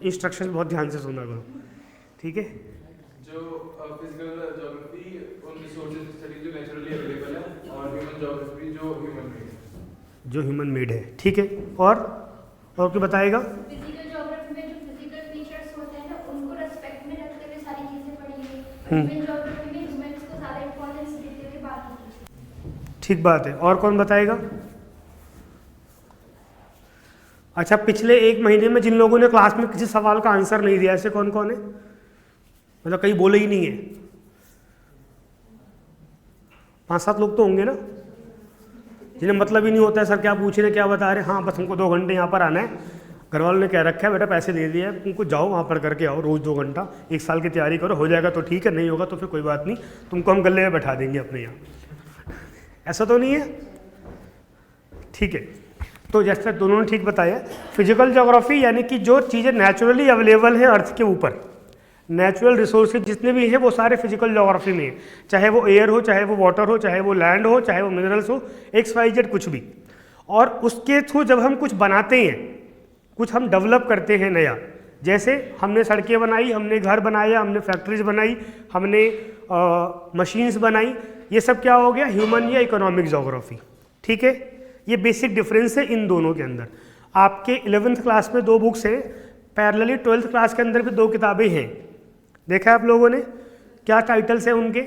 Instruction बहुत ध्यान से सुना करो, ठीक है। जो फिजिकल ज्योग्राफी उन रिसोर्सेज की स्टडी जो नेचुरली अवेलेबल है, और ह्यूमन ज्योग्राफी जो ह्यूमन मेड है, जो ह्यूमन मेड है, ठीक है। और क्या बताएगा? फिजिकल ज्योग्राफी में जो फिजिकल फीचर्स होते हैं ना, उनको रेस्पेक्ट में रखते हुए सारी चीजें पढ़ेंगे। ह्यूमन ज्योग्राफी में ह्यूमंस को ज्यादा इंपॉर्टेंस देते हुए बाकी चीजें। ठीक बात है। और कौन बताएगा? अच्छा, पिछले 1 महीने में जिन लोगों ने क्लास में किसी सवाल का आंसर नहीं दिया, ऐसे कौन कौन है? मतलब कहीं बोले ही नहीं है। 5-7 लोग तो होंगे ना, जिन्हें मतलब ही नहीं होता है सर क्या पूछ रहे क्या बता रहे। हाँ, बस हमको 2 घंटे यहाँ पर आना है, घर वालों ने कह रखा है बेटा पैसे दे दिए हैं तुमको, जाओ वहाँ पढ़ करके आओ, रोज़ 2 घंटा 1 साल की तैयारी करो, हो जाएगा तो ठीक है, नहीं होगा तो फिर कोई बात नहीं, तुमको हम गले में बैठा देंगे अपने यहाँ। ऐसा तो नहीं है, ठीक है। तो जैसे दोनों ने ठीक बताया, फिजिकल ज्योग्राफी यानी कि जो चीज़ें नेचुरली अवेलेबल हैं अर्थ के ऊपर, नेचुरल रिसोर्सेज जितने भी हैं वो सारे फिजिकल ज्योग्राफी में हैं, चाहे वो एयर हो, चाहे वो वाटर हो, चाहे वो लैंड हो, चाहे वो मिनरल्स हो, XYZ कुछ भी। और उसके थ्रू जब हम कुछ बनाते हैं, कुछ हम डेवलप करते हैं नया, जैसे हमने सड़कें बनाई, हमने घर बनाया, हमने फैक्ट्रीज बनाई, हमने मशीन्स बनाई, ये सब क्या हो गया? ह्यूमन या इकोनॉमिक ज्योग्राफी, ठीक है। ये बेसिक डिफरेंस है इन दोनों के अंदर। आपके 11th क्लास में 2 बुक्स हैं, पैरेलली 12th क्लास के अंदर भी 2 किताबें हैं। देखा आप लोगों ने? क्या टाइटल्स हैं उनके?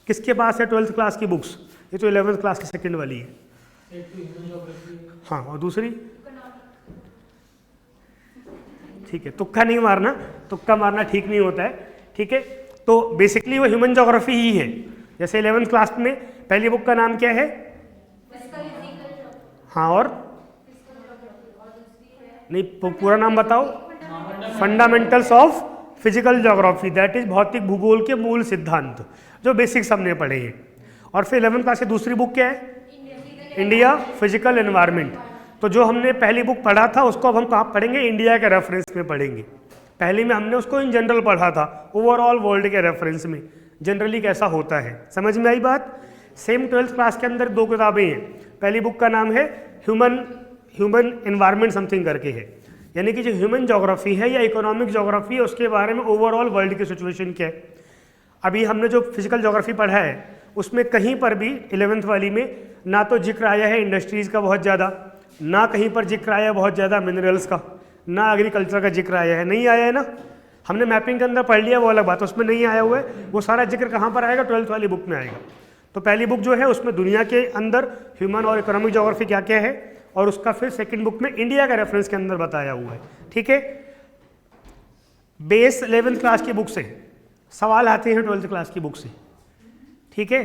किसके पास है 12th क्लास की बुक्स? ये तो 11th क्लास की सेकंड वाली है। हाँ, और दूसरी? ठीक है, तुक्का नहीं मारना, तुक्का मारना ठीक नहीं होता है, ठीक है। तो बेसिकली वो ह्यूमन ज्योग्राफी ही है। जैसे 11th क्लास में पहली बुक का नाम क्या है? हाँ, और नहीं, पूरा नाम बताओ। Fundamentals of physical geography, that is भौतिक भूगोल के मूल सिद्धांत, जो बेसिक्स हमने पढ़े हैं। और फिर 11th क्लास की दूसरी बुक क्या है? India physical environment. तो जो हमने पहली बुक पढ़ा था उसको अब हम कहाँ पढ़ेंगे? इंडिया के रेफरेंस में पढ़ेंगे। पहले में हमने उसको इन जनरल पढ़ा था, ओवरऑल वर्ल्ड के रेफरेंस में जनरली कैसा होता है। समझ में आई बात? सेम 12th क्लास के अंदर 2 किताबें हैं। पहली बुक का नाम है ह्यूमन एनवायरनमेंट समथिंग करके है, यानी कि जो ह्यूमन ज्योग्राफी है या इकोनॉमिक ज्योग्राफी है उसके बारे में ओवरऑल वर्ल्ड की सिचुएशन क्या है। अभी हमने जो फिजिकल ज्योग्राफी पढ़ा है उसमें कहीं पर भी 11th वाली में ना तो जिक्र आया है इंडस्ट्रीज़ का बहुत ज़्यादा, ना कहीं पर जिक्र आया है बहुत ज़्यादा मिनरल्स का, ना एग्रीकल्चर का जिक्र आया है। नहीं आया है ना, हमने मैपिंग के अंदर पढ़ लिया वो अलग बात, उसमें नहीं आया हुआ है। वो सारा जिक्र कहाँ पर आएगा? 12th वाली बुक में आएगा। तो पहली बुक जो है उसमें दुनिया के अंदर ह्यूमन और इकोनॉमिक ज्योग्राफी क्या क्या है, और उसका फिर सेकंड बुक में इंडिया का रेफरेंस के अंदर बताया हुआ है, ठीक है। बेस 11th क्लास की बुक से सवाल आते हैं 12th क्लास की बुक से, ठीक है।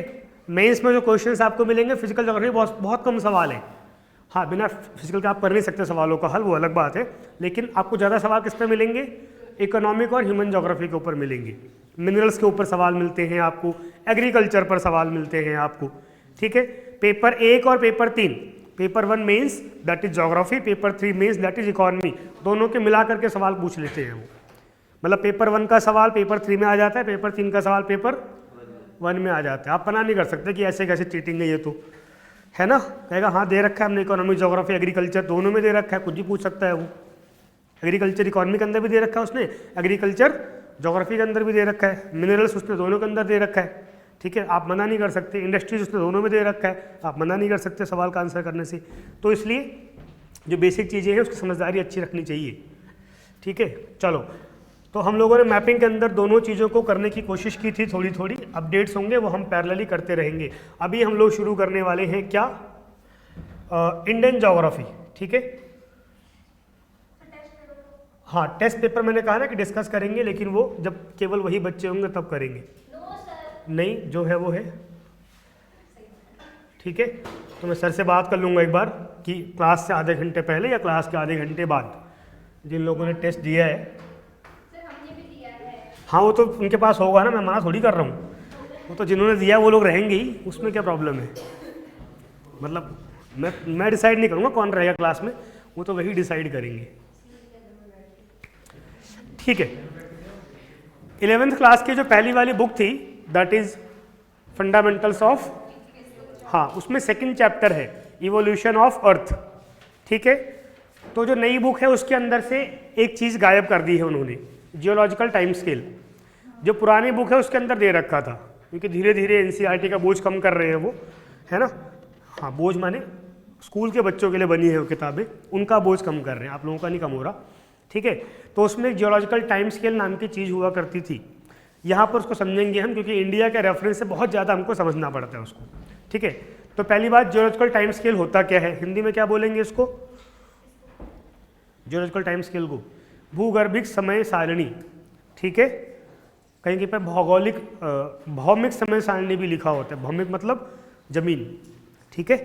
मेंस में जो क्वेश्चंस आपको मिलेंगे फिजिकल ज्योग्राफी बहुत कम सवाल है। हाँ, बिना फिजिकल का आप कर नहीं सकते सवालों का हल, वो अलग बात है, लेकिन आपको ज़्यादा सवाल किस पे मिलेंगे? इकोनॉमिक और ह्यूमन ज्योग्राफी के ऊपर मिलेंगे। मिनरल्स के ऊपर सवाल मिलते हैं आपको, एग्रीकल्चर पर सवाल मिलते हैं आपको, ठीक है। पेपर 1 और paper 3, paper 1 mains that is geography, paper 3 mains that is economy, दोनों के मिला करके सवाल पूछ लेते हैं वो। मतलब पेपर 1 का सवाल पेपर 3 में आ जाता है, पेपर 3 का सवाल पेपर 1 में आ जाता है। आप मना नहीं कर सकते कि ऐसे कैसे चीटिंग है ये, तो है ना। कहेगा हाँ दे रखा है हमने इकोनॉमिक ज्योग्राफी एग्रीकल्चर दोनों में दे रखा है, कुछ भी पूछ सकता है वो। एग्रीकल्चर इकोनॉमी के अंदर भी दे रखा है उसने, एग्रीकल्चर ज्योग्राफी के अंदर भी दे रखा है, मिनरल्स उसने दोनों के अंदर दे रखा है, ठीक है। आप मना नहीं कर सकते। इंडस्ट्रीज उसने दोनों में दे रखा है, आप मना नहीं कर सकते सवाल का आंसर करने से। तो इसलिए जो बेसिक चीज़ें हैं उसकी समझदारी अच्छी रखनी चाहिए, ठीक है। चलो, तो हम लोगों ने मैपिंग के अंदर दोनों चीज़ों को करने की कोशिश की थी, थोड़ी थोड़ी अपडेट्स होंगे वो हम पैरेलली करते रहेंगे। अभी हम लोग शुरू करने वाले हैं क्या? इंडियन ज्योग्राफी, ठीक है। हाँ, टेस्ट पेपर मैंने कहा ना कि डिस्कस करेंगे, लेकिन वो जब केवल वही बच्चे होंगे तब करेंगे। नहीं, जो है वो है, ठीक है। तो मैं सर से बात कर लूँगा एक बार कि क्लास से आधे घंटे पहले या क्लास के आधे घंटे बाद जिन लोगों ने टेस्ट दिया है, हाँ वो तो उनके पास होगा ना, मैं मना थोड़ी कर रहा हूँ। वो तो जिन्होंने दिया वो लोग रहेंगे ही, उसमें क्या प्रॉब्लम है। मतलब मैं डिसाइड नहीं करूँगा कौन रहेगा क्लास में, वो तो वही डिसाइड करेंगे, ठीक है। 11th क्लास की जो पहली वाली बुक थी दैट इज फंडामेंटल्स ऑफ, हाँ उसमें सेकंड चैप्टर है इवोल्यूशन ऑफ अर्थ, ठीक है। तो जो नई बुक है उसके अंदर से एक चीज़ गायब कर दी है उन्होंने, जियोलॉजिकल टाइम स्केल। जो पुरानी बुक है उसके अंदर दे रखा था, क्योंकि धीरे धीरे एनसीईआरटी का बोझ कम कर रहे हैं वो, है ना। हाँ, बोझ माने स्कूल के बच्चों के लिए बनी है वो किताबें, उनका बोझ कम कर रहे हैं, आप लोगों का नहीं कम हो रहा, ठीक है। तो उसमें जियोलॉजिकल टाइम स्केल नाम की चीज़ हुआ करती थी। यहाँ पर उसको समझेंगे हम, क्योंकि इंडिया के रेफरेंस से बहुत ज़्यादा हमको समझना पड़ता है उसको, ठीक है। तो पहली बात, जियोलॉजिकल टाइम स्केल होता क्या है, हिंदी में क्या बोलेंगे इसको, जियोलॉजिकल टाइम स्केल को भूगर्भिक समय सारणी, ठीक है। कहीं कहीं पर भौमिक समय सारणी भी लिखा होता है, भौमिक मतलब जमीन, ठीक है।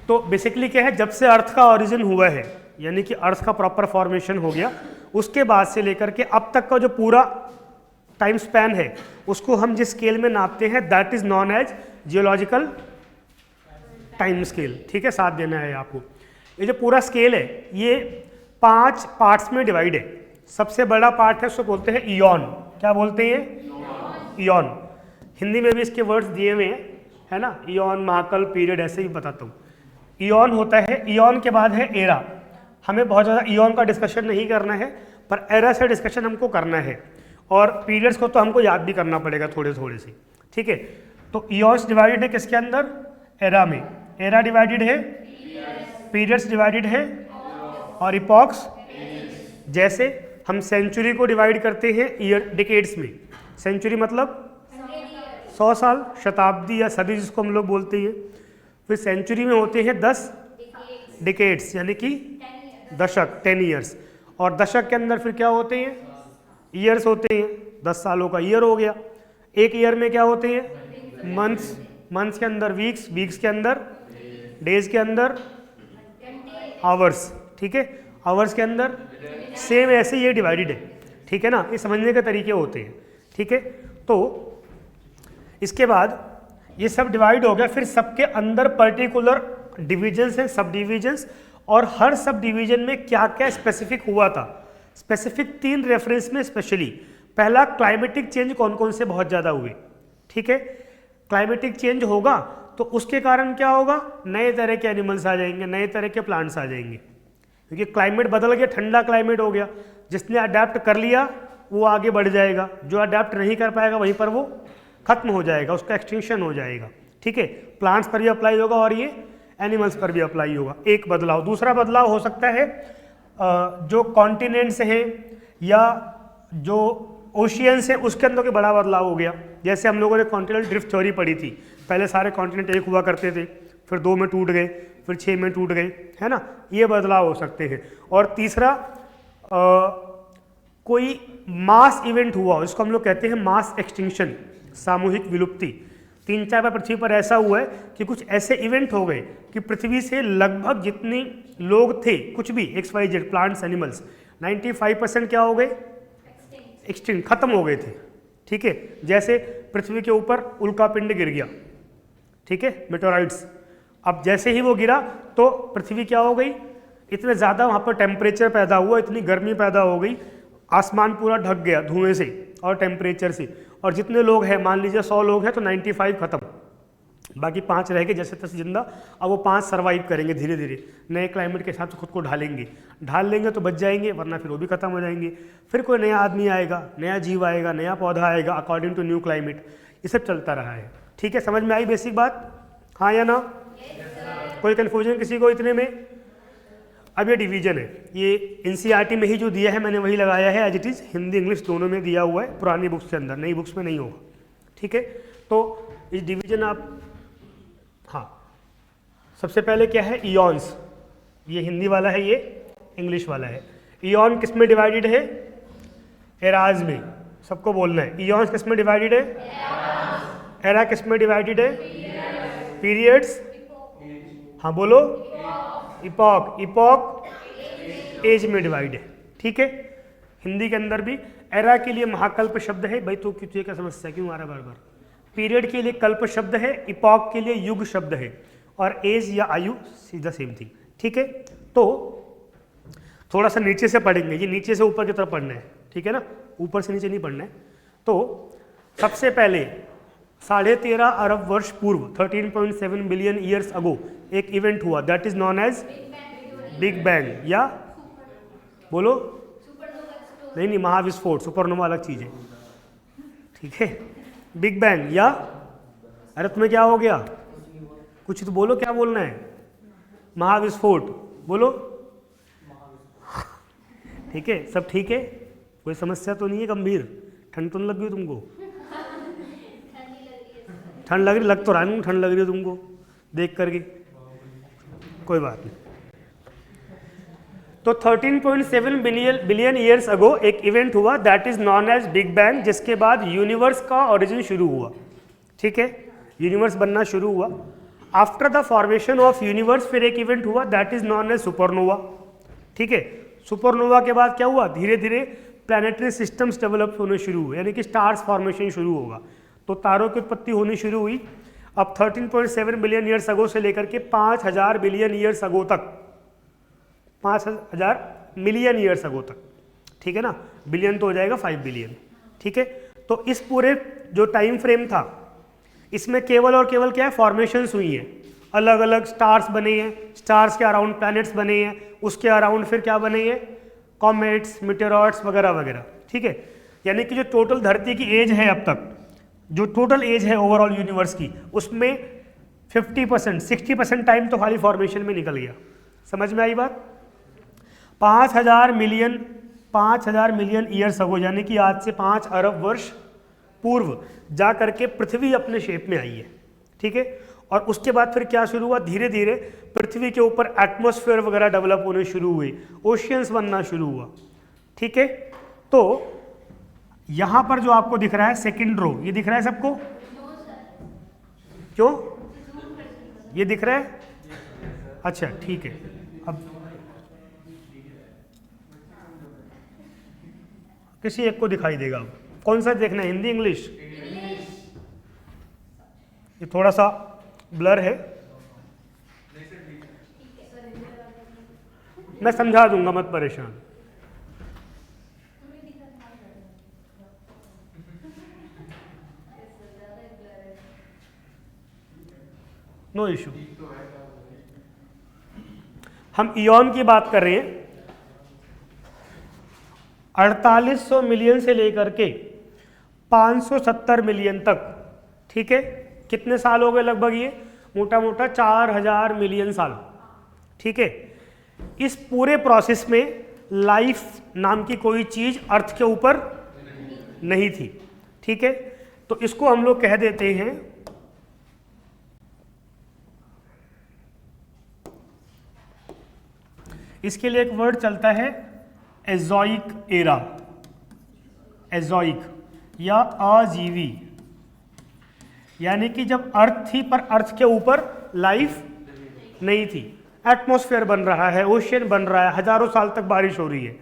तो बेसिकली क्या है, जब से अर्थ का ओरिजिन हुआ है, यानी कि अर्थ का प्रॉपर फॉर्मेशन हो गया, उसके बाद से लेकर के अब तक का जो पूरा टाइम स्पैन है, उसको हम जिस स्केल में नापते हैं, that is known as geological time scale, ठीक है। साथ देना है आपको। ये जो पूरा स्केल है ये 5 पार्ट्स में डिवाइड है। सबसे बड़ा पार्ट है उसको बोलते हैं ईयॉन। क्या बोलते हैं? ईयॉन। हिंदी में भी इसके वर्ड्स दिए हुए हैं, है ना, ईयॉन, महाकल्प, पीरियड, ऐसे ही बताता हूँ। ईयॉन होता है, ईयॉन के बाद है एरा। हमें बहुत ज़्यादा ईयॉन का डिस्कशन नहीं करना है, पर एरा से डिस्कशन हमको करना है, और पीरियड्स को तो हमको याद भी करना पड़ेगा थोड़े थोड़े से, ठीक है। तो ईयॉन्स डिवाइडेड है किसके अंदर? एरा में। एरा डिवाइडेड है, पीरियड्स डिवाइडेड है, और इपॉक्स, जैसे हम सेंचुरी को डिवाइड करते हैं ईयर डिकेड्स में। सेंचुरी मतलब 100 साल, शताब्दी या सदी जिसको हम लोग बोलते हैं। फिर सेंचुरी में होते हैं 10 डिकेड्स, यानी कि दशक, 10 ईयर्स। और दशक के अंदर फिर क्या होते हैं? ईयर्स होते हैं। 10 सालों का ईयर हो गया। एक ईयर में क्या होते हैं? मंथ्स। मंथ्स के अंदर वीक्स, वीक्स के अंदर डेज, के अंदर आवर्स, ठीक है। आवर्स के अंदर सेम, ऐसे ये डिवाइडेड है, ठीक है ना। ये समझने के तरीके होते हैं, ठीक है। तो इसके बाद ये सब डिवाइड हो गया, फिर सबके अंदर पर्टिकुलर डिविजन्स हैं, सब डिविजन्स, और हर सब डिवीजन में क्या क्या स्पेसिफिक हुआ था। स्पेसिफिक 3 रेफरेंस में स्पेशली। पहला, क्लाइमेटिक चेंज कौन कौन से बहुत ज़्यादा हुए, ठीक है। क्लाइमेटिक चेंज होगा तो उसके कारण क्या होगा? नए तरह के एनिमल्स आ जाएंगे, नए तरह के प्लांट्स आ जाएंगे, क्योंकि क्लाइमेट बदल गया, ठंडा क्लाइमेट हो गया। जिसने अडेप्ट कर लिया वो आगे बढ़ जाएगा, जो अडेप्ट नहीं कर पाएगा वहीं पर वो खत्म हो जाएगा, उसका एक्सटिंक्शन हो जाएगा, ठीक है। प्लांट्स पर भी अप्लाई होगा और ये एनिमल्स पर भी अप्लाई होगा, एक बदलाव। दूसरा बदलाव हो सकता है जो कॉन्टिनेंट्स हैं या जो ओशियंस हैं उसके अंदर कोई बड़ा बदलाव हो गया। जैसे हम लोगों ने कॉन्टिनेंटल ड्रिफ्ट थ्योरी पढ़ी थी, पहले सारे कॉन्टिनेंट एक हुआ करते थे, फिर 2 में टूट गए, फिर 6 में टूट गए, है ना। ये बदलाव हो सकते हैं। और तीसरा, कोई मास इवेंट हुआ, इसको हम लोग कहते हैं मास एक्सटिंक्शन, सामूहिक विलुप्ति। 3-4 बार पृथ्वी पर ऐसा हुआ है कि कुछ ऐसे इवेंट हो गए कि पृथ्वी से लगभग जितने लोग थे, कुछ भी XYZ, प्लांट्स, एनिमल्स, 95% क्या हो गए? एक्सटिंक्ट, खत्म हो गए थे, ठीक है। जैसे पृथ्वी के ऊपर उल्का पिंड गिर गया, ठीक है, मेटेओराइट्स। अब जैसे ही वो गिरा तो पृथ्वी क्या हो गई? इतने ज़्यादा वहाँ पर टेम्परेचर पैदा हुआ, इतनी गर्मी पैदा हो गई, आसमान पूरा ढक गया धुएं से और टेम्परेचर से। और जितने लोग हैं, मान लीजिए 100 लोग हैं तो 95 खत्म, बाकी 5 रह गए जैसे तैसे जिंदा। अब वो 5 सर्वाइव करेंगे, धीरे धीरे नए क्लाइमेट के हिसाब से खुद को ढाल लेंगे तो बच जाएंगे, वरना फिर वो भी खत्म हो जाएंगे। फिर कोई नया आदमी आएगा, नया जीव आएगा, नया पौधा आएगा, अकॉर्डिंग टू न्यू क्लाइमेट। ये सब चलता रहा है, ठीक है। समझ में आई बेसिक बात? हाँ या ना? कोई कन्फ्यूजन किसी को इतने में? अब ये डिवीजन है, ये एनसीईआरटी में ही जो दिया है मैंने वही लगाया है, as it is. Hindi English दोनों में दिया हुआ है, पुरानी बुक्स के अंदर, नई बुक्स में नहीं होगा, ठीक है। तो इस डिवीजन आप, हाँ, सबसे पहले क्या है? ईयॉन्स। ये हिंदी वाला है, ये इंग्लिश वाला है। ईयॉन किस में डिवाइडेड है? एराज में। सबको बोलना है, ईयॉन्स किस में डिवाइडेड है? एरा किस में डिवाइडेड है? पीरियड्स, हाँ बोलो। इपॉक, इपॉक एज में डिवाइड है, ठीक है। हिंदी के अंदर भी एरा के लिए महाकल्प शब्द है, भाई तो तुझे क्या समस्या क्यों आ रहा है बार बार? पीरियड के लिए कल्प शब्द है, इपॉक के लिए युग शब्द है, और एज या आयु सीधा सेम थिंग, ठीक है। तो थोड़ा सा नीचे से पढ़ेंगे, ये नीचे से ऊपर की तरफ पढ़ना है, ठीक है ना, ऊपर से नीचे नहीं पढ़ना है। तो सबसे पहले 13.5 अरब वर्ष पूर्व, 13.7 बिलियन ईयर्स अगो, एक इवेंट हुआ, that is known as big bang या बोलो, नहीं नहीं, महाविस्फोट, सुपरनोवा अलग चीज़ है, ठीक है। बिग बैंग या, अरे तुम्हें क्या हो गया, कुछ तो बोलो, क्या बोलना है, महाविस्फोट बोलो, ठीक है, सब ठीक है, कोई समस्या तो नहीं है गंभीर, ठंड तो नहीं लग गई तुमको, ठंड लग रही, लग तो रहा है, ठंड लग रही है तुमको देख करके, कोई बात नहीं। तो 13.7 बिलियन ईयर्स अगो एक इवेंट हुआ that is known as big bang, जिसके बाद यूनिवर्स का ओरिजिन शुरू हुआ, ठीक है, यूनिवर्स बनना शुरू हुआ। After the formation of universe फिर एक इवेंट हुआ that is known as supernova, ठीक है। सुपरनोवा के बाद क्या हुआ, धीरे धीरे प्लैनेटरी सिस्टम्स डेवलप होने शुरू हुए, यानी कि स्टार्स फॉर्मेशन शुरू होगा, तो तारों की उत्पत्ति होनी शुरू हुई। अब 13.7 बिलियन ईयर्स अगो से लेकर के 5000 बिलियन ईयर्स अगो तक, 5000 मिलियन ईयर्स अगो तक, ठीक है ना, बिलियन तो हो जाएगा 5 बिलियन, ठीक है। तो इस पूरे जो टाइम फ्रेम था इसमें केवल और केवल क्या है, फॉर्मेशंस हुई हैं, अलग अलग स्टार्स बने हैं, स्टार्स के अराउंड प्लैनेट्स बने हैं, उसके अराउंड फिर क्या बने हैं, कॉमेट्स, मीटेरॉइड्स वगैरह वगैरह, ठीक है। यानी कि जो टोटल धरती की एज है अब तक, जो टोटल एज है ओवरऑल यूनिवर्स की, उसमें 50%, 60% टाइम तो खाली फॉर्मेशन में निकल गया। समझ में आई बात। 5000 मिलियन ईयर्स अगो, यानी कि आज से 5 अरब वर्ष पूर्व जा करके पृथ्वी अपने शेप में आई है, ठीक है। और उसके बाद फिर क्या शुरू हुआ, धीरे धीरे पृथ्वी के ऊपर एटमॉस्फेयर वगैरह डेवलप होने शुरू हुए, ओशियंस बनना शुरू हुआ, ठीक है। तो यहां पर जो आपको दिख रहा है सेकंड रो, ये दिख रहा है सबको, क्यों ये दिख रहा है, अच्छा ठीक है। अब किसी एक को दिखाई देगा, अब कौन सा देखना है, हिंदी इंग्लिश, ये थोड़ा सा ब्लर है, मैं समझा दूंगा, मत परेशान। No issue. हम इयॉन की बात कर रहे हैं, 4800 मिलियन से लेकर के 570 मिलियन तक, ठीक है। कितने साल हो गए लगभग, ये मोटा मोटा 4000 मिलियन साल, ठीक है। इस पूरे प्रोसेस में लाइफ नाम की कोई चीज अर्थ के ऊपर नहीं थी, ठीक है। तो इसको हम लोग कह देते हैं इसके लिए एक वर्ड चलता है एजोइक एरा, एजोइक या अजीवी, यानी कि जब अर्थ थी पर अर्थ के ऊपर लाइफ नहीं थी, एटमॉस्फेयर बन रहा है, ओशियन बन रहा है, हजारों साल तक बारिश हो रही है,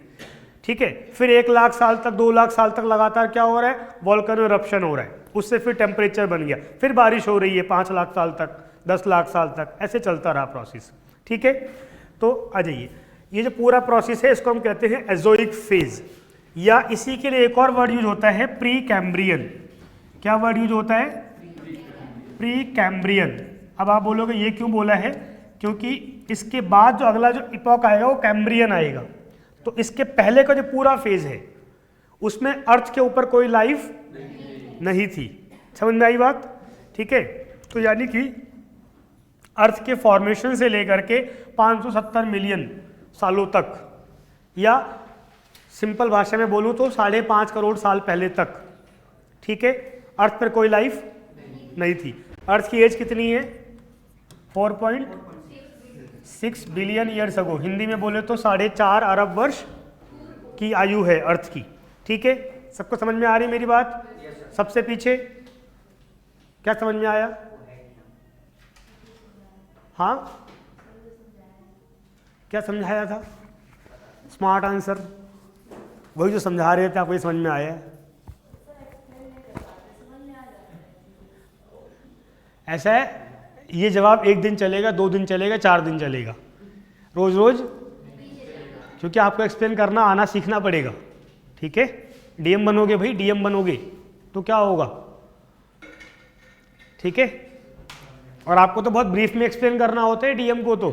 ठीक है। फिर 1 लाख साल तक, 2 लाख साल तक लगातार क्या हो रहा है, वोल्केनो इरप्शन हो रहा है, उससे फिर टेम्परेचर बन गया, फिर बारिश हो रही है 5 लाख साल तक, 10 लाख साल तक, ऐसे चलता रहा प्रोसेस, ठीक है। तो आ जाइए, ये जो पूरा प्रोसेस है इसको हम कहते हैं एजोइक फेज, या इसी के लिए एक और वर्ड यूज होता है प्री कैम्ब्रियन। क्या वर्ड यूज होता है, प्री कैम्ब्रियन। अब आप बोलोगे ये क्यों बोला है, क्योंकि इसके बाद जो अगला जो इपॉक आएगा वो कैम्ब्रियन आएगा, तो इसके पहले का जो पूरा फेज है उसमें अर्थ के ऊपर कोई लाइफ नहीं थी। समझ में आई बात, ठीक है। तो यानी कि अर्थ के फॉर्मेशन से लेकर के 570 मिलियन सालों तक, या सिंपल भाषा में बोलूं तो 5.5 करोड़ साल पहले तक, ठीक है, अर्थ पर कोई लाइफ नहीं थी। अर्थ की एज कितनी है, 4.6 बिलियन ईयर्स अगो, हिंदी में बोले तो 4.5 अरब वर्ष की आयु है अर्थ की, ठीक है। सबको समझ में आ रही मेरी बात। सबसे पीछे क्या समझ में आया, हाँ क्या समझाया था, स्मार्ट आंसर, वही जो समझा रहे थे आपको ये समझ में आया है। ऐसा है, ये जवाब 1 दिन चलेगा, 2 दिन चलेगा, 4 दिन चलेगा, रोज रोज, क्योंकि आपको एक्सप्लेन करना आना सीखना पड़ेगा, ठीक है। डीएम बनोगे भाई, डीएम बनोगे तो क्या होगा, ठीक है। और आपको तो बहुत ब्रीफ में एक्सप्लेन करना होता है डीएम को, तो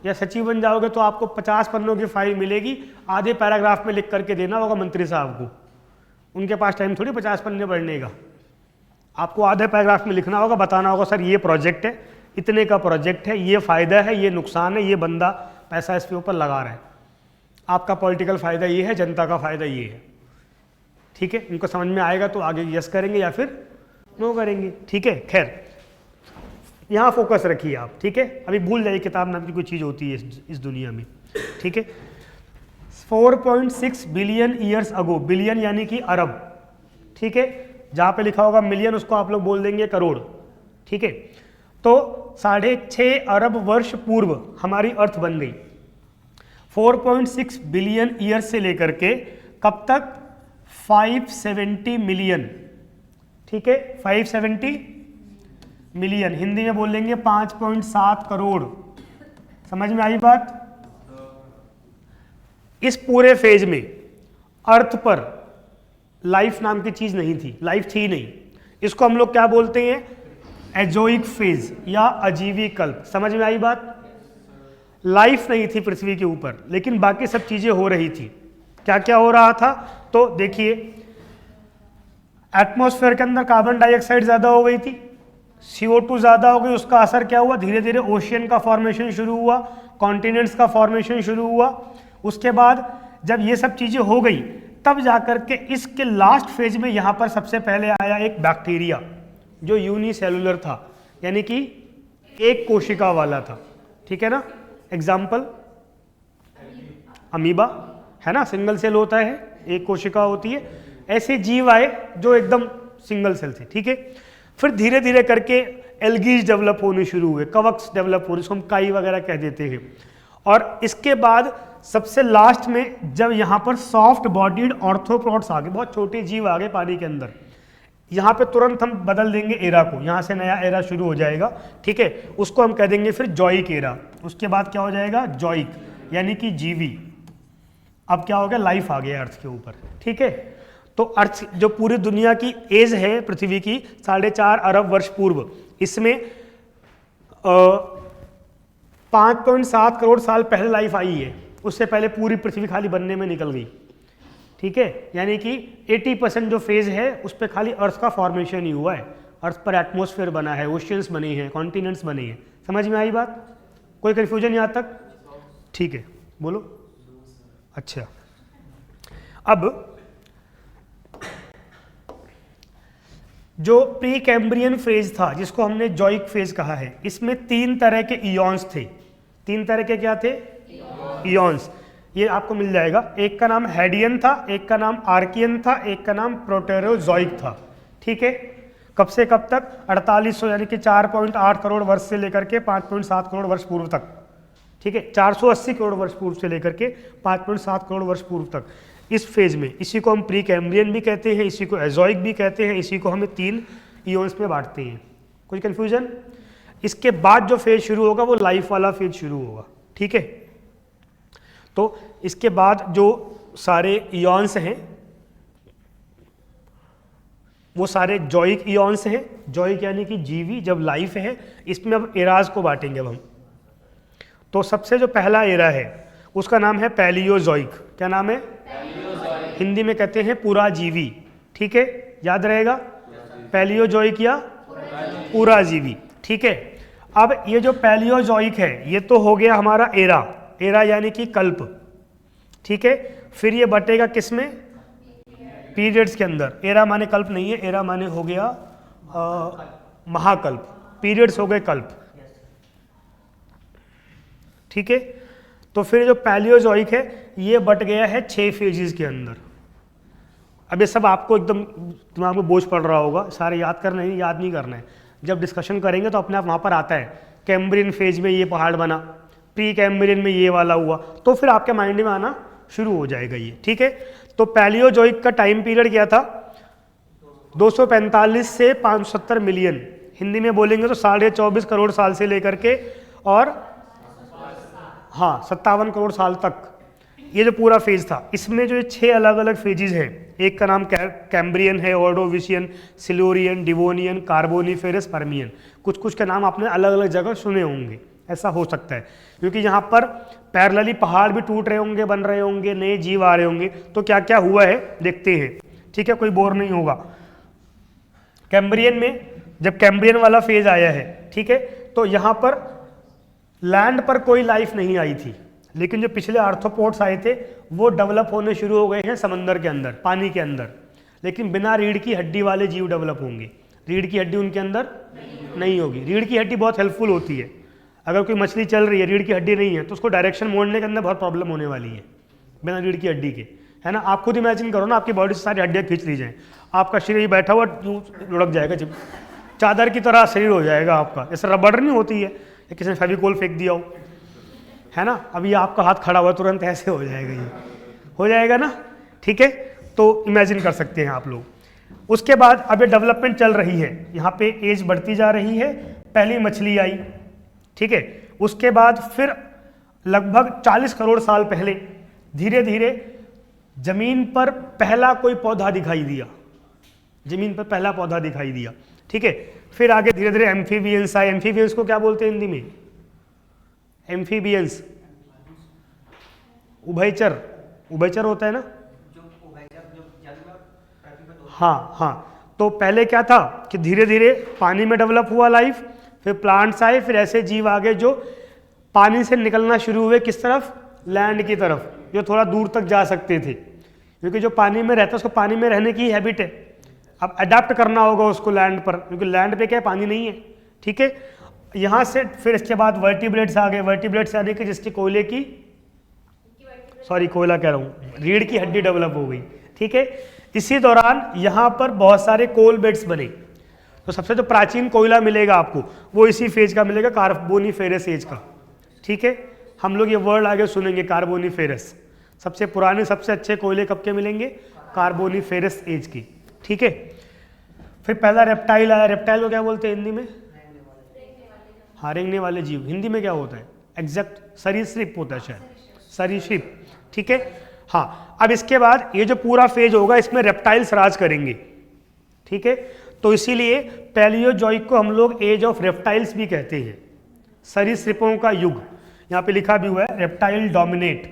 या सचिव बन जाओगे तो आपको 50 पन्नों की फाइल मिलेगी, आधे पैराग्राफ में लिख करके देना होगा मंत्री साहब को। उनके पास टाइम थोड़ी 50 पन्ने पढ़ने का, आपको आधे पैराग्राफ में लिखना होगा, बताना होगा सर ये प्रोजेक्ट है, इतने का प्रोजेक्ट है, ये फ़ायदा है, ये नुकसान है, ये बंदा पैसा इसके ऊपर लगा रहा है, आपका पॉलिटिकल फ़ायदा ये है, जनता का फ़ायदा ये है। ठीक है, इनको समझ में आएगा तो आगे यस करेंगे या फिर नो करेंगे। ठीक है, खैर यहाँ फोकस रखिए आप। ठीक है, अभी भूल जाइए किताब नाम की कोई चीज़ होती है इस दुनिया में। ठीक है, 4.6 बिलियन ईयर्स अगो, बिलियन यानी कि अरब। ठीक है, जहाँ पे लिखा होगा मिलियन उसको आप लोग बोल देंगे करोड़। ठीक है, तो 6.5 अरब वर्ष पूर्व हमारी अर्थ बन गई। 4.6 बिलियन ईयर्स से लेकर के कब तक, 570 मिलियन। ठीक है, 570 मिलियन, हिंदी में बोल लेंगे 5.7 करोड़। समझ में आई बात? इस पूरे फेज में अर्थ पर लाइफ नाम की चीज नहीं थी, लाइफ थी नहीं। इसको हम लोग क्या बोलते हैं, एजोइक फेज या अजीवी कल्प। समझ में आई बात? लाइफ नहीं थी पृथ्वी के ऊपर, लेकिन बाकी सब चीजें हो रही थी। क्या क्या हो रहा था, तो देखिए एटमॉस्फेयर के अंदर कार्बन डाइऑक्साइड ज्यादा हो गई थी, CO2 ज्यादा हो गई, उसका असर क्या हुआ, धीरे धीरे ओशियन का फॉर्मेशन शुरू हुआ, कॉन्टिनेंट्स का फॉर्मेशन शुरू हुआ। उसके बाद जब ये सब चीजें हो गई तब जाकर के इसके लास्ट फेज में यहाँ पर सबसे पहले आया एक बैक्टीरिया जो यूनिसेलुलर था, यानी कि एक कोशिका वाला था। ठीक है ना, एग्जाम्पल अमीबा है ना, सिंगल सेल होता है, एक कोशिका होती है। ऐसे जीव आए जो एकदम सिंगल सेल थे। ठीक है, फिर धीरे धीरे करके एल्गीज डेवलप होने शुरू हुए, कवक्स डेवलप होने, इसको हम काई वगैरह कह देते हैं। और इसके बाद सबसे लास्ट में जब यहाँ पर सॉफ्ट बॉडीड ऑर्थोप्रोड्स आ गए, बहुत छोटे जीव आ गए पानी के अंदर, यहाँ पे तुरंत हम बदल देंगे एरा को, यहाँ से नया एरा शुरू हो जाएगा। ठीक है, उसको हम कह देंगे फिर जॉइक एरा। उसके बाद क्या हो जाएगा, जॉइक यानी कि जीवी। अब क्या हो गया, लाइफ आ गया अर्थ के ऊपर। ठीक है, तो अर्थ जो पूरी दुनिया की एज है पृथ्वी की 4.5 अरब वर्ष पूर्व, इसमें 5.7 करोड़ साल पहले लाइफ आई है, उससे पहले पूरी पृथ्वी खाली बनने में निकल गई। ठीक है, यानी कि 80% जो फेज है उस पर खाली अर्थ का फॉर्मेशन ही हुआ है, अर्थ पर एटमॉस्फेयर बना है, ओशियंस बने हैं, कॉन्टिनेंट्स बने हैं। समझ में आई बात? कोई कन्फ्यूजन यहाँ तक? ठीक है, बोलो। अच्छा, अब जो प्री कैम्ब्रियन फेज था जिसको हमने जॉइक फेज कहा है, इसमें 3 तरह के इयॉन्स थे। 3 तरह के क्या थे, इयॉन्स। ये आपको मिल जाएगा, एक का नाम हेडियन था, एक का नाम आर्कियन था, एक का नाम प्रोटेरोजॉइक था। ठीक है, कब से कब तक, 4800 यानी कि 4.8 करोड़ वर्ष से लेकर के 5.7 करोड़ वर्ष पूर्व तक। ठीक है, 480 करोड़ वर्ष पूर्व से लेकर के 5.7 करोड़ वर्ष पूर्व तक इस फेज में, इसी को हम प्री कैम्ब्रियन भी कहते हैं, इसी को एजोइक भी कहते हैं, इसी को हमें 3 इयॉन्स में बांटते हैं। कोई कंफ्यूजन? इसके बाद जो फेज शुरू होगा वो लाइफ वाला फेज शुरू होगा। ठीक है, तो इसके बाद जो सारे इयॉन्स हैं वो सारे जॉइक इयॉन्स हैं। जॉइक यानी कि जीवी, जब लाइफ है। इसमें अब एराज को बांटेंगे अब हम। तो सबसे जो पहला एरा है उसका नाम है पैलियोजॉइक। क्या नाम है? हिंदी में कहते हैं पुराजीवी। ठीक है, याद रहेगा, पैलियोजॉइक या पुराजीवी। ठीक है, अब ये जो पैलियोजॉइक है ये तो हो गया हमारा एरा, एरा यानी कि कल्प। ठीक है, फिर ये बटेगा किसमें, पीरियड्स के अंदर। एरा माने कल्प नहीं है, एरा माने हो गया महाकल्प, पीरियड्स हो गए कल्प। ठीक है, तो फिर जो पैलियोजॉइक है ये बट गया है 6 फेजेस के अंदर। अब ये सब आपको एकदम दिमाग में बोझ पड़ रहा होगा, सारे याद करना है, याद नहीं करना है। जब डिस्कशन करेंगे तो अपने आप वहाँ पर आता है, कैम्ब्रियन फेज में ये पहाड़ बना, प्री कैम्ब्रियन में ये वाला हुआ, तो फिर आपके माइंड में आना शुरू हो जाएगा ये। ठीक है, तो पैलियोजॉइक का टाइम पीरियड क्या था, 245 से 570 मिलियन, हिंदी में बोलेंगे तो 24.5 करोड़ साल से लेकर के और 57 करोड़ साल तक ये जो पूरा फेज था। इसमें जो 6 अलग अलग फेजेस हैं, एक का नाम कैम्ब्रियन है, Ordovician, Silurian, Devonian, Carboniferous, Permian. कुछ कुछ के नाम आपने अलग अलग जगह सुने होंगे। ऐसा हो सकता है, क्योंकि यहाँ पर पैरेलली पहाड़ भी टूट रहे होंगे, बन रहे होंगे, नए जीव आ रहे होंगे, तो क्या क्या हुआ है देखते हैं। ठीक है, कोई बोर नहीं होगा। कैम्ब्रियन में जब कैम्ब्रियन वाला फेज आया है, ठीक है, तो यहाँ पर लैंड पर कोई लाइफ नहीं आई थी, लेकिन जो पिछले आर्थ्रोपोड्स आए थे वो डेवलप होने शुरू हो गए हैं समंदर के अंदर, पानी के अंदर, लेकिन बिना रीढ़ की हड्डी वाले जीव डेवलप होंगे। रीढ़ की हड्डी उनके अंदर नहीं होगी। रीढ़ की हड्डी बहुत हेल्पफुल होती है। अगर कोई मछली चल रही है, रीढ़ की हड्डी नहीं है, तो उसको डायरेक्शन मोड़ने के अंदर बहुत प्रॉब्लम होने वाली है बिना रीढ़ की हड्डी के, है ना। आप खुद इमेजिन करो ना, आपकी बॉडी से सारी हड्डियाँ खींच ली जाएँ, आपका शरीर बैठा हुआ लुढ़क जाएगा, जब चादर की तरह शरीर हो जाएगा आपका, जैसे रबड़ नहीं होती है, या किसी ने फेविकोल फेंक दिया हो, है ना। अभी आपका हाथ खड़ा हुआ तुरंत ऐसे हो जाएगा, ये हो जाएगा ना, ठीक है। तो इमेजिन कर सकते हैं आप लोग। उसके बाद अब ये डेवलपमेंट चल रही है, यहाँ पे एज बढ़ती जा रही है। पहली मछली आई, ठीक है, उसके बाद फिर लगभग 40 करोड़ साल पहले धीरे धीरे जमीन पर पहला कोई पौधा दिखाई दिया, जमीन पर पहला पौधा दिखाई दिया, ठीक है। फिर आगे धीरे धीरे एम्फीबियंस आए। एम्फीबियंस को क्या बोलते हैं हिंदी में? एम्फीबियंस, उभयचर, उभयचर होता है ना, हाँ हाँ। तो पहले क्या था कि धीरे धीरे पानी में डेवलप हुआ लाइफ, फिर प्लांट्स आए, फिर ऐसे जीव आगे जो पानी से निकलना शुरू हुए, किस तरफ? लैंड की तरफ, जो थोड़ा दूर तक जा सकते थे, क्योंकि जो पानी में रहता है उसको पानी में रहने की हैबिट है। अब अडाप्ट करना होगा उसको लैंड पर, क्योंकि लैंड पे क्या है, पानी नहीं है, ठीक है। यहाँ से फिर इसके बाद वर्टिब्रेट्स आ गए। वर्टिब्रेट्स यानी कि जिसकी कोयले की, सॉरी कोयला कह रहा हूँ, रीढ़ की हड्डी डेवलप हो गई, ठीक है। इसी दौरान यहाँ पर बहुत सारे कोल बेड्स बने। तो सबसे जो प्राचीन कोयला मिलेगा आपको वो इसी फेज का मिलेगा, कार्बोनिफेरस एज का, ठीक है। हम लोग ये वर्ड आगे सुनेंगे, कार्बोनिफेरस। सबसे पुराने सबसे अच्छे कोयले कब के मिलेंगे? कार्बोनिफेरस एज की, ठीक है। फिर पहला रेप्टाइल आया। रेप्टाइल को क्या बोलते हैं हिंदी में? हाँ, रेंगने वाले जीव। हिंदी में क्या होता है एग्जैक्ट? सरीसृप होता है शायद, सरीसृप, ठीक है। हाँ, अब इसके बाद ये जो पूरा फेज होगा इसमें रेप्टाइल्स राज करेंगे, ठीक है। तो इसीलिए पैलियोजोइक को हम लोग एज ऑफ रेप्टाइल्स भी कहते हैं, सरीसृपों का युग। यहाँ पे लिखा भी हुआ है रेप्टाइल डोमिनेट।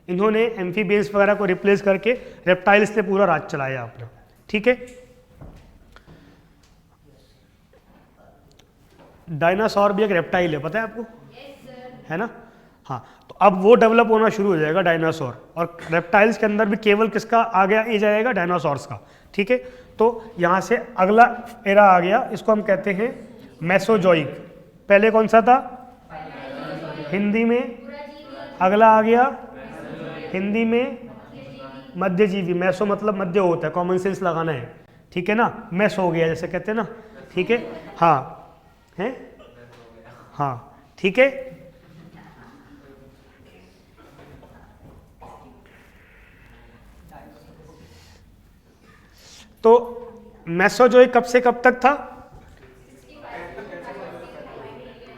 इन्होंने एम्फीबियंस वगैरह को रिप्लेस करके रेप्टाइल्स ने पूरा राज चलाया अपना, ठीक है। डायनासोर भी एक रेप्टाइल है, पता है आपको? है ना, हाँ। तो अब वो डेवलप होना शुरू हो जाएगा डायनासोर, और रेप्टाइल्स के अंदर भी केवल किसका आ गया एज आएगा? डायनासोर्स का, ठीक है। तो यहाँ से अगला एरा आ गया, इसको हम कहते हैं मेसोजोइक। पहले कौन सा था? हिंदी में अगला आ गया हिंदी में मध्यजीवी। मैसो मतलब मध्य होता है, कॉमन सेंस लगाना है, ठीक है ना। मैस हो गया जैसे कहते हैं ना, ठीक है, हाँ है, हाँ, ठीक है। तो मेसोजोइक कब से कब तक था?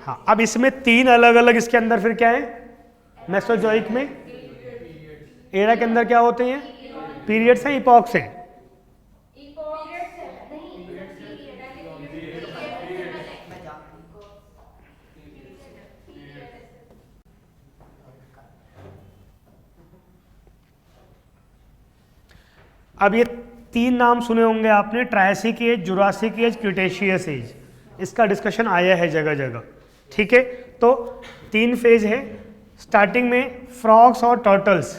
हाँ, अब इसमें 3 अलग अलग इसके अंदर फिर क्या है मेसोजोइक में? एरा के अंदर क्या होते हैं? पीरियड्स हैं, इपॉक्स हैं? अब ये 3 नाम सुने होंगे आपने, Triassic age, Jurassic age, Cretaceous age. इसका डिस्कशन आया है जगह जगह, ठीक है। तो 3 फेज है। स्टार्टिंग में फ्रॉग्स और टर्टल्स,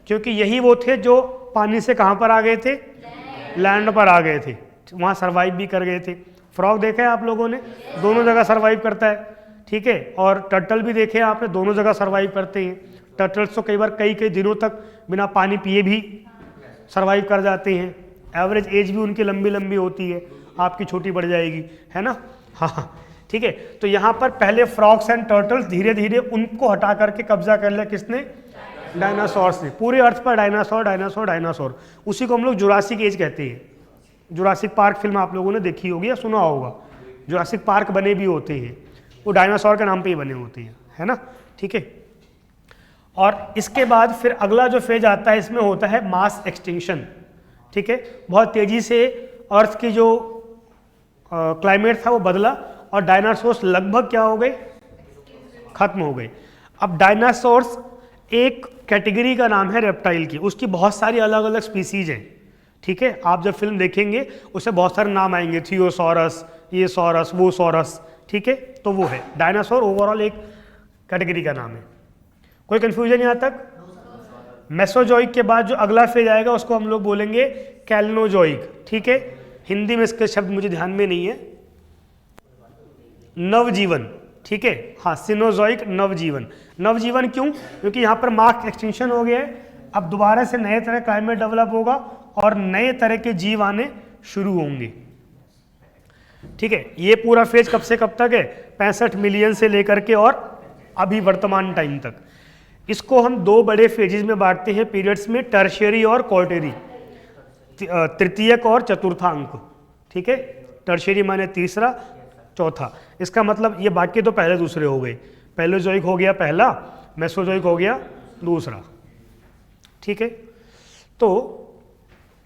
क्योंकि यही वो थे जो पानी से कहाँ पर आ गए थे? लैंड पर आ गए थे, वहाँ सर्वाइव भी कर गए थे। फ्रॉग देखा है आप लोगों ने? दोनों जगह सर्वाइव करता है, ठीक है। और टर्टल भी देखे आपने, दोनों जगह सर्वाइव करते हैं। टर्टल्स तो कई बार कई दिनों तक बिना पानी पिए भी सर्वाइव कर जाते हैं। एवरेज एज भी उनकी लंबी लंबी होती है, आपकी छोटी बढ़ जाएगी, है ना। हाँ, ठीक है। तो यहाँ पर पहले फ्रॉग्स एंड टर्टल्स, धीरे धीरे उनको हटा करके कब्जा कर लिया किसने? डायनासोर्स ने। पूरे अर्थ पर डायनासोर डायनासोर डायनासोर। उसी को हम लोग जुरासिक एज कहते हैं। जुरासिक पार्क फिल्म आप लोगों ने देखी होगी या सुना होगा। जुरासिक पार्क बने भी होते हैं, वो डायनासोर के नाम पे ही बने होते हैं, है ना, ठीक है। और इसके बाद फिर अगला जो फेज आता है इसमें होता है मास एक्सटिंक्शन, ठीक है। बहुत तेजी से अर्थ की जो क्लाइमेट था वो बदला और डायनासोर्स लगभग क्या हो गए? खत्म हो गए। अब डायनासोर्स एक कैटेगरी का नाम है रेप्टाइल की, उसकी बहुत सारी अलग अलग स्पीसीज हैं, ठीक है। आप जब फिल्म देखेंगे उससे बहुत सारे नाम आएंगे, थियोसॉरस, ये सॉरस, वो सॉरस, ठीक है। तो वो है डायनासोर, ओवरऑल एक कैटेगरी का नाम है। कोई कंफ्यूजन यहाँ तक? मेसोजोइक के बाद जो अगला फेज आएगा उसको हम लोग बोलेंगे कैल्नोजोइक, ठीक है। हिंदी में इसके शब्द मुझे ध्यान में नहीं है, नवजीवन, ठीक है। हाँ, सिनोजोइक, नवजीवन। नवजीवन क्यों? क्योंकि यहाँ पर मार्क एक्सटिंक्शन हो गया है, अब दोबारा से नए तरह क्लाइमेट डेवलप होगा और नए तरह के जीव आने शुरू होंगे, ठीक है। ये पूरा फेज कब से कब तक है? 65 मिलियन से लेकर के और अभी वर्तमान टाइम तक। इसको हम दो बड़े फेजेस में बांटते हैं पीरियड्स में, टर्शियरी और क्वार्टरी, तृतीयक और चतुर्थांक, ठीक है। टर्शियरी माने तीसरा, चौथा। इसका मतलब ये बाकी तो पहले दूसरे हो गए, पैलेओजोइक हो गया पहला, मेसोजोइक हो गया दूसरा, ठीक है। तो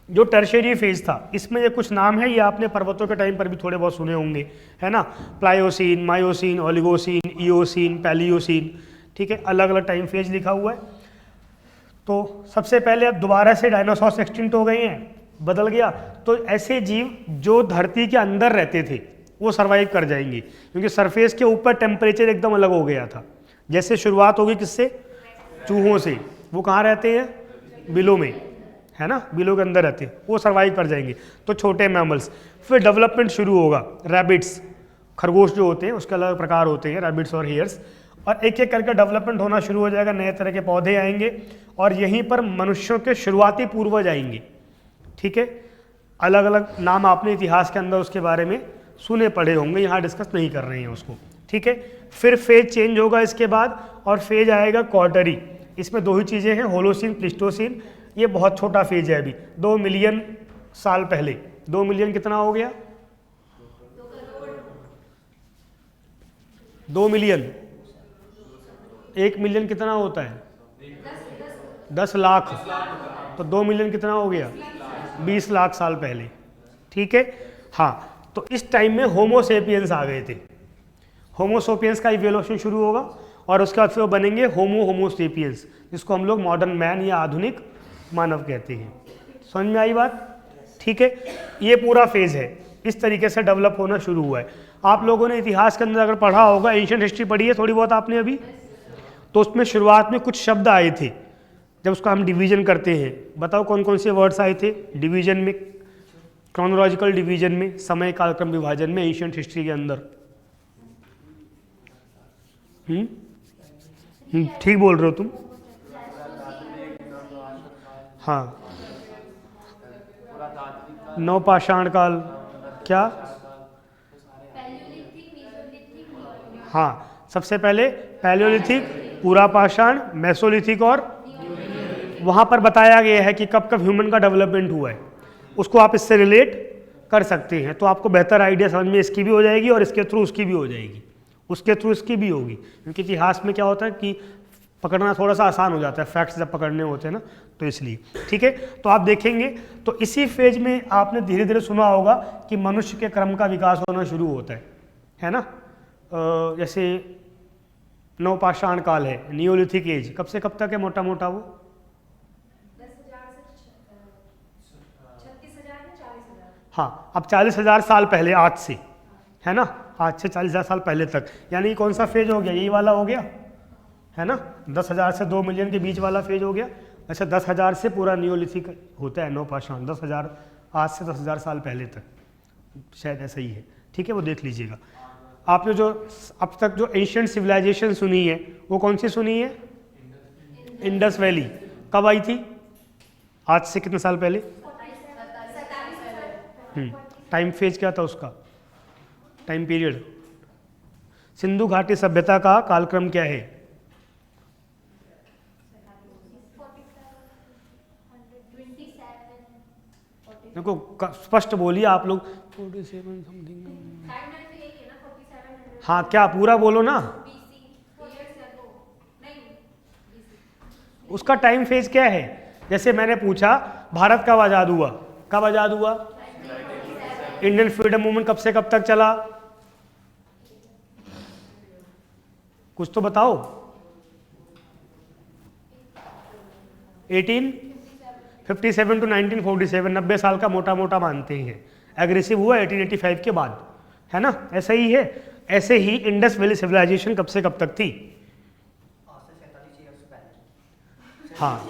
जो टर्शियरी फेज था इसमें ये कुछ नाम है, ये आपने पर्वतों के टाइम पर भी थोड़े बहुत सुने होंगे, है ना। Pliocene, Miocene, Oligocene, Eocene, Palaeocene, ठीक है। अलग अलग टाइम फेज लिखा हुआ है। तो सबसे पहले अब दोबारा से डायनासोर्स एक्सटिंक्ट हो गए हैं, बदल गया। तो ऐसे जीव जो धरती के अंदर रहते थे वो सरवाइव कर जाएंगे, क्योंकि सरफेस के ऊपर टेम्परेचर एकदम अलग हो गया था। जैसे शुरुआत होगी किससे? चूहों से। वो कहाँ रहते हैं? बिलो में, है ना, बिलो के अंदर रहते हैं, वो सरवाइव कर जाएंगे। तो छोटे मैमल्स, फिर डेवलपमेंट शुरू होगा। रैबिट्स, खरगोश जो होते हैं उसके अलग प्रकार होते हैं, रैबिट्स और हेयर्स, और एक एक करके डेवलपमेंट होना शुरू हो जाएगा, नए तरह के पौधे आएंगे और यहीं पर मनुष्यों के शुरुआती पूर्वज आएंगे, ठीक है। अलग अलग नाम आपने इतिहास के अंदर उसके बारे में सुने पढ़े होंगे, यहाँ डिस्कस नहीं कर रहे हैं उसको, ठीक है। फिर फेज चेंज होगा इसके बाद और फेज आएगा क्वार्टरी। इसमें दो ही चीज़ें हैं, होलोसीन, प्लिस्टोसीन। ये बहुत छोटा फेज है, अभी 2 मिलियन साल पहले। 2 मिलियन कितना हो गया? 2 मिलियन, 1 मिलियन कितना होता है? 10 लाख। तो 2 मिलियन कितना हो गया? 20 लाख साल पहले, ठीक है। हाँ, तो इस टाइम में होमोसेपियंस आ गए थे। होमोसेपियंस का इवोल्यूशन शुरू होगा और उसके बाद फिर वो बनेंगे होमोसेपियंस, जिसको हम लोग मॉडर्न मैन या आधुनिक मानव कहते हैं। समझ में आई बात? ठीक है, ये पूरा फेज है, इस तरीके से डेवलप होना शुरू हुआ है। आप लोगों ने इतिहास के अंदर अगर पढ़ा होगा, एंशिएंट हिस्ट्री पढ़ी है थोड़ी बहुत आपने अभी, तो उसमें शुरुआत में कुछ शब्द आए थे जब उसका हम डिवीजन करते हैं। बताओ कौन कौन से वर्ड्स आए थे डिवीजन में, क्रोनोलॉजिकल डिवीजन में, समय कालक्रम विभाजन में, एंशिएंट हिस्ट्री के अंदर? ठीक बोल रहे हो तुम? हाँ, नवपाषाण काल, क्या? हाँ, सबसे पहले पैलियोलिथिक, पुरापाषाण, मेसोलिथिक, और वहाँ पर बताया गया है कि कब कब ह्यूमन का डेवलपमेंट हुआ है, उसको आप इससे रिलेट कर सकते हैं। तो आपको बेहतर आइडिया समझ में इसकी भी हो जाएगी और इसके थ्रू उसकी भी हो जाएगी, उसके थ्रू इसकी भी होगी। क्योंकि इतिहास में क्या होता है कि पकड़ना थोड़ा सा आसान हो जाता है, फैक्ट्स जब पकड़ने होते हैं ना, तो इसलिए। ठीक है, तो आप देखेंगे तो इसी फेज में आपने धीरे धीरे सुना होगा कि मनुष्य के क्रम का विकास होना शुरू होता है ना। जैसे नवपाषाण काल है, नियोलिथिक एज, कब से कब तक है मोटा मोटा वो? 36,000 हाँ, अब 40,000 साल पहले आज से, है ना, आज से 40,000 साल पहले तक, यानी कौन सा फेज हो गया? यही वाला हो गया, है ना। 10,000 से 2 मिलियन के बीच वाला फेज हो गया। अच्छा, 10,000 से पूरा नियोलिथिक होता है नवपाषाण, 10,000 आज से 10,000 साल पहले तक, शायद ऐसा ही है। ठीक है, वो देख लीजिएगा। आपने जो अब तक जो एशियंट सिविलाइजेशन सुनी है वो कौन सी सुनी है? Indus valley. कब आई थी? आज से कितने साल पहले? टाइम फेज क्या था उसका? Time period. सिंधु घाटी सभ्यता का कालक्रम क्या है? देखो स्पष्ट बोलिए आप लोग। 47 समथिंग। हाँ, क्या पूरा बोलो ना। उसका टाइम फेज क्या है? जैसे मैंने पूछा भारत कब आजाद हुआ, कब आजाद हुआ? इंडियन फ्रीडम मूवमेंट कब से कब तक चला? कुछ तो बताओ। 1857 टू 1947, 90 साल का मोटा मोटा मानते हैं। एग्रेसिव हुआ 1885 के बाद, है ना, ऐसा ही है। ऐसे ही इंडस वैली सिविलाइजेशन कब से कब तक थी? हाँ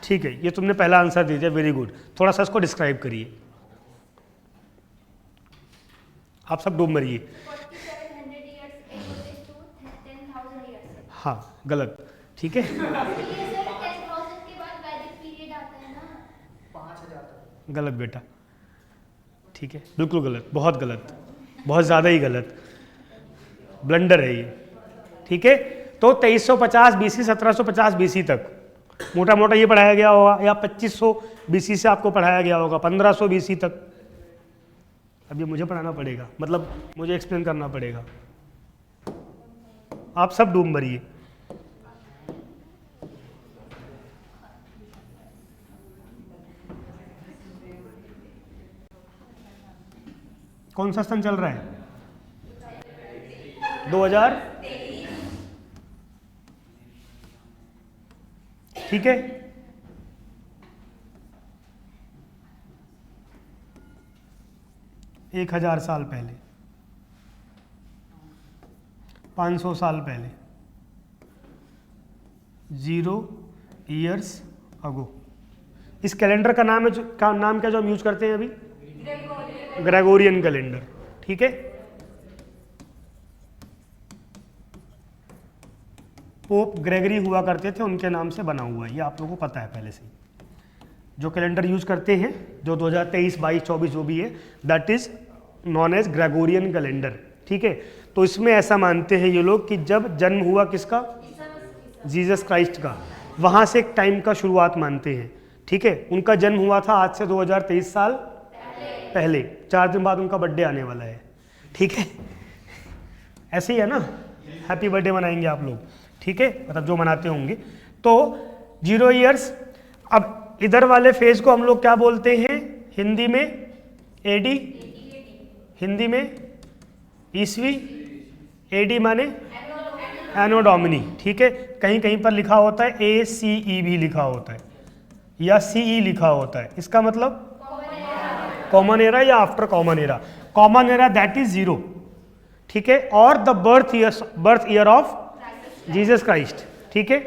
ठीक है, ये तुमने पहला आंसर दे दिया, वेरी गुड। थोड़ा सा इसको डिस्क्राइब करिए, आप सब डूब मरिए। 4700 years equals to 10,000 years। हाँ गलत, ठीक है। ये सर 10,000 के बाद वैदिक पीरियड आता है ना। 5000 तक। गलत बेटा, ठीक है, बिल्कुल गलत, बहुत गलत, बहुत ज़्यादा ही गलत, ब्लंडर है ये, ठीक है। तो 2350 BC 1750 BC तक मोटा मोटा ये पढ़ाया गया होगा, या 2500 BC से आपको पढ़ाया गया होगा 1500 BC तक। अब ये मुझे पढ़ाना पड़ेगा, मतलब मुझे एक्सप्लेन करना पड़ेगा, आप सब डूब मरिए। कौन सा सन चल रहा है? 2000, ठीक है। एक 1000 साल पहले, 500 साल पहले, 0 years ago। इस कैलेंडर का नाम है नाम क्या जो हम यूज करते हैं अभी? ग्रेगोरियन कैलेंडर, ठीक है। पोप ग्रेगरी हुआ करते थे, उनके नाम से बना हुआ है, ये आप लोगों को पता है पहले से ही। जो कैलेंडर यूज करते हैं, जो 2023, 22, 24 जो भी है, that is known as Gregorian calendar, ठीक है। तो इसमें ऐसा मानते हैं ये लोग कि जब जन्म हुआ किसका? जीसस क्राइस्ट का, वहां से एक टाइम का शुरुआत मानते हैं, ठीक है। उनका जन्म हुआ था आज से 2023 साल पहले, 4 दिन बाद उनका बर्थडे आने वाला है, ठीक है। ऐसे ही है ना, हैप्पी बर्थडे मनाएंगे आप लोग, ठीक है, मतलब जो मनाते होंगे। तो 0 years। अब इधर वाले फेज को हम लोग क्या बोलते हैं हिंदी में? एडी, हिंदी में ईसवी, एडी माने एनो डोमिनी, ठीक है। कहीं कहीं पर लिखा होता है ACE भी लिखा होता है, या CE लिखा होता है, इसका मतलब कॉमन एरा या after common era. Common era that is 0, ठीक है, और the birth year of Jesus Christ, ठीक है।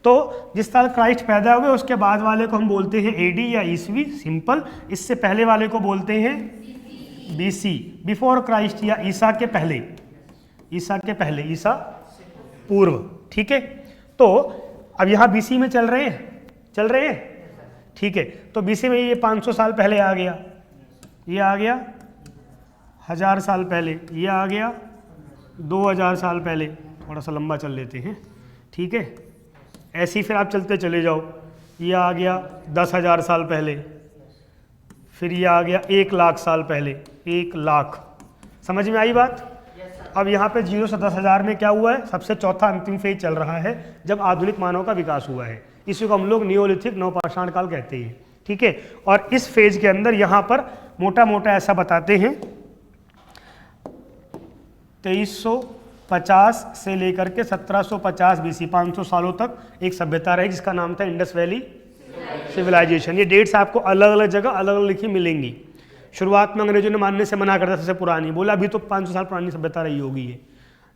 तो जिस साल क्राइस्ट पैदा हुए उसके बाद वाले को हम बोलते हैं एडी या ईसवी, सिंपल। इससे पहले वाले को बोलते हैं BC, बिफोर क्राइस्ट, या ईसा के पहले, ईसा के पहले, ईसा पूर्व, ठीक है। तो अब यहाँ BC में चल रहे हैं, ठीक है। तो BC में ये 500 साल पहले आ गया, ये आ गया 1000 साल पहले, ये आ गया 2000 साल पहले, थोड़ा सा लंबा चल लेते हैं, ठीक है। ऐसे ही फिर आप चलते चले जाओ, ये आ गया 10,000 साल पहले, फिर ये आ गया 1 लाख साल पहले, 1 लाख। समझ में आई बात? अब यहाँ पे 0 से 10,000 में क्या हुआ है? सबसे चौथा अंतिम फेज चल रहा है जब आधुनिक मानव का विकास हुआ है। इसी को हम लोग नियोलिथिक नवपाषाण काल कहते हैं, ठीक है। और इस फेज के अंदर यहाँ पर मोटा मोटा ऐसा बताते हैं 2350 से लेकर के 1750 BC, 500 सालों तक एक सभ्यता रही जिसका नाम था इंडस वैली सिविलाइजेशन। ये डेट्स आपको अलग अलग जगह अलग अलग लिखी मिलेंगी। शुरुआत में अंग्रेजों ने मानने से मना कर दिया, सबसे पुरानी, बोला अभी तो 500 साल पुरानी सभ्यता रही होगी ये।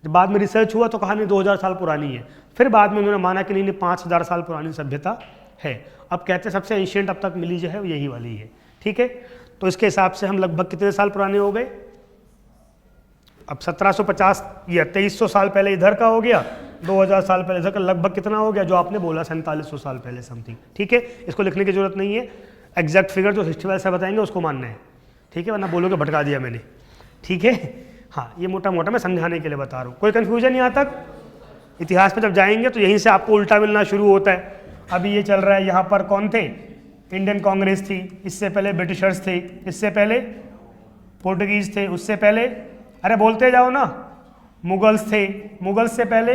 जब बाद में रिसर्च हुआ तो कहा नहीं 2000 साल पुरानी है। फिर बाद में उन्होंने माना कि नहीं 5000 साल पुरानी सभ्यता है। अब कहते हैं सबसे एंशिएंट अब तक मिली जो है वो यही वाली है, ठीक है। तो इसके हिसाब से हम लगभग कितने साल पुराने हो गए? अब 1750 या 2300 साल पहले इधर का हो गया, 2000 साल पहले इधर का, लगभग कितना हो गया जो आपने बोला 4700 साल पहले समथिंग, ठीक है। इसको लिखने की जरूरत नहीं है, एग्जैक्ट फिगर जो हिस्ट्री वाले से बताएंगे उसको मानना है, ठीक है, वरना बोलोगे भटका दिया मैंने, ठीक है। हाँ, ये मोटा मोटा मैं समझाने के लिए बता रहा हूँ, कोई कन्फ्यूजन यहाँ तक? इतिहास में जब जाएंगे तो यहीं से आपको उल्टा मिलना शुरू होता है। अभी ये चल रहा है, यहाँ पर कौन थे? इंडियन कांग्रेस थी, इससे पहले ब्रिटिशर्स थे, इससे पहले पोर्टुगीज थे, उससे पहले, अरे बोलते जाओ ना, मुगल्स थे, मुगल्स से पहले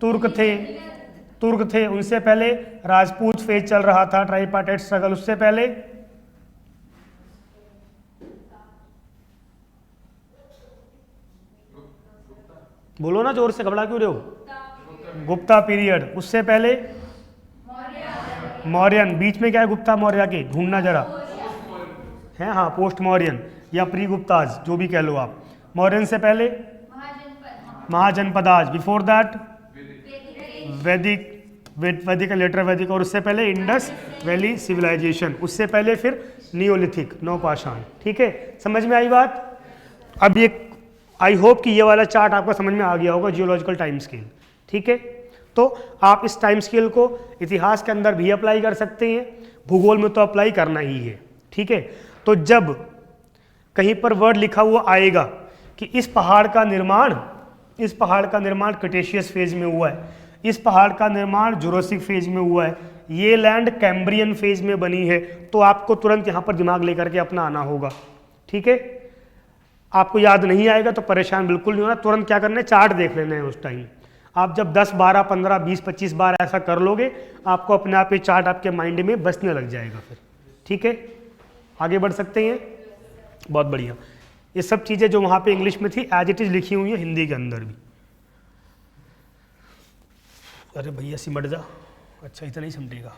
तुर्क थे, उनसे पहले राजपूत फेज चल रहा था, ट्राइपार्टाइट स्ट्रगल, उससे पहले बोलो ना जोर से, घबरा क्यों रहे हो? गुप्ता पीरियड। उससे पहले मौर्यन। बीच में क्या है गुप्ता मौर्य के, ढूंढना जरा है। हाँ, पोस्ट मौर्यन या प्री गुप्ताज, जो भी कह लो आप। मौर्यन से पहले महाजनपदाज। बिफोर दैट वैदिक, वैदिक लेटर वैदिक। और उससे पहले इंडस वैली सिविलाइजेशन। उससे पहले फिर नियोलिथिक, नवपाषाण। ठीक है, समझ में आई बात? अब ये आई होप कि ये वाला चार्ट आपको समझ में आ गया होगा, जियोलॉजिकल टाइम स्केल। ठीक है, तो आप इस टाइम स्केल को इतिहास के अंदर भी अप्लाई कर सकते हैं, भूगोल में तो अप्लाई करना ही है। ठीक है, तो जब कहीं पर वर्ड लिखा हुआ आएगा कि इस पहाड़ का निर्माण क्रिटेशियस फेज में हुआ है, इस पहाड़ का निर्माण जुरासिक फेज में हुआ है, ये लैंड कैम्ब्रियन फेज में बनी है, तो आपको तुरंत यहाँ पर दिमाग लेकर के अपना आना होगा। ठीक है, आपको याद नहीं आएगा तो परेशान बिल्कुल नहीं होना, तुरंत क्या करना है, चार्ट देख लेना है उस टाइम। आप जब 10, 12, 15, 20, 25 बार ऐसा कर लोगे, आपको अपने आप ये चार्ट आपके माइंड में बसने लग जाएगा फिर। ठीक है, आगे बढ़ सकते हैं। बहुत बढ़िया। ये सब चीज़ें जो वहाँ पे इंग्लिश में थी एज इट इज़ लिखी हुई है हिंदी के अंदर भी। अरे भैया सिमट जा, अच्छा इतना ही समझेगा।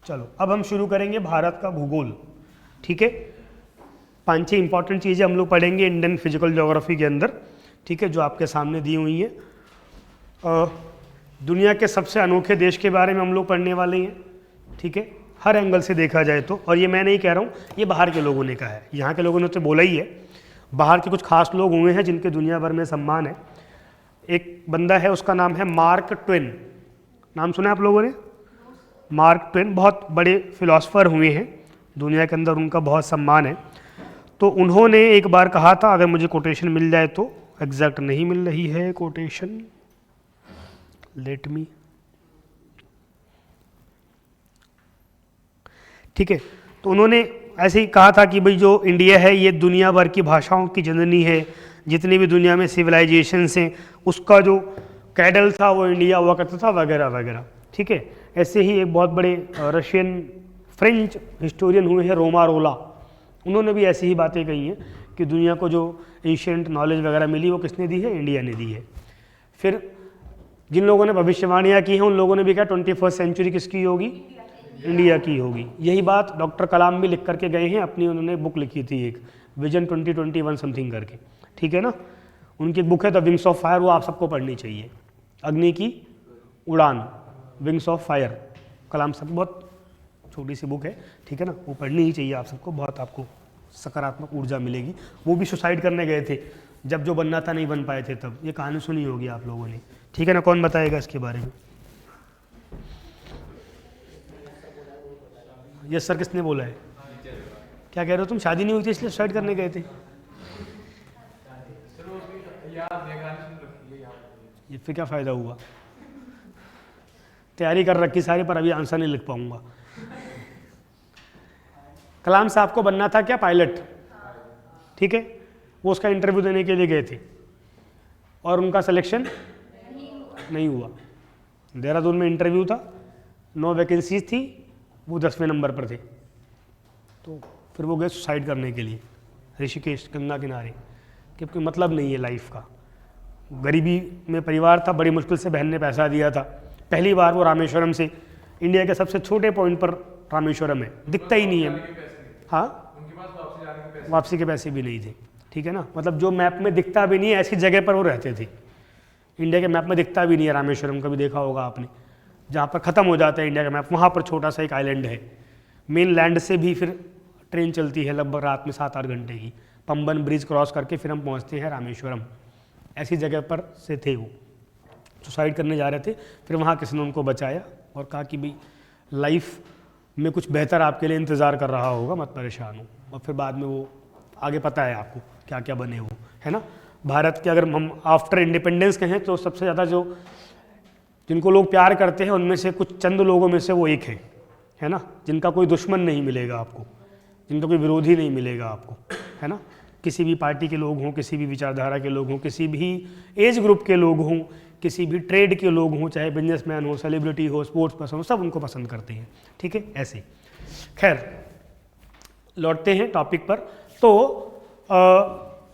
चलो अब हम शुरू करेंगे भारत का भूगोल। ठीक है, 5-6 इंपॉर्टेंट चीज़ें हम लोग पढ़ेंगे इंडियन फिजिकल ज्योग्राफी के अंदर। ठीक है, जो आपके सामने दी हुई है। दुनिया के सबसे अनोखे देश के बारे में हम लोग पढ़ने वाले हैं। ठीक है, हर एंगल से देखा जाए तो। और ये मैं नहीं कह रहा हूँ, ये बाहर के लोगों ने कहा है, यहाँ के लोगों ने तो बोला ही है। बाहर के कुछ खास लोग हुए हैं जिनके दुनिया भर में सम्मान है। एक बंदा है, उसका नाम है मार्क ट्वेन। नाम सुना है आप लोगों ने? मार्क ट्वेन बहुत बड़े फिलोसफर हुए हैं, दुनिया के अंदर उनका बहुत सम्मान है। तो उन्होंने एक बार कहा था, अगर मुझे कोटेशन मिल जाए तो, एग्जैक्ट नहीं मिल रही है कोटेशन, लेट मी। ठीक है, तो उन्होंने ऐसे ही कहा था कि भाई जो इंडिया है ये दुनिया भर की भाषाओं की जननी है, जितनी भी दुनिया में सिविलाइजेशंस हैं उसका जो कैडल था वो इंडिया हुआ करता था, वगैरह वगैरह। ठीक है, ऐसे ही एक बहुत बड़े रशियन फ्रेंच हिस्टोरियन हुए हैं रोमारोला, उन्होंने भी ऐसी ही बातें कही हैं कि दुनिया को जो एशियंट नॉलेज वगैरह मिली वो किसने दी है, इंडिया ने दी है। फिर जिन लोगों ने भविष्यवाणियाँ की हैं उन लोगों ने भी कहा 21वीं सेंचुरी किसकी होगी, इंडिया की होगी। यही बात डॉक्टर कलाम भी लिख करके गए हैं, अपनी उन्होंने बुक लिखी थी एक, विजन 2021 समथिंग करके। ठीक है ना, उनकी एक बुक है द विंग्स ऑफ फायर, वो आप सबको पढ़नी चाहिए। अग्नि की उड़ान, विंग्स ऑफ फायर, कलाम सब, बहुत छोटी सी बुक है। ठीक है ना, वो पढ़नी ही चाहिए आप सबको, बहुत आपको सकारात्मक ऊर्जा मिलेगी। वो भी सुसाइड करने गए थे, जब जो बनना था नहीं बन पाए थे तब। ये कहानी सुनी होगी आप लोगों ने। ठीक है ना, कौन बताएगा इसके बारे में? यस सर, किसने बोला है? क्या कह रहे हो तुम? शादी नहीं हुई थी इसलिए सुसाइड करने गए थे? ये फिर क्या फ़ायदा हुआ? तैयारी कर रखी सारी, पर अभी आंसर नहीं लिख पाऊंगा। कलाम साहब को बनना था क्या, पायलट। ठीक है, वो उसका इंटरव्यू देने के लिए गए थे और उनका सिलेक्शन नहीं हुआ। देहरादून में इंटरव्यू था, 9 वैकेंसीज थी, वो 10वें नंबर पर थे। तो फिर वो गए सुसाइड करने के लिए ऋषिकेश गंगा किनारे, क्योंकि मतलब नहीं है लाइफ का। गरीबी में परिवार था, बड़ी मुश्किल से बहन ने पैसा दिया था। पहली बार वो रामेश्वरम से, इंडिया के सबसे छोटे पॉइंट पर रामेश्वरम है, दिखता ही नहीं है। हाँ, वापसी के पैसे भी नहीं थे। ठीक है ना, मतलब जो मैप में दिखता भी नहीं है ऐसी जगह पर वो रहते थे। इंडिया के मैप में दिखता भी नहीं है रामेश्वरम, कभी देखा होगा आपने, जहाँ पर ख़त्म हो जाता है इंडिया का मैप, वहाँ पर छोटा सा एक आइलैंड है। मेन लैंड से भी फिर ट्रेन चलती है लगभग रात में 7-8 घंटे की, पंबन ब्रिज क्रॉस करके फिर हम पहुँचते हैं रामेश्वरम। ऐसी जगह पर से थे वो, सुसाइड करने जा रहे थे। फिर वहाँ किसी ने उनको बचाया और कहा कि भाई लाइफ में कुछ बेहतर आपके लिए इंतज़ार कर रहा होगा, मत परेशान हो। और फिर बाद में वो आगे पता है आपको क्या क्या बने वो, है ना। भारत के अगर हम आफ्टर इंडिपेंडेंस कहें तो सबसे ज़्यादा जो जिनको लोग प्यार करते हैं उनमें से कुछ चंद लोगों में से वो एक है ना, जिनका कोई दुश्मन नहीं मिलेगा आपको, जिनका कोई विरोधी नहीं मिलेगा आपको, है ना। किसी भी पार्टी के लोग हों, किसी भी विचारधारा के लोग हों, किसी भी एज ग्रुप के लोग हों, किसी भी ट्रेड के लोग हों, चाहे बिजनेसमैन हो, सेलिब्रिटी हो, स्पोर्ट्स पर्सन हो, सब उनको पसंद करते हैं। ठीक है, ऐसे। खैर, लौटते हैं टॉपिक पर। तो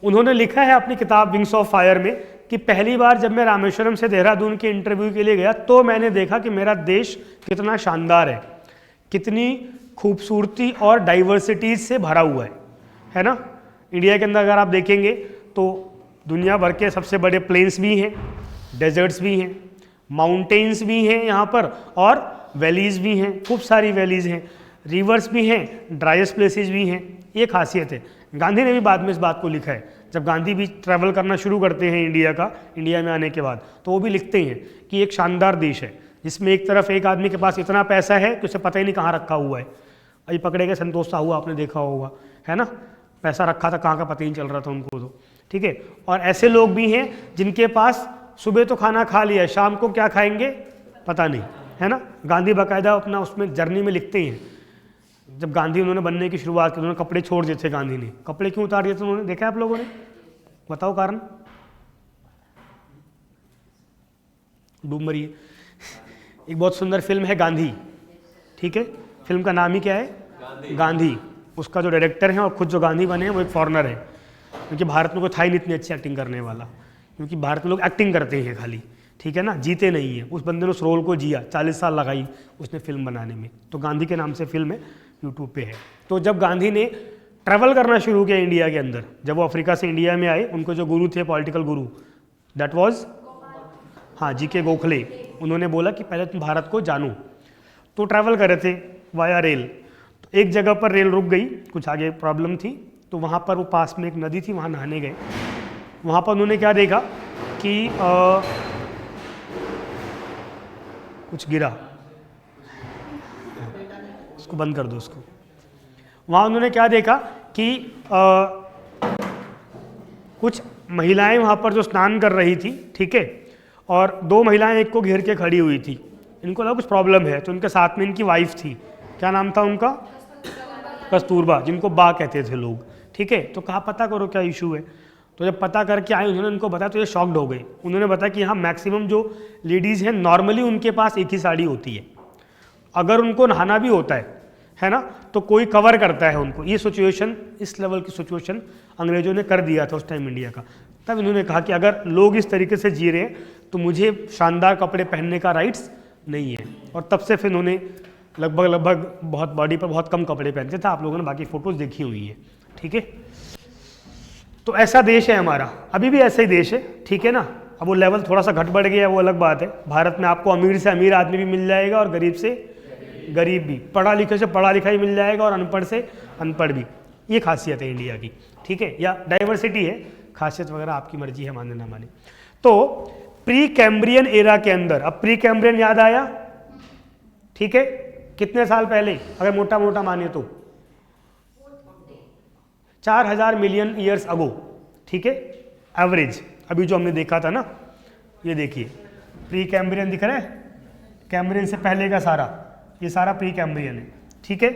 उन्होंने लिखा है अपनी किताब विंग्स ऑफ फायर में कि पहली बार जब मैं रामेश्वरम से देहरादून के इंटरव्यू के लिए गया तो मैंने देखा कि मेरा देश कितना शानदार है, कितनी खूबसूरती और डाइवर्सिटीज से भरा हुआ है ना। इंडिया के अंदर अगर आप देखेंगे तो दुनिया भर के सबसे बड़े प्लेन्स भी हैं, डेजर्ट्स भी हैं, माउंटेन्स भी हैं यहाँ पर, और वैलीज भी हैं, खूब सारी वैलीज हैं, रिवर्स भी हैं, ड्राइस्ट प्लेसेस भी हैं। ये खासियत है। गांधी ने भी बाद में इस बात को लिखा है, जब गांधी भी ट्रैवल करना शुरू करते हैं इंडिया में आने के बाद, तो वो भी लिखते हैं कि एक शानदार देश है जिसमें एक तरफ एक आदमी के पास इतना पैसा है कि उसे पता ही नहीं कहाँ रखा हुआ है। अभी पकड़े गए संतोष साहू, आपने देखा होगा, है ना, पैसा रखा था कहाँ का पता ही नहीं चल रहा था उनको तो, ठीक है। और ऐसे लोग भी हैं जिनके पास सुबह तो खाना खा लिया, शाम को क्या खाएंगे पता नहीं, है ना। गांधी बाकायदा अपना उसमें जर्नी में लिखते हैं, जब गांधी उन्होंने बनने की शुरुआत की उन्होंने कपड़े छोड़ दिए थे। गांधी ने कपड़े क्यों उतार दिए थे उन्होंने, देखा आप लोगों ने, बताओ कारण। डूब मरिए। एक बहुत सुंदर फिल्म है गांधी, ठीक है, फिल्म का नाम ही क्या है, गांधी। उसका जो डायरेक्टर है और खुद जो गांधी बने हैं वो एक फॉरेनर है, क्योंकि भारत में कोई था ही नहीं इतनी अच्छी एक्टिंग करने वाला, क्योंकि भारत में लोग एक्टिंग करते हैं खाली, ठीक है ना, जीते नहीं है। उस बंदे ने उस रोल को जिया, 40 साल लगाई उसने फिल्म बनाने में। तो गांधी के नाम से फिल्म है, यूट्यूब पे है। तो जब गांधी ने ट्रैवल करना शुरू किया इंडिया के अंदर, जब वो अफ्रीका से इंडिया में आए, उनको जो गुरु थे, पॉलिटिकल गुरु, दैट वाज हाँ जी.के. गोखले, उन्होंने बोला कि पहले तुम भारत को जानो। तो ट्रैवल कर रहे थे वाया रेल, तो एक जगह पर रेल रुक गई, कुछ आगे प्रॉब्लम थी, तो वहाँ पर वो पास में एक नदी थी, वहाँ नहाने गए। वहाँ पर उन्होंने क्या देखा कि कुछ गिरा, इसको बंद कर दो उसको। वहाँ उन्होंने क्या देखा कि कुछ महिलाएं वहाँ पर जो स्नान कर रही थी, ठीक है, और दो महिलाएं एक को घेर के खड़ी हुई थी। इनको लगा कुछ प्रॉब्लम है, तो उनके साथ में इनकी वाइफ थी, क्या नाम था उनका, कस्तूरबा, जिनको बा कहते थे लोग, ठीक है। तो कहा पता करो क्या इशू है। तो जब पता करके आए, उन्होंने उनको बताया, तो ये शॉक्ड हो गए। उन्होंने बताया कि यहाँ मैक्सिमम जो लेडीज़ हैं नॉर्मली उनके पास एक ही साड़ी होती है, अगर उनको नहाना भी होता है ना, तो कोई कवर करता है उनको। ये सिचुएशन, इस लेवल की सिचुएशन अंग्रेजों ने कर दिया था उस टाइम इंडिया का। तब इन्होंने कहा कि अगर लोग इस तरीके से जी रहे हैं तो मुझे शानदार कपड़े पहनने का राइट्स नहीं है। और तब से फिर उन्होंने लगभग बहुत बॉडी पर बहुत कम कपड़े पहनते थे। आप लोगों ने बाकी फ़ोटोज़ देखी हुई है, ठीक है। तो ऐसा देश है हमारा, अभी भी ऐसा ही देश है, ठीक है ना। अब वो लेवल थोड़ा सा घट बढ़ गया, वो अलग बात है। भारत में आपको अमीर से अमीर आदमी भी मिल जाएगा और गरीब से गरीब भी, पढ़ा लिखे से पढ़ा लिखा ही मिल जाएगा और अनपढ़ से अनपढ़ भी। ये खासियत है इंडिया की, ठीक है, या डाइवर्सिटी है, खासियत वगैरह आपकी मर्जी है माने ना माने। तो प्री कैम्ब्रियन एरा के अंदर, अब प्री कैम्ब्रियन याद आया, ठीक है, कितने साल पहले अगर मोटा मोटा माने तो 4000 मिलियन ईयर्स अगो, ठीक है, एवरेज। अभी जो हमने देखा था ना, ये देखिए प्री कैम्ब्रियन दिख रहा है, कैम्ब्रियन से पहले का सारा, ये सारा प्री कैम्ब्रियन है, ठीक है।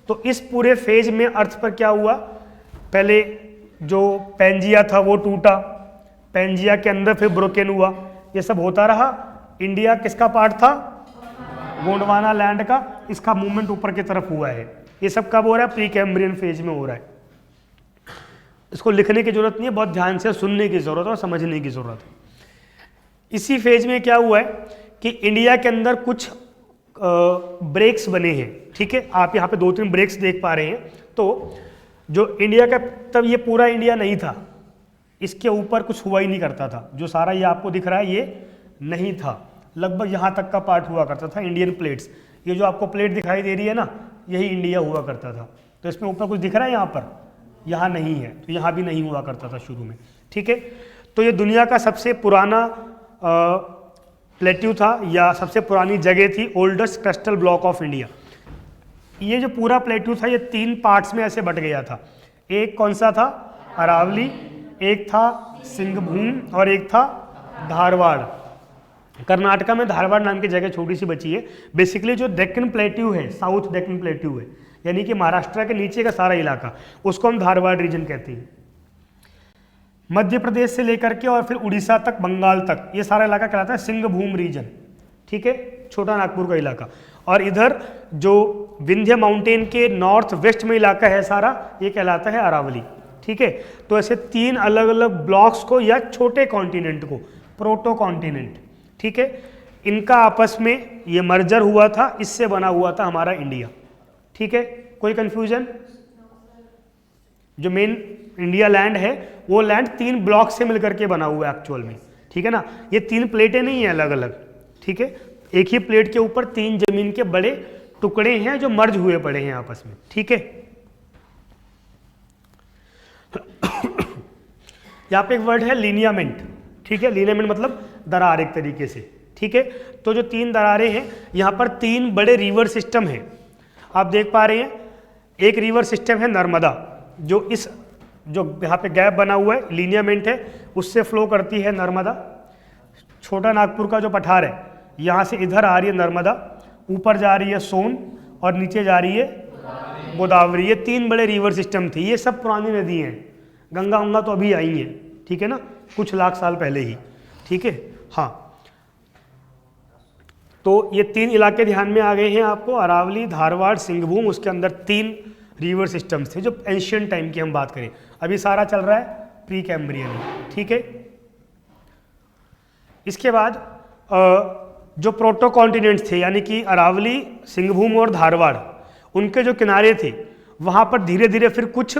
तो इस पूरे फेज में अर्थ पर क्या हुआ, पहले जो पेंजिया था वो टूटा, पेंजिया के अंदर फिर ब्रोकन हुआ, ये सब होता रहा। इंडिया किसका पार्ट था, गोंडवाना लैंड का, इसका मूवमेंट ऊपर की तरफ हुआ है। ये सब कब हो रहा है, प्री कैम्ब्रियन फेज में हो रहा है। इसको लिखने की जरूरत नहीं है, बहुत ध्यान से सुनने की जरूरत है और समझने की जरूरत है। इसी फेज में क्या हुआ है कि इंडिया के अंदर कुछ ब्रेक्स बने हैं, ठीक है। आप यहाँ पे 2-3 ब्रेक्स देख पा रहे हैं। तो जो इंडिया का, तब ये पूरा इंडिया नहीं था, इसके ऊपर कुछ हुआ ही नहीं करता था। जो सारा ये आपको दिख रहा है ये नहीं था, लगभग यहाँ तक का पार्ट हुआ करता था, इंडियन प्लेट्स। ये जो आपको प्लेट दिखाई दे रही है ना, यही इंडिया हुआ करता था। तो इसमें ऊपर कुछ दिख रहा है यहाँ पर, यहाँ नहीं है, तो यहाँ भी नहीं हुआ करता था शुरू में, ठीक है। तो ये दुनिया का सबसे पुराना प्लेट्यू था, या सबसे पुरानी जगह थी, oldest crystal block of India. ये जो पूरा प्लेट्यू था ये 3 पार्ट्स में ऐसे बट गया था। एक कौन सा था, अरावली, एक था सिंहभूम और एक था धारवाड़। कर्नाटका में धारवाड़ नाम की जगह छोटी सी बची है। बेसिकली जो डेक्कन प्लेट्यू है, साउथ डेक्कन प्लेट्यू है, यानी कि महाराष्ट्र के नीचे का सारा इलाका, उसको हम धारवाड़ रीजन कहते हैं। मध्य प्रदेश से लेकर के और फिर उड़ीसा तक, बंगाल तक, ये सारा इलाका कहलाता है सिंहभूम रीजन, ठीक है, छोटा नागपुर का इलाका। और इधर जो विंध्य माउंटेन के नॉर्थ वेस्ट में इलाका है सारा, ये कहलाता है अरावली, ठीक है। तो ऐसे 3 अलग अलग ब्लॉक्स को या छोटे कॉन्टिनेंट को प्रोटो कॉन्टिनेंट, ठीक है, इनका आपस में ये मर्जर हुआ था, इससे बना हुआ था हमारा इंडिया, ठीक है। कोई कंफ्यूजन? जो मेन इंडिया लैंड है वो लैंड 3 ब्लॉक से मिलकर के बना हुआ है एक्चुअल में, ठीक है ना। ये 3 प्लेटें नहीं है अलग अलग, ठीक है। एक ही प्लेट के ऊपर 3 जमीन के बड़े टुकड़े हैं जो मर्ज हुए पड़े हैं आपस में, ठीक है। यहाँ पे एक वर्ड है लीनियामेंट, ठीक है। लीनियामेंट मतलब दरार एक तरीके से, ठीक है। तो जो 3 दरारें हैं यहाँ पर 3 बड़े रिवर सिस्टम हैं, आप देख पा रहे हैं। एक रिवर सिस्टम है नर्मदा, जो यहाँ पे गैप बना हुआ है लीनियामेंट है, उससे फ्लो करती है नर्मदा। छोटा नागपुर का जो पठार है यहाँ से इधर आ रही है नर्मदा, ऊपर जा रही है सोन और नीचे जा रही है गोदावरी। ये 3 बड़े रिवर सिस्टम थे, ये सब पुरानी नदी हैं। गंगा गंगा तो अभी आई है, ठीक है ना, कुछ लाख साल पहले ही, ठीक है। हाँ, तो ये 3 इलाके ध्यान में आ गए हैं आपको, अरावली, धारवाड़, सिंहभूम। उसके अंदर 3 रिवर सिस्टम्स थे जो एंशियंट टाइम की हम बात करें। अभी सारा चल रहा है प्री कैम्ब्रियन, ठीक है। इसके बाद जो प्रोटो कॉन्टिनेंट्स थे यानी कि अरावली, सिंहभूम और धारवाड़, उनके जो किनारे थे वहाँ पर धीरे धीरे फिर कुछ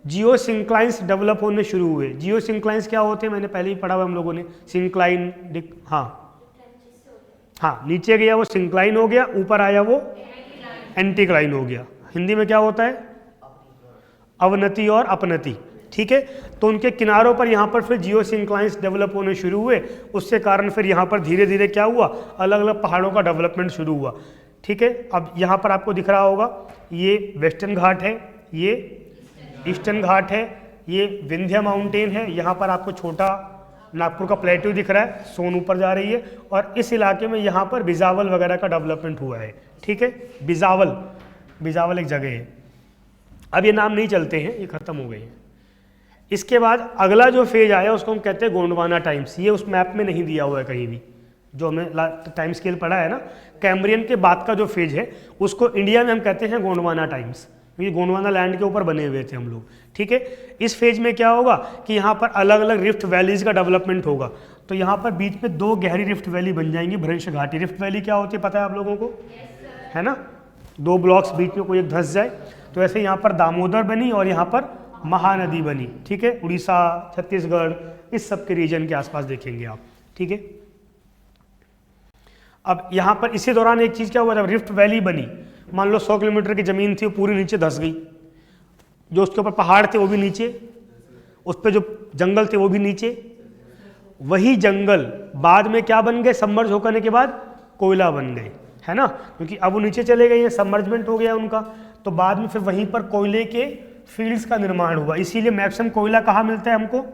जियो सिंक्लाइंस डेवलप होने शुरू हुए। जियो सिंक्लाइंस क्या होते हैं, मैंने पहले ही पढ़ा हुआ हम लोगों ने। सिंक्लाइन, हाँ, नीचे गया वो सिंक्लाइन हो गया, ऊपर आया वो एंटीक्लाइन हो गया। हिंदी में क्या होता है, अवनति और अपनति, ठीक है। तो उनके किनारों पर यहाँ पर फिर जियो सिंक्लाइंस डेवलप होने शुरू हुए, उससे कारण फिर यहाँ पर धीरे धीरे क्या हुआ, अलग अलग पहाड़ों का डेवलपमेंट शुरू हुआ, ठीक है। अब यहाँ पर आपको दिख रहा होगा ये वेस्टर्न घाट है, ये ईस्टर्न घाट है, ये विंध्य माउंटेन है। यहाँ पर आपको छोटा नागपुर का प्लेट्यू दिख रहा है, सोन ऊपर जा रही है, और इस इलाके में यहाँ पर बिजावल वगैरह का डेवलपमेंट हुआ है, ठीक है। बिजावल एक जगह है, अब ये नाम नहीं चलते हैं, ये खत्म हो गए हैं। इसके बाद अगला जो फेज आया उसको हम कहते हैं गोंडवाना टाइम्स। ये उस मैप में नहीं दिया हुआ है कहीं भी, जो हमने टाइम स्केल पढ़ा है ना। कैम्ब्रियन के बाद का जो फेज है उसको इंडिया में हम कहते हैं गोंडवाना टाइम्स, क्योंकि गोंडवाना लैंड के ऊपर बने हुए थे हम लोग, ठीक है। इस फेज में क्या होगा कि यहाँ पर अलग अलग रिफ्ट वैलीज का डेवलपमेंट होगा। तो यहाँ पर बीच में 2 गहरी रिफ्ट वैली बन जाएंगी, भ्रंश घाटी। रिफ्ट वैली क्या होती है पता है आप लोगों को, है ना, 2 ब्लॉक्स बीच में कोई एक धंस जाए। तो ऐसे यहाँ पर दामोदर बनी और यहाँ पर महानदी बनी, ठीक है। उड़ीसा, छत्तीसगढ़, इस सब के रीजन के आसपास देखेंगे आप, ठीक है। अब यहाँ पर इसी दौरान एक चीज़ क्या हुआ, जब रिफ्ट वैली बनी, मान लो 100 किलोमीटर की ज़मीन थी, वो पूरी नीचे धंस गई। जो उसके ऊपर पहाड़ थे वो भी नीचे, उस पर जो जंगल थे वो भी नीचे। वही जंगल बाद में क्या बन गए, सबमर्ज होने के बाद कोयला बन गए, है ना, क्योंकि अब वो नीचे चले गए हैं, सबमर्जमेंट हो गया उनका। तो बाद में फिर वहीं पर कोयले के फील्ड्स का निर्माण हुआ। इसीलिए मैक्सिमम कोयला कहाँ मिलता है हमको,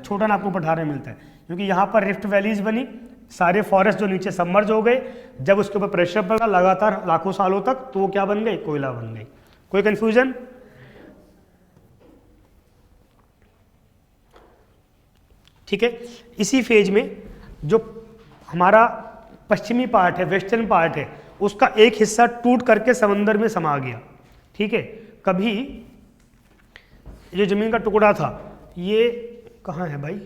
छोटा नागपुर पठार में मिलता है, क्योंकि यहाँ पर रिफ्ट वैलीज बनी, सारे फॉरेस्ट जो नीचे सबमर्ज हो गए, जब उसके ऊपर प्रेशर पड़ा लगातार लाखों सालों तक, तो वो क्या बन गए, कोयला बन गई। कोई कंफ्यूजन? ठीक है। इसी फेज में जो हमारा पश्चिमी पार्ट है, वेस्टर्न पार्ट है, उसका एक हिस्सा टूट करके समंदर में समा गया, ठीक है। कभी ये जमीन का टुकड़ा था, ये कहाँ है भाई,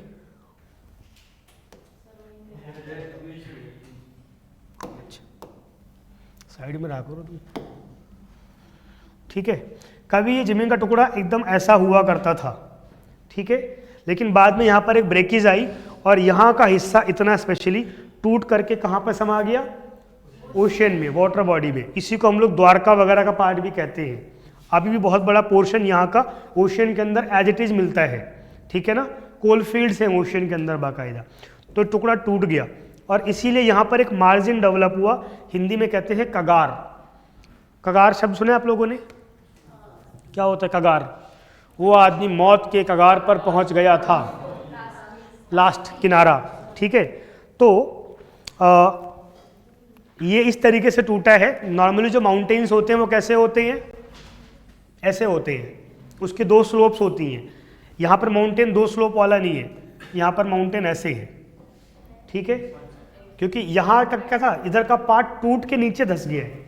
साइड में रखो तुम, ठीक है। कभी ये जमीन का टुकड़ा एकदम ऐसा हुआ करता था, ठीक है, लेकिन बाद में यहाँ पर एक ब्रेकेज आई और यहाँ का हिस्सा इतना स्पेशली टूट करके कहाँ पर समा गया, ओशन में, वाटर बॉडी में। इसी को हम लोग द्वारका वगैरह का पार्ट भी कहते हैं। अभी भी बहुत बड़ा पोर्शन यहाँ का ओशन के अंदर एज इट इज मिलता है, ठीक है ना, कोल फील्ड्स हैं ओशन के अंदर बाकायदा। तो टुकड़ा टूट गया और इसीलिए यहाँ पर एक मार्जिन डेवलप हुआ, हिंदी में कहते हैं कगार। कगार शब्द सुने आप लोगों ने, क्या होता है कगार? वो आदमी मौत के कगार पर पहुँच गया था, लास्ट किनारा, ठीक है। तो ये इस तरीके से टूटा है। नॉर्मली जो माउंटेन्स होते हैं वो कैसे होते हैं, ऐसे होते हैं, उसके 2 स्लोप्स होती हैं। यहाँ पर माउंटेन 2 स्लोप वाला नहीं है, यहाँ पर माउंटेन ऐसे है, ठीक है, क्योंकि यहाँ तक क्या था, इधर का पार्ट टूट के नीचे धंस गया है,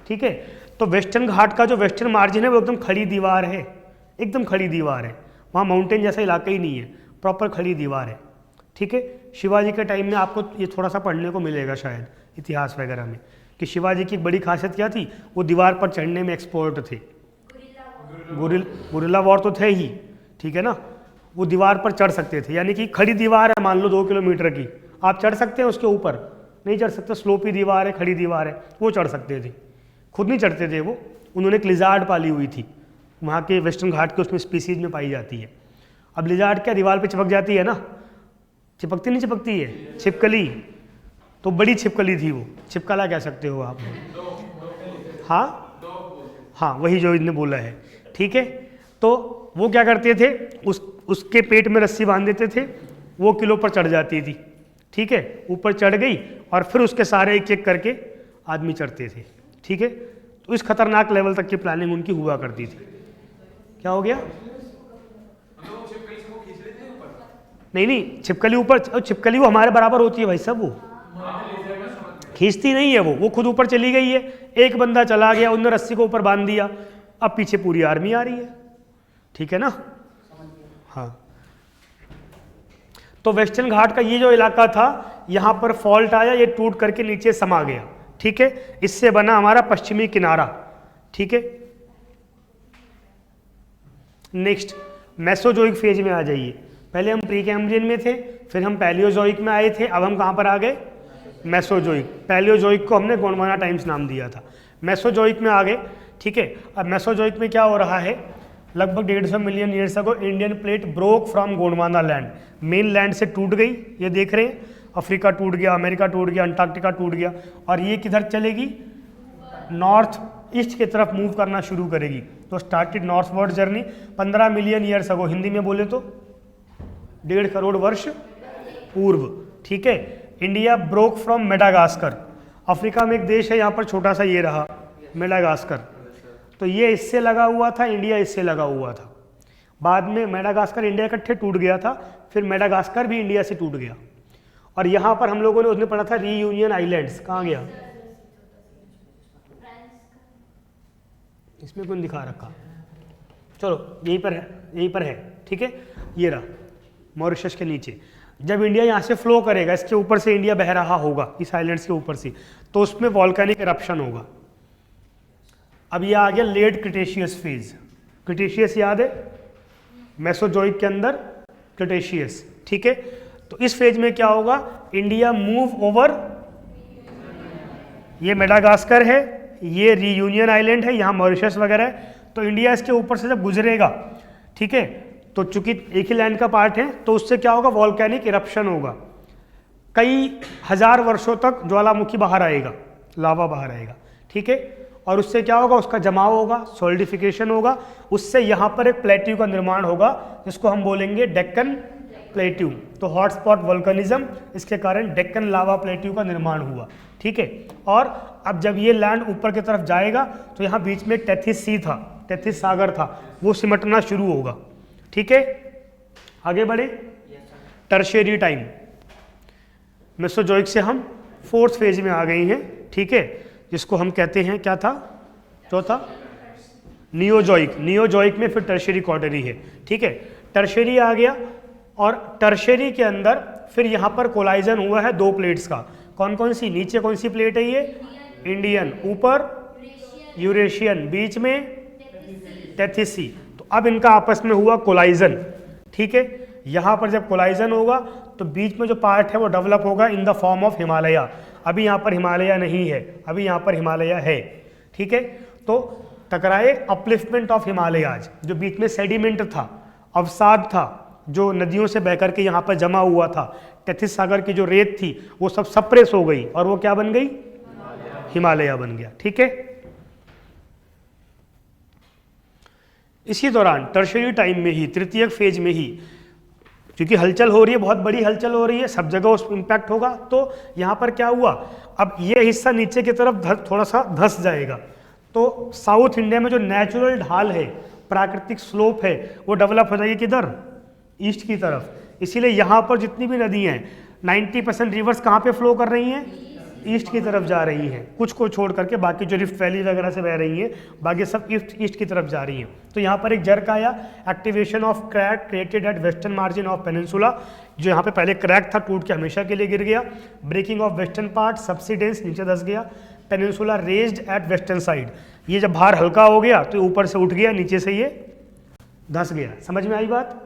ठीक है। तो वेस्टर्न घाट का जो वेस्टर्न मार्जिन है वो एकदम खड़ी दीवार है, एकदम खड़ी दीवार है, वहाँ माउंटेन जैसा इलाका ही नहीं है, प्रॉपर खड़ी दीवार है। ठीक है, शिवाजी के टाइम में आपको ये थोड़ा सा पढ़ने को मिलेगा शायद इतिहास वगैरह में कि शिवाजी की एक बड़ी खासियत क्या थी, वो दीवार पर चढ़ने में एक्सपर्ट थे। गुरिल्ला वॉर तो थे ही, ठीक है ना, वो दीवार पर चढ़ सकते थे, यानी कि खड़ी दीवार है मान लो 2 किलोमीटर की, आप चढ़ सकते हैं उसके ऊपर? नहीं चढ़ सकते, स्लोपी दीवार है, खड़ी दीवार है, वो चढ़ सकते थे, खुद नहीं चढ़ते थे वो। उन्होंने एक लिजार्ड पाली हुई थी, वहाँ के वेस्टर्न घाट के उसमें स्पीसीज में पाई जाती है। अब लिजार्ड क्या दीवार पे चिपक जाती है ना, चिपकती नहीं चिपकती है, छिपकली, तो बड़ी छिपकली थी वो, छिपकला कह सकते हो आप। हाँ, वही जो इन्होंने बोला है। ठीक है, तो वो क्या करते थे, उसके पेट में रस्सी बांध देते थे, वो किलो पर चढ़ जाती थी। ठीक है, ऊपर चढ़ गई और फिर उसके सारे एक एक करके आदमी चढ़ते थे। ठीक है, तो इस खतरनाक लेवल तक की प्लानिंग उनकी हुआ करती थी। क्या हो गया? नहीं, छिपकली ऊपर, छिपकली वो हमारे बराबर होती है भाई साहब, वो खींचती नहीं है, वो खुद ऊपर चली गई है। एक बंदा चला गया, उन्होंने रस्सी को ऊपर बांध दिया, अब पीछे पूरी आर्मी आ रही है। ठीक है ना? हाँ, तो वेस्टर्न घाट का ये जो इलाका था, यहाँ पर फॉल्ट आया, ये टूट करके नीचे समा गया। ठीक है, इससे बना हमारा पश्चिमी किनारा। ठीक है, नेक्स्ट मेसोजोइक फेज में आ जाइए। पहले हम प्री कैम्ब्रियन में थे, फिर हम पैलियोजोइक में आए थे, अब हम कहाँ पर आ गए? मेसोजोइक। पैलियोजोइक को हमने गोंडवाना टाइम्स नाम दिया था, मेसोजोइक में आ गए। ठीक है, अब मेसोजोइक में क्या हो रहा है, लगभग 150 million years ago Indian plate broke from Gondwana land, main land से टूट गई। ये देख रहे हैं, अफ्रीका टूट गया, अमेरिका टूट गया, अंटार्कटिका टूट गया, और ये किधर चलेगी? नॉर्थ ईस्ट की तरफ मूव करना शुरू करेगी। तो started northward journey 15 million years ago, Hindi में बोले तो 1.5 करोड़ वर्ष पूर्व। ठीक है, India broke from Madagascar, Africa में एक देश है यहाँ पर छोटा सा, ये रहा मेडागास्कर, तो ये इससे लगा हुआ था, इंडिया इससे लगा हुआ था। बाद में मेडागास्कर इंडिया इकट्ठे टूट गया था, फिर मेडागास्कर भी इंडिया से टूट गया। और यहाँ पर हम लोगों ने उसने पढ़ा था रीयूनियन आइलैंड्स, कहाँ गया? इसमें कौन दिखा रखा? चलो यहीं पर है, यहीं पर है। ठीक है, ये रहा मॉरिशस के नीचे। जब इंडिया यहाँ से फ्लो करेगा, इसके ऊपर से इंडिया बह रहा होगा, इस आइलैंड्स के ऊपर से, तो उसमें वॉल्केनिक इरप्शन होगा। अब ये आ गया लेट क्रिटेशियस फेज। क्रिटेशियस याद है? मेसोजोइक के अंदर क्रिटेशियस। ठीक है, तो इस फेज में क्या होगा, इंडिया मूव ओवर, ये मेडागास्कर है, ये रीयूनियन आइलैंड है, यहाँ मॉरिशस वगैरह है, तो इंडिया इसके ऊपर से जब गुजरेगा, ठीक है, तो चूंकि एक ही लैंड का पार्ट है, तो उससे क्या होगा, वॉल्केनिक इरप्शन होगा। कई हजार वर्षों तक ज्वालामुखी बाहर आएगा, लावा बाहर आएगा। ठीक है, और उससे क्या होगा, उसका जमाव होगा, सॉलिडिफिकेशन होगा, उससे यहाँ पर एक प्लेट्यू का निर्माण होगा, जिसको हम बोलेंगे डेक्कन प्लेट्यू। तो हॉटस्पॉट वोल्केनिज्म, इसके कारण डेक्कन लावा प्लेट्यू का निर्माण हुआ। ठीक है, और अब जब ये लैंड ऊपर की तरफ जाएगा, तो यहाँ बीच में टेथिस सी था, टेथिस सागर था, वो सिमटना शुरू होगा। ठीक है, आगे बढ़े। टर्शियरी टाइम, मेसोजोइक से हम 4th फेज में आ गई हैं। ठीक है, जिसको हम कहते हैं, क्या था चौथा? नियोजोइक। नियोजोइक में फिर टर्शियरी क्वार्टरी है। ठीक है, टर्शियरी आ गया, और टर्शियरी के अंदर फिर यहाँ पर कोलाइजन हुआ है 2 प्लेट्स का। कौन कौन सी? नीचे कौन सी प्लेट है ये? इंडियन, ऊपर यूरेशियन, बीच में टेथिस सी। तो अब इनका आपस में हुआ कोलाइजन। ठीक है, यहाँ पर जब कोलाइजन होगा, तो बीच में जो पार्ट है वो डेवलप होगा in the form of Himalaya. अभी यहाँ पर हिमालय नहीं है, अभी यहाँ पर हिमालय है। ठीक है, तो टकराए अपलिफ्टमेंट ऑफ हिमालयाज, जो बीच में सेडिमेंट था, अवसाद था, जो नदियों से बह करके यहाँ पर जमा हुआ था, टेथिस सागर की जो रेत थी वो सब सप्रेस हो गई, और वो क्या बन गई? हिमालय बन गया। ठीक है, इसी दौरान टर्शियरी टाइम में ही, तृतीयक फेज में ही, क्योंकि हलचल हो रही है, बहुत बड़ी हलचल हो रही है, सब जगह उस इम्पैक्ट होगा, तो यहाँ पर क्या हुआ, अब ये हिस्सा नीचे की तरफ थोड़ा सा धंस जाएगा। तो साउथ इंडिया में जो नेचुरल ढाल है, प्राकृतिक स्लोप है, वो डेवलप हो जाएगी किधर? ईस्ट की तरफ। इसीलिए यहाँ पर जितनी भी नदियाँ हैं, 90% रिवर्स कहाँ पे फ्लो कर रही हैं? ईस्ट की तरफ जा रही हैं, कुछ को छोड़ करके बाकी जो रिफ्ट वैली वगैरह से बह रही हैं बाकी सब ईस्ट की तरफ जा रही हैं। तो यहाँ पर एक जर्क आया, activation of crack created at western margin of peninsula, जो यहाँ पे पहले क्रैक था टूट के हमेशा के लिए गिर गया। Breaking of western part subsidence नीचे धस गया। Peninsula raised at western side, ये जब भार हल्का हो गया तो ऊपर से उठ गया, नीचे से ये धस गया। समझ में आई बात?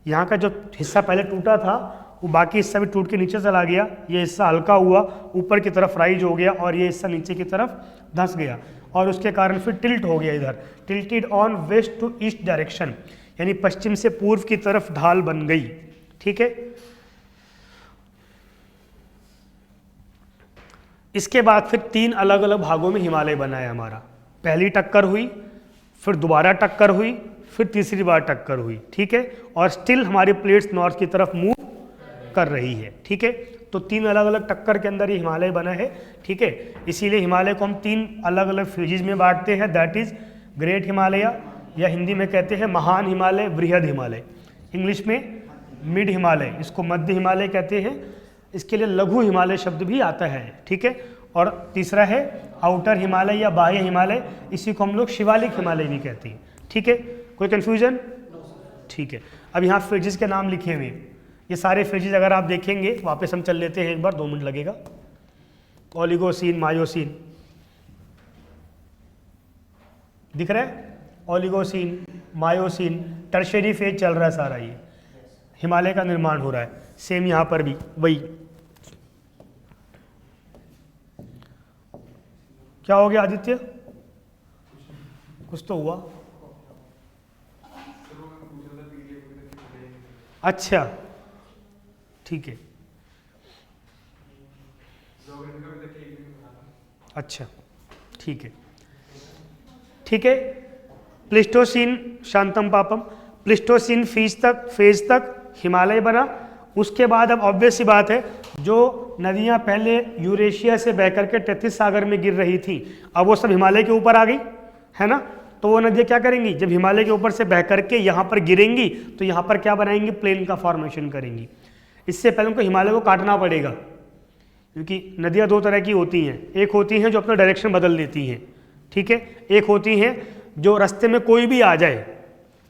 यहाँ का जो हिस्सा पहले टूटा था वो बाकी हिस्सा भी टूट के नीचे चला गया, ये हिस्सा हल्का हुआ ऊपर की तरफ राइज हो गया और ये हिस्सा नीचे की तरफ धंस गया और उसके कारण फिर टिल्ट हो गया, इधर tilted on west to east direction, यानी पश्चिम से पूर्व की तरफ ढाल बन गई। ठीक है, इसके बाद फिर 3 अलग अलग भागों में हिमालय बना है हमारा। पहली टक्कर हुई, फिर दोबारा टक्कर हुई, फिर तीसरी बार टक्कर हुई। ठीक है, और स्टिल हमारी प्लेट्स नॉर्थ की तरफ मूव कर रही है। ठीक है, तो 3 अलग अलग टक्कर के अंदर ये हिमालय बना है। ठीक है, इसीलिए हिमालय को हम 3 अलग अलग फेजेज में बांटते हैं, दैट इज ग्रेट हिमालय, या हिंदी में कहते हैं महान हिमालय, बृहद हिमालय, इंग्लिश में मिड हिमालय, इसको मध्य हिमालय कहते हैं, इसके लिए लघु हिमालय शब्द भी आता है। ठीक है, और तीसरा है आउटर हिमालय या बाह्य हिमालय, इसी को हम लोग शिवालिक हिमालय भी कहते हैं। ठीक है, कोई कन्फ्यूजन? ठीक है, अब यहाँ फेजेस के नाम लिखे हुए हैं, ये सारे फेजेस अगर आप देखेंगे, वापस हम चल लेते हैं एक बार, 2 मिनट लगेगा। ओलिगोसीन, मायोसीन दिख रहा है, ओलिगोसीन, मायोसीन, टर्शियरी फेज चल रहा है सारा, ये हिमालय का निर्माण हो रहा है। सेम यहाँ पर भी वही। क्या हो गया आदित्य? कुछ तो हुआ। अच्छा ठीक है, अच्छा ठीक है, ठीक है। प्लिस्टोसीन शांतम पापम, प्लिस्टोसीन फेज तक हिमालय बना। उसके बाद अब ऑब्वियस सी बात है, जो नदियां पहले यूरेशिया से बह करके टेथिस सागर में गिर रही थी, अब वो सब हिमालय के ऊपर आ गई, है ना। तो वो नदियाँ क्या करेंगी, जब हिमालय के ऊपर से बह करके यहाँ पर गिरेंगी तो यहाँ पर क्या बनाएंगी, प्लेन का फॉर्मेशन करेंगी। इससे पहले उनको हिमालय को काटना पड़ेगा, क्योंकि नदियाँ 2 तरह की होती हैं, एक होती हैं जो अपना डायरेक्शन बदल देती हैं, ठीक है, एक होती हैं जो रास्ते में कोई भी आ जाए,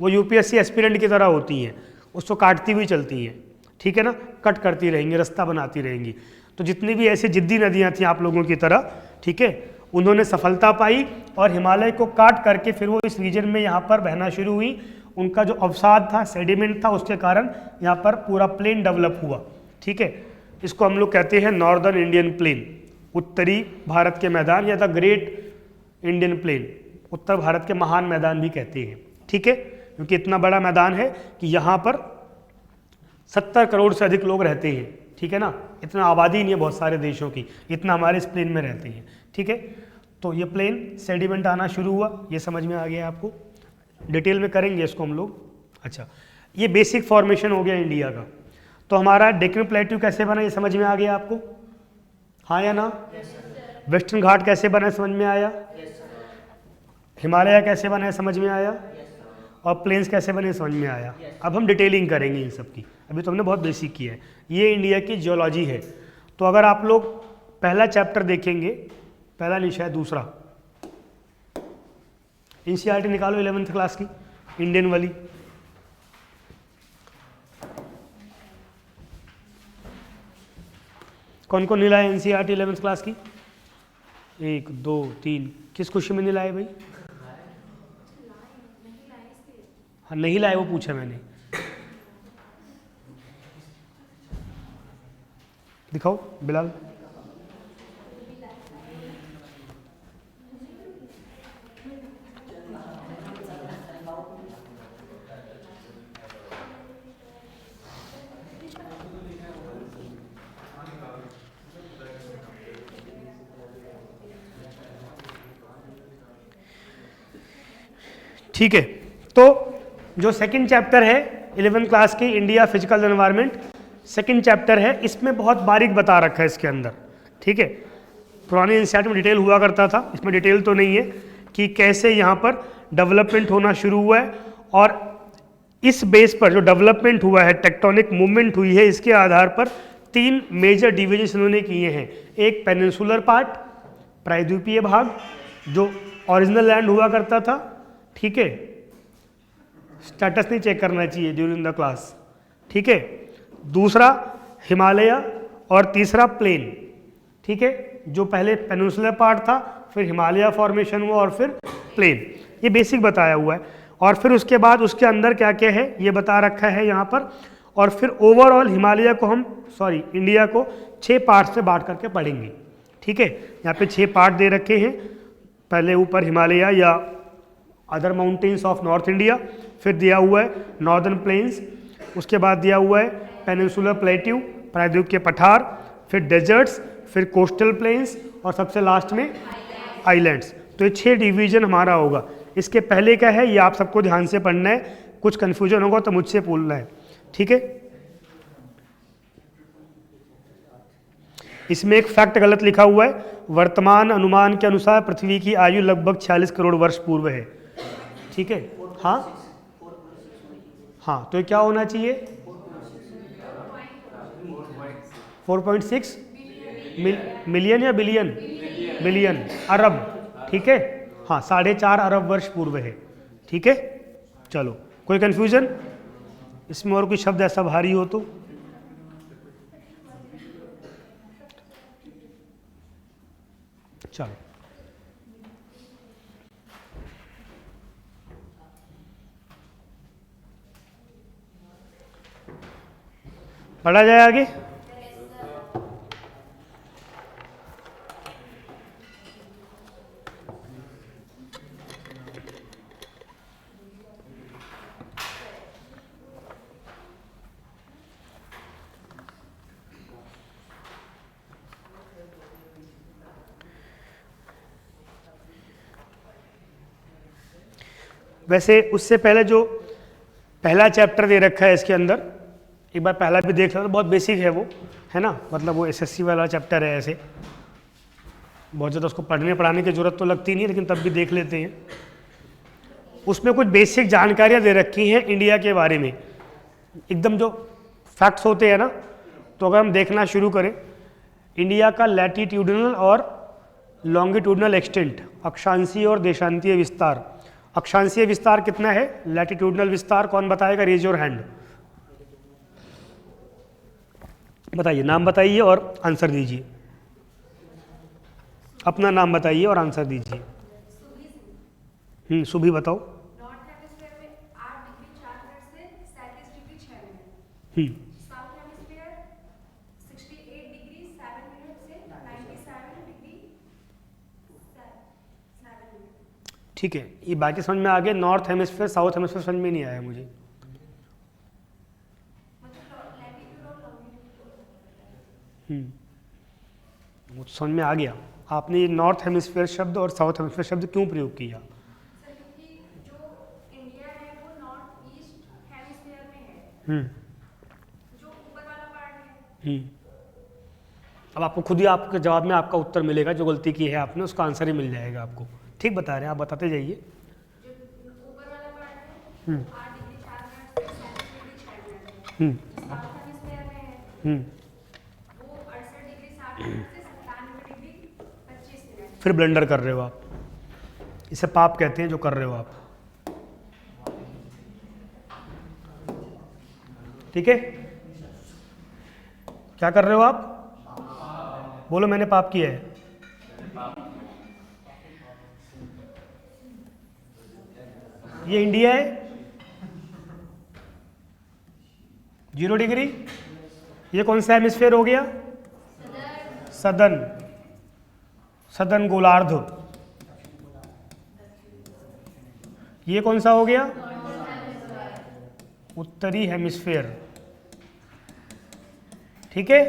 वो यूपीएससी एस्पिरेंट की तरह होती हैं, उसको काटती हुई चलती हैं, ठीक है ना, कट करती रहेंगी, रास्ता बनाती रहेंगी। तो जितनी भी ऐसी जिद्दी नदियाँ थीं आप लोगों की तरह, ठीक है, उन्होंने सफलता पाई और हिमालय को काट करके फिर वो इस रीजन में यहाँ पर बहना शुरू हुई। उनका जो अवसाद था, सेडिमेंट था, उसके कारण यहाँ पर पूरा प्लेन डेवलप हुआ, ठीक है। इसको हम लोग कहते हैं नॉर्दर्न इंडियन प्लेन, उत्तरी भारत के मैदान, या द ग्रेट इंडियन प्लेन, उत्तर भारत के महान मैदान भी कहते हैं, ठीक है, क्योंकि इतना बड़ा मैदान है कि यहाँ पर 70 करोड़ से अधिक लोग रहते हैं, ठीक है ना, इतना आबादी नहीं है बहुत सारे देशों की, इतना हमारे इस प्लेन में रहते हैं, ठीक है। तो ये प्लेन सेडिमेंट आना शुरू हुआ, ये समझ में आ गया आपको, डिटेल में करेंगे इसको हम लोग। अच्छा, ये बेसिक फॉर्मेशन हो गया इंडिया का। तो हमारा डेक्कन प्लेट्यू कैसे बना, ये समझ में आ गया आपको, हाँ या ना। वेस्टर्न घाट कैसे बना, समझ में आया। हिमालय कैसे बना है, समझ में आया। और प्लेन्स कैसे बने, समझ में आया। अब हम डिटेलिंग करेंगे इन सब की, अभी तो हमने बहुत बेसिक किया है। ये इंडिया की जियोलॉजी है। तो अगर आप लोग पहला चैप्टर देखेंगे, पहला नहीं शायद दूसरा, एनसीईआरटी निकालो 11th क्लास की, इंडियन वाली, कौन कौन नहीं लाए एनसीईआरटी 11th क्लास की, 1 2 3, किस खुशी में नहीं लाए भाई। हाँ नहीं लाए, वो पूछा मैंने, दिखाओ बिलाल। ठीक है, तो जो सेकंड चैप्टर है 11th क्लास की, India physical environment, second chapter है, इसमें बहुत बारीक बता रखा है इसके अंदर, ठीक है। पुराने एनसीईआरटी में डिटेल हुआ करता था, इसमें डिटेल तो नहीं है कि कैसे यहाँ पर डेवलपमेंट होना शुरू हुआ है, और इस बेस पर जो डेवलपमेंट हुआ है, टेक्टोनिक मूवमेंट हुई है, इसके आधार पर 3 मेजर डिविजन उन्होंने किए हैं। एक पेनिनसुलर पार्ट, प्रायद्वीपीय भाग जो ओरिजिनल लैंड हुआ करता था, ठीक है, स्टेटस नहीं चेक करना चाहिए ड्यूरिंग द क्लास, ठीक है। दूसरा हिमालय और तीसरा प्लेन, ठीक है, जो पहले पेनिनसुलर पार्ट था, फिर हिमालय फॉर्मेशन हुआ और फिर प्लेन, ये बेसिक बताया हुआ है। और फिर उसके बाद उसके अंदर क्या क्या है ये बता रखा है यहाँ पर। और फिर ओवरऑल हिमालय को हम इंडिया को 6 पार्ट्स में बांट करके पढ़ेंगे, ठीक है। यहाँ पे 6 पार्ट दे रखे हैं, पहले ऊपर हिमालय या other mountains of north India, फिर दिया हुआ है नॉर्दर्न प्लेन्स, उसके बाद दिया हुआ है पेनिनसुलर प्लेट्यू, प्रायद्वीप के पठार, फिर डेजर्ट्स, फिर कोस्टल प्लेन्स और सबसे लास्ट में आइलैंड्स। तो ये 6 डिवीजन हमारा होगा। इसके पहले क्या है ये आप सबको ध्यान से पढ़ना है, कुछ कन्फ्यूजन होगा तो मुझसे पूछना है, ठीक है। इसमें एक फैक्ट गलत लिखा हुआ है, वर्तमान अनुमान के अनुसार पृथ्वी की आयु लगभग 46 करोड़ वर्ष पूर्व है, ठीक है। हाँ, तो ये क्या होना चाहिए 4.6 मिलियन या बिलियन, बिलियन अरब, ठीक है। हाँ, 4.5 अरब वर्ष पूर्व है, ठीक है। चलो, कोई कंफ्यूजन इसमें और कोई शब्द ऐसा भारी हो तो? चलो, पढ़ा जाए आगे। वैसे उससे पहले जो पहला चैप्टर दे रखा है इसके अंदर, एक बार पहला भी देख लो, तो बहुत बेसिक है वो, है ना, मतलब वो एसएससी वाला चैप्टर है, ऐसे बहुत ज़्यादा उसको पढ़ने पढ़ाने की ज़रूरत तो लगती नहीं है, लेकिन तब भी देख लेते हैं। उसमें कुछ बेसिक जानकारियाँ दे रखी हैं इंडिया के बारे में, एकदम जो फैक्ट्स होते हैं ना। तो अगर हम देखना शुरू करें, इंडिया का लैटिट्यूडनल और लॉन्गिट्यूडनल एक्सटेंट, अक्षांशीय और देशांतीय विस्तार। अक्षांशीय विस्तार कितना है, लैटिट्यूडनल विस्तार कौन बताएगा, रेज योर हैंड, बताइए, नाम बताइए और आंसर दीजिए, अपना नाम बताइए और आंसर दीजिए। सुभी बताओ। नॉर्थ हेमिस्फीयर में 8 डिग्री 4 मिनट से 37 degree 6 minute. South hemisphere 68 degree 7 minute से 97 डिग्री 7 मिनट। ठीक है, ये बाकी समझ में आ गया। नॉर्थ हेमिस्फीयर साउथ हेमिस्फीयर समझ में नहीं आया मुझे। वो समझ में आ गया। आपने ये नॉर्थ हेमिस्फीयर शब्द और साउथ हेमिस्फीयर शब्द क्यों प्रयोग किया? सर, क्योंकि जो इंडिया है वो नॉर्थ ईस्ट हेमिस्फीयर में है, जो ऊपर वाला पार्ट है। अब आपको खुद ही आपके जवाब में आपका उत्तर मिलेगा, जो गलती की है आपने उसका आंसर ही मिल जाएगा आपको। ठीक बता रहे हैं आप, बताते जाइए। जो ऊपर वाला पार्ट है 8 डिग्री 4 मिनट से 37 डिग्री 6 मिनट। साउथ हेमिस्फीयर में है वो 68 डिग्री 7 मिनट से 97 डिग्री 25 मिनट। फिर ब्लंडर कर रहे हो आप, इसे पाप कहते हैं जो कर रहे हो आप। ठीक है, क्या कर रहे हो आप? बोलो, मैंने पाप किया है। ये इंडिया है 0 डिग्री। ये कौन सा हेमिस्फीयर हो गया? सदर्न, सदर्न गोलार्ध। ये कौन सा हो गया? उत्तरी हेमिस्फीयर। ठीक है,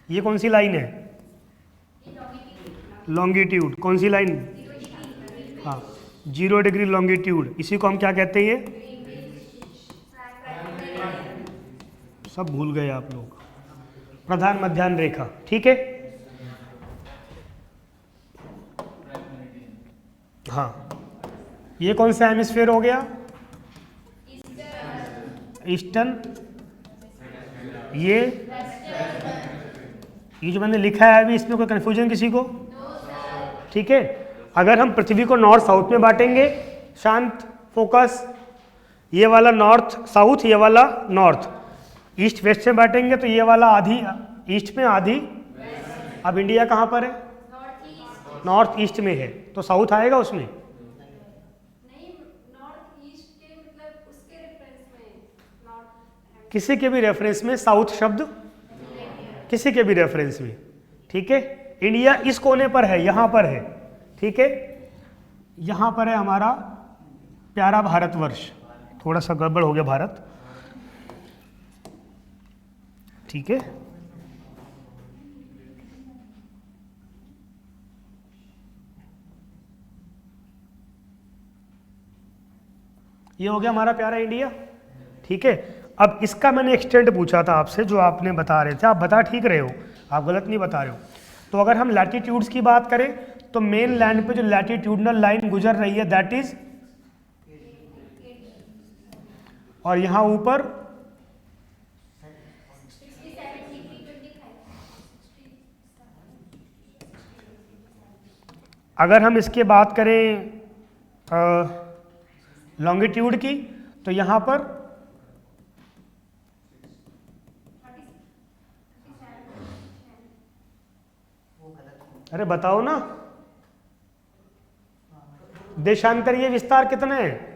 ये कौन सी लाइन है? लॉन्गिट्यूड। कौन सी लाइन? हाँ, 0 डिग्री लॉन्गिट्यूड। इसी को हम क्या कहते हैं? सब भूल गए आप लोग। प्रधान मध्याह्न रेखा। ठीक है, हाँ। ये कौन सा हेमिस्फीयर हो गया? ईस्टर्न, ये जो मैंने लिखा है अभी, इसमें कोई कन्फ्यूजन किसी को? ठीक है। अगर हम पृथ्वी को नॉर्थ साउथ में बांटेंगे, शांत, फोकस, ये वाला नॉर्थ साउथ, ये वाला नॉर्थ, ईस्ट वेस्ट में बांटेंगे तो ये वाला आधी ईस्ट में, आधी। अब इंडिया कहाँ पर है? नॉर्थ ईस्ट में है, तो साउथ आएगा उसमें? नहीं, नॉर्थ ईस्ट के मतलब उसके रेफरेंस में नॉर्थ, किसी के भी रेफरेंस में साउथ शब्द, किसी के भी रेफरेंस में, ठीक है। इंडिया इस कोने पर है, यहाँ पर है, ठीक है। यहाँ पर है हमारा प्यारा भारतवर्ष, थोड़ा सा गड़बड़ हो गया भारत, ठीक है। ये हो गया हमारा प्यारा इंडिया, ठीक है। अब इसका मैंने एक्सटेंट पूछा था आपसे, जो आपने बता रहे थे, आप बता ठीक रहे हो, आप गलत नहीं बता रहे हो। तो अगर हम लैटिट्यूड्स की बात करें तो मेन लैंड पे जो लैटिट्यूडनल लाइन गुजर रही है दैट इज, और यहाँ ऊपर 67 डिग्री 25। अगर हम इसके बात करें लॉन्गिट्यूड की, तो यहाँ पर 37। अरे बताओ ना, देशांतरीय विस्तार कितने हैं?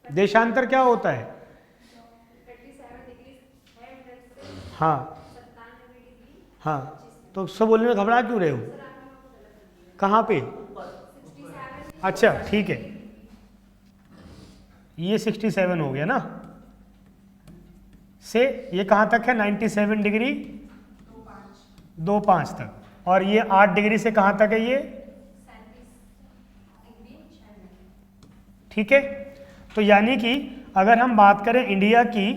देशांतर क्या होता है? 37 डिग्री है इधर से, हाँ 97 डिग्री। हाँ, तो सब बोलने में घबरा क्यों रहे हो? कहाँ पे? 67। अच्छा ठीक है, ये 67 हो गया ना, से ये कहाँ तक है? 97 डिग्री 25 तक, और ये 8 डिग्री से कहाँ तक है? ये 37 डिग्री 6 मिनट। ठीक है। तो यानी कि अगर हम बात करें इंडिया की,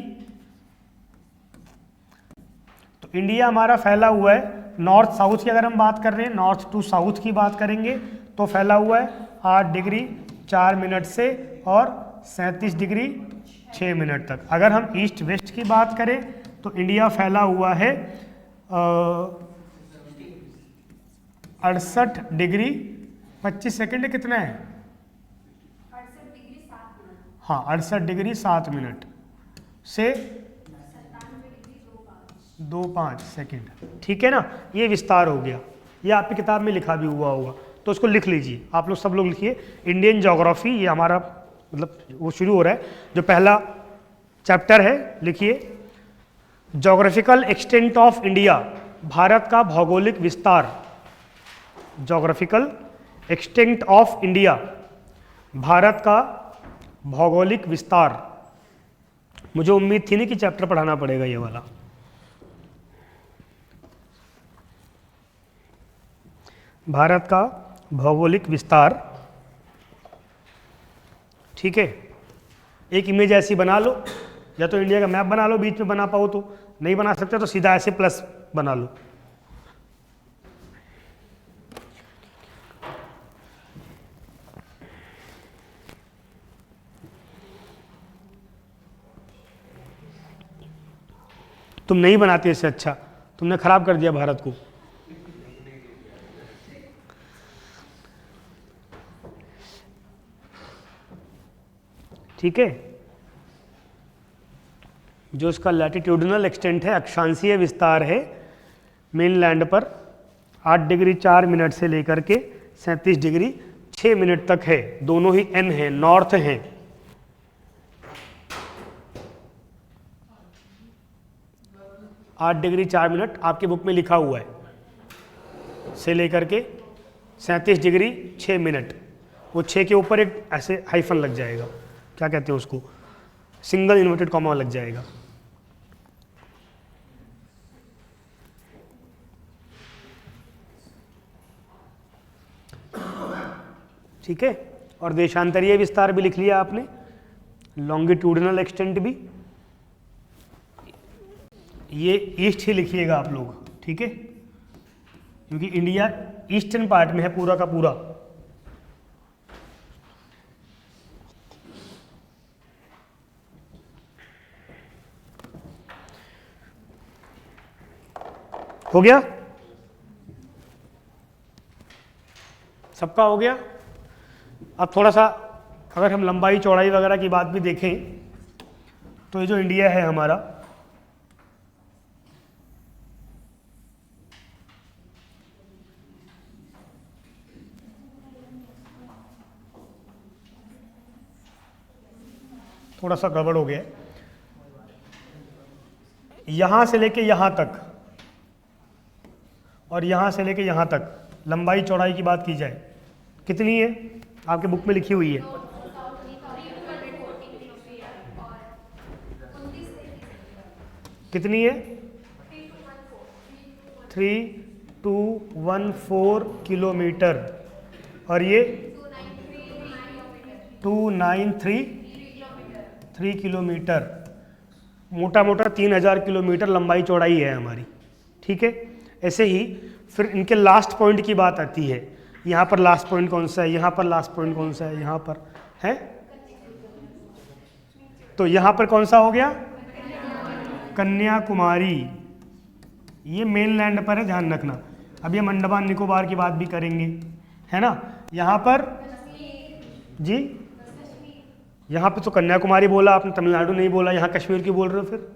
तो इंडिया हमारा फैला हुआ है नॉर्थ साउथ की, अगर हम बात कर रहे हैं नॉर्थ टू साउथ की बात करेंगे तो फैला हुआ है 8 डिग्री 4 मिनट से और 37 डिग्री 6 मिनट तक। अगर हम ईस्ट वेस्ट की बात करें तो इंडिया फैला हुआ है 68 डिग्री 25 सेकंड, कितना है? 68 डिग्री 7 मिनट। हाँ 68 डिग्री 7 मिनट से 97 डिग्री 25 सेकंड, ठीक है ना। ये विस्तार हो गया, ये आपकी किताब में लिखा भी हुआ होगा, तो उसको लिख लीजिए आप लोग, सब लोग लिखिए। इंडियन ज्योग्राफी, ये हमारा मतलब वो शुरू हो रहा है, जो पहला चैप्टर है, लिखिए। ज्योग्राफिकल एक्सटेंट ऑफ इंडिया, भारत का भौगोलिक विस्तार। ज्योग्राफिकल एक्सटेंट ऑफ इंडिया, भारत का भौगोलिक विस्तार। मुझे उम्मीद थी नहीं कि चैप्टर पढ़ाना पड़ेगा ये वाला। भारत का भौगोलिक विस्तार, ठीक है। एक इमेज ऐसी बना लो, या तो इंडिया का मैप बना लो, बीच में बना पाओ तो, नहीं बना सकते तो सीधा ऐसे प्लस बना लो। तुम नहीं बनाते इससे अच्छा, तुमने खराब कर दिया भारत को। ठीक है, जो इसका लैटिट्यूडनल एक्सटेंट है, अक्षांशीय विस्तार है, मेनलैंड पर 8 डिग्री 4 मिनट से लेकर के 37 डिग्री 6 मिनट तक है। दोनों ही एन है, नॉर्थ हैं। आठ डिग्री 4 मिनट आपके बुक में लिखा हुआ है, से लेकर के 37 डिग्री 6 मिनट। वो 6 के ऊपर एक ऐसे हाइफन लग जाएगा, क्या कहते हैं उसको, सिंगल इन्वर्टेड कॉमा लग जाएगा। ठीक है, और देशांतरीय विस्तार भी लिख लिया आपने, लॉन्गिट्यूडनल एक्सटेंट भी, ये ईस्ट ही लिखिएगा आप लोग, ठीक है, क्योंकि इंडिया ईस्टर्न पार्ट में है पूरा का पूरा। हो गया? सबका हो गया? अब थोड़ा सा अगर हम लंबाई चौड़ाई वगैरह की बात भी देखें तो ये जो इंडिया है हमारा, थोड़ा सा गड़बड़ हो गया है। यहां से लेके यहां तक और यहां से लेके यहां तक लंबाई चौड़ाई की बात की जाए कितनी है? आपके बुक में लिखी हुई है। कितनी है? 3214 किलोमीटर। और ये 2933 किलोमीटर। मोटा मोटा 3000 किलोमीटर लंबाई चौड़ाई है हमारी। ठीक है, ऐसे ही फिर इनके लास्ट पॉइंट की बात आती है। यहाँ पर लास्ट पॉइंट कौन सा है, यहाँ पर लास्ट पॉइंट कौन सा है, यहाँ पर है, तो यहाँ पर कौन सा हो गया? कन्याकुमारी। ये मेनलैंड पर है, ध्यान रखना। अभी हम अंडमान निकोबार की बात भी करेंगे, है ना। यहाँ पर जी, यहाँ पे तो कन्याकुमारी बोला आपने, तमिलनाडु नहीं बोला, यहाँ कश्मीर की बोल रहे हो फिर?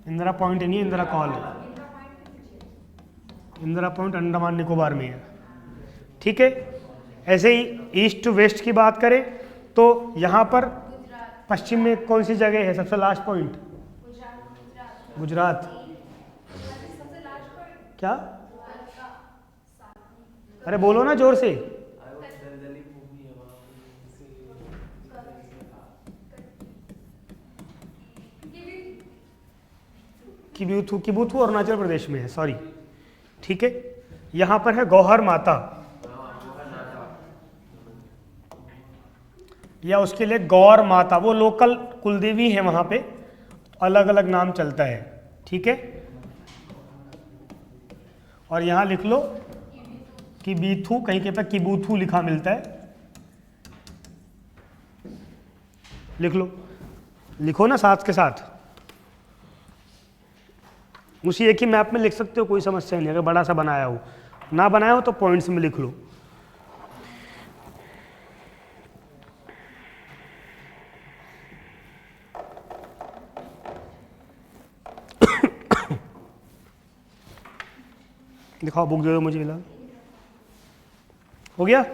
इंदिरा पॉइंट नहीं, इंदिरा कॉल है। इंदिरा पॉइंट अंडमान निकोबार में है। ठीक है, ऐसे ही ईस्ट टू वेस्ट की बात करें तो यहाँ पर पश्चिम में कौन सी जगह है सबसे लास्ट पॉइंट? गुजरात। क्या? अरे बोलो ना जोर से। किबुथु अरुणाचल प्रदेश में है, सॉरी। ठीक है, यहाँ पर है गौहर माता, या उसके लिए गौर माता, वो लोकल कुलदेवी है वहाँ पे, अलग अलग नाम चलता है। ठीक है, और यहाँ लिख लो किबीथु, कहीं के पे किबुथु लिखा मिलता है, लिख लो, लिखो ना साथ के साथ। उसी एक ही मैप में लिख सकते हो, कोई समस्या नहीं। अगर बड़ा सा बनाया हो, ना बनाया हो तो पॉइंट्स में लिख लो। दिखाओ बुक दे दो मुझे फिलहाल। हो गया?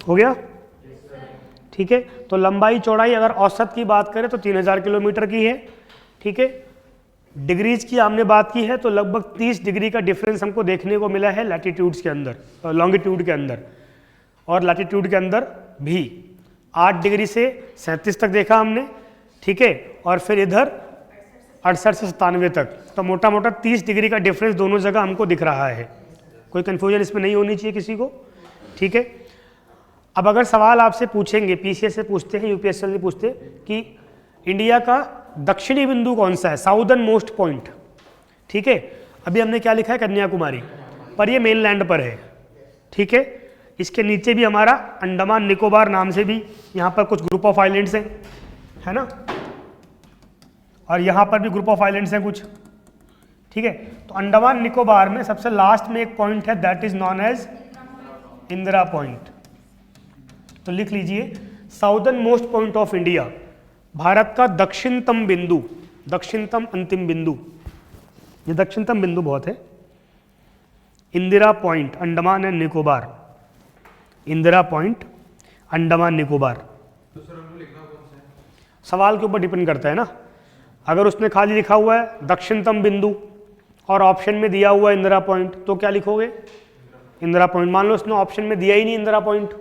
हो गया? ठीक है, तो लंबाई चौड़ाई अगर औसत की बात करें तो 3000 किलोमीटर की है। ठीक है, डिग्रीज की आपने बात की है तो लगभग 30 डिग्री का डिफरेंस हमको देखने को मिला है लैटिट्यूड्स के अंदर, लॉन्गिट्यूड के अंदर, और लैटिट्यूड के अंदर भी 8 डिग्री से 37 तक देखा हमने। ठीक है, और फिर इधर 68 से 97 तक, तो मोटा मोटा 30 डिग्री का डिफरेंस दोनों जगह हमको दिख रहा है। कोई कन्फ्यूजन इसमें नहीं होनी चाहिए किसी को। ठीक है, अब अगर सवाल आपसे पूछेंगे, पीसीएस से पूछते हैं, यूपीएससी से पूछते कि इंडिया का दक्षिणी बिंदु कौन सा है, साउदर्न मोस्ट पॉइंट। ठीक है, अभी हमने क्या लिखा है? कन्याकुमारी, पर ये मेनलैंड पर है। ठीक है, इसके नीचे भी हमारा अंडमान निकोबार नाम से भी यहाँ पर कुछ ग्रुप ऑफ आइलैंड्स हैं, है ना, और यहाँ पर भी ग्रुप ऑफ आइलैंड्स हैं कुछ। ठीक है, तो अंडमान निकोबार में सबसे लास्ट में एक पॉइंट है, that is known as Indira point. तो लिख लीजिए, southernmost point of India, भारत का दक्षिणतम बिंदु, दक्षिणतम अंतिम बिंदु, ये दक्षिणतम बिंदु बहुत है, Indira point, Andaman and Nicobar, Indira point, Andaman Nicobar. तो सर हमको लिखना कौन सा है? सवाल के ऊपर डिपेंड करता है ना। अगर उसने खाली लिखा हुआ है दक्षिणतम बिंदु और ऑप्शन में दिया हुआ इंदिरा पॉइंट, तो क्या लिखोगे? इंदिरा पॉइंट। मान लो उसने ऑप्शन में दिया ही नहीं इंदिरा पॉइंट,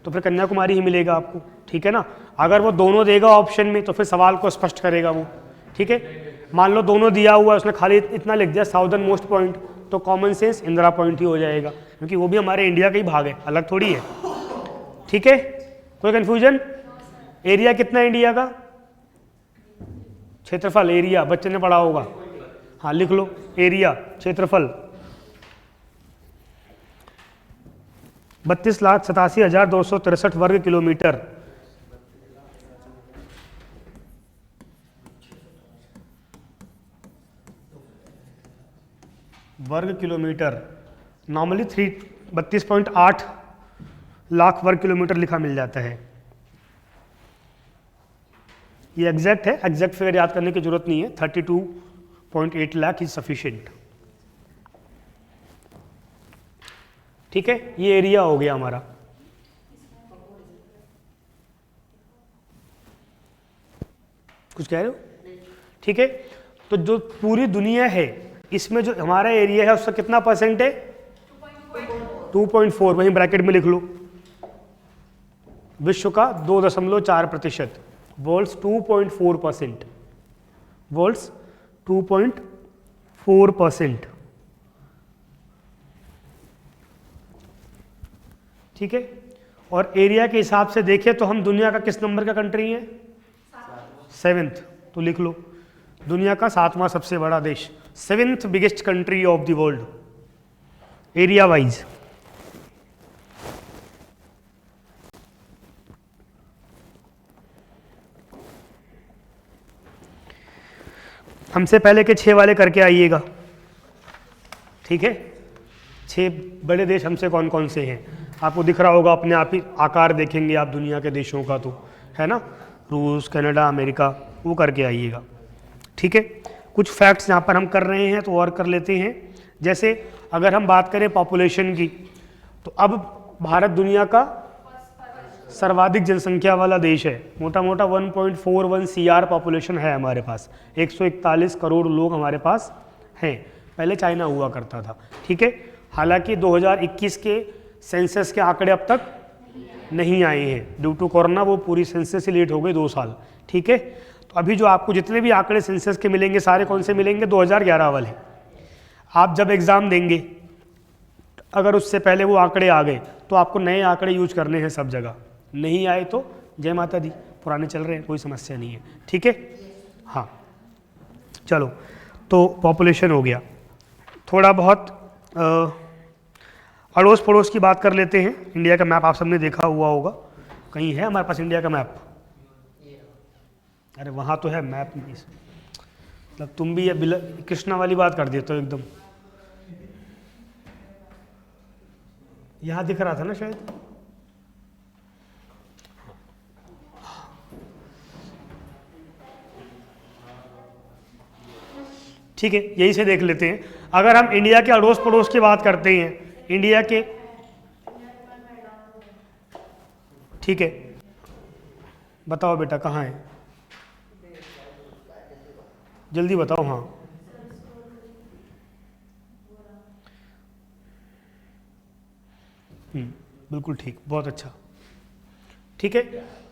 तो फिर कन्याकुमारी ही मिलेगा आपको, ठीक है ना। अगर वो दोनों देगा ऑप्शन में तो फिर सवाल को स्पष्ट करेगा वो, ठीक है। मान लो दोनों दिया हुआ है, उसने खाली इतना लिख दिया साउदर्न मोस्ट पॉइंट, तो कॉमन सेंस इंदिरा पॉइंट ही हो जाएगा, क्योंकि वो भी हमारे इंडिया का ही भाग है, अलग थोड़ी है, ठीक है। कोई कंफ्यूजन? एरिया कितना है इंडिया का? क्षेत्रफल, एरिया बच्चे ने पढ़ा होगा, हाँ लिख लो, एरिया क्षेत्रफल 32,87,263 वर्ग किलोमीटर। वर्ग किलोमीटर नॉर्मली 32.8 लाख वर्ग किलोमीटर लिखा मिल जाता है। ये एग्जैक्ट है, एग्जैक्ट फिगर याद करने की जरूरत नहीं है, 32.8 लाख इज सफिशिएंट, ठीक है। ये एरिया हो गया हमारा। कुछ कह रहे हो? ठीक है। तो जो पूरी दुनिया है इसमें जो हमारा एरिया है उसका कितना परसेंट है? 2.4, वहीं ब्रैकेट में लिख लो। विश्व का 2.4%, वर्ल्ड्स 2.4%, वर्ल्ड्स 2.4%, ठीक है। और एरिया के हिसाब से देखें तो हम दुनिया का किस नंबर का कंट्री है? 7th, तो लिख लो दुनिया का 7वां सबसे बड़ा देश, 7th biggest country of the world area wise. हमसे पहले के 6 वाले करके आइएगा, ठीक है। 6 बड़े देश हमसे कौन कौन से हैं आपको दिख रहा होगा, अपने आप ही आकार देखेंगे आप दुनिया के देशों का, तो है ना, रूस, कनाडा, अमेरिका, वो करके आइएगा, ठीक है। कुछ फैक्ट्स यहाँ पर हम कर रहे हैं तो और कर लेते हैं। जैसे अगर हम बात करें पॉपुलेशन की, तो अब भारत दुनिया का सर्वाधिक जनसंख्या वाला देश है, मोटा मोटा 1.41 CR पॉपुलेशन है हमारे पास, 141 करोड़ लोग हमारे पास हैं। पहले चाइना हुआ करता था, ठीक है। हालांकि 2021 के सेंसस के आंकड़े अब तक नहीं आए हैं ड्यू टू कोरोना, वो पूरी सेंसस से लेट हो गई 2 साल, ठीक है। तो अभी जो आपको जितने भी आंकड़े सेंसस के मिलेंगे सारे कौन से मिलेंगे? 2011 वाले। आप जब एग्ज़ाम देंगे अगर उससे पहले वो आंकड़े आ गए तो आपको नए आंकड़े यूज करने हैं सब जगह, नहीं आए तो जय माता दी, पुराने चल रहे हैं, कोई समस्या नहीं है, ठीक है। हाँ चलो, तो पॉपुलेशन हो गया। थोड़ा बहुत अड़ोस पड़ोस की बात कर लेते हैं। इंडिया का मैप आप सबने देखा हुआ होगा, कहीं है हमारे पास इंडिया का मैप? अरे वहाँ तो है मैप नहीं, मतलब तुम भी ये कृष्णा वाली बात कर देते हो एकदम। यहाँ दिख रहा था ना शायद, ठीक है, यही से देख लेते हैं। अगर हम इंडिया के अड़ोस पड़ोस की बात करते हैं, इंडिया के, ठीक है, बताओ बेटा कहाँ है, जल्दी बताओ। हाँ बिल्कुल ठीक, बहुत अच्छा, ठीक है।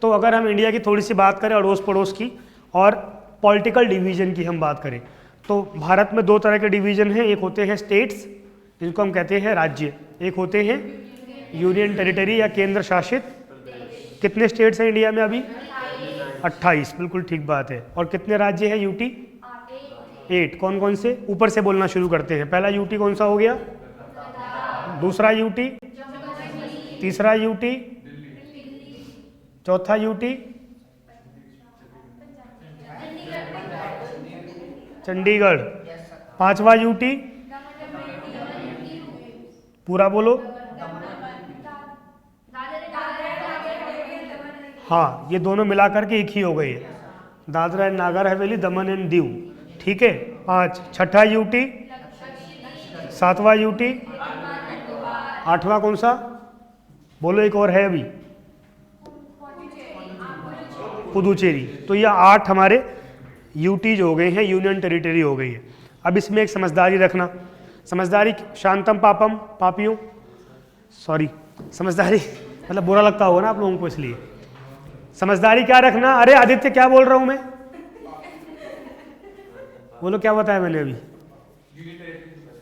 तो अगर हम इंडिया की थोड़ी सी बात करें अड़ोस पड़ोस की और पॉलिटिकल डिवीजन की हम बात करें, तो भारत में 2 तरह के डिवीजन हैं। एक होते हैं स्टेट्स, जिनको हम कहते हैं राज्य, एक होते हैं यूनियन टेरिटरी या केंद्र शासित। कितने स्टेट्स हैं इंडिया में अभी? 28, बिल्कुल ठीक बात है। और कितने राज्य हैं? यूटी 8। कौन कौन से? ऊपर से बोलना शुरू करते हैं। पहला यूटी कौन सा हो गया? दूसरा यूटी, तीसरा यूटी, चौथा यूटी चंडीगढ़, 5वां यूटी, पूरा बोलो। हाँ, ये दोनों मिलाकर के एक ही हो गई है, Dadra and Nagar Haveli, Daman and Diu, ठीक है। 5, छठा यूटी, 7वां यूटी, 8वां कौन सा? बोलो, एक और है अभी, पुदुचेरी। तो ये 8 हमारे यूटीज हो गए हैं, यूनियन टेरिटरी हो गई है। अब इसमें एक समझदारी रखना, समझदारी शांतम पापम पापियों, सॉरी समझदारी मतलब बुरा लगता होगा ना आप लोगों को, इसलिए समझदारी क्या रखना। अरे आदित्य क्या बोल रहा हूं मैं, बोलो क्या बताया मैंने अभी,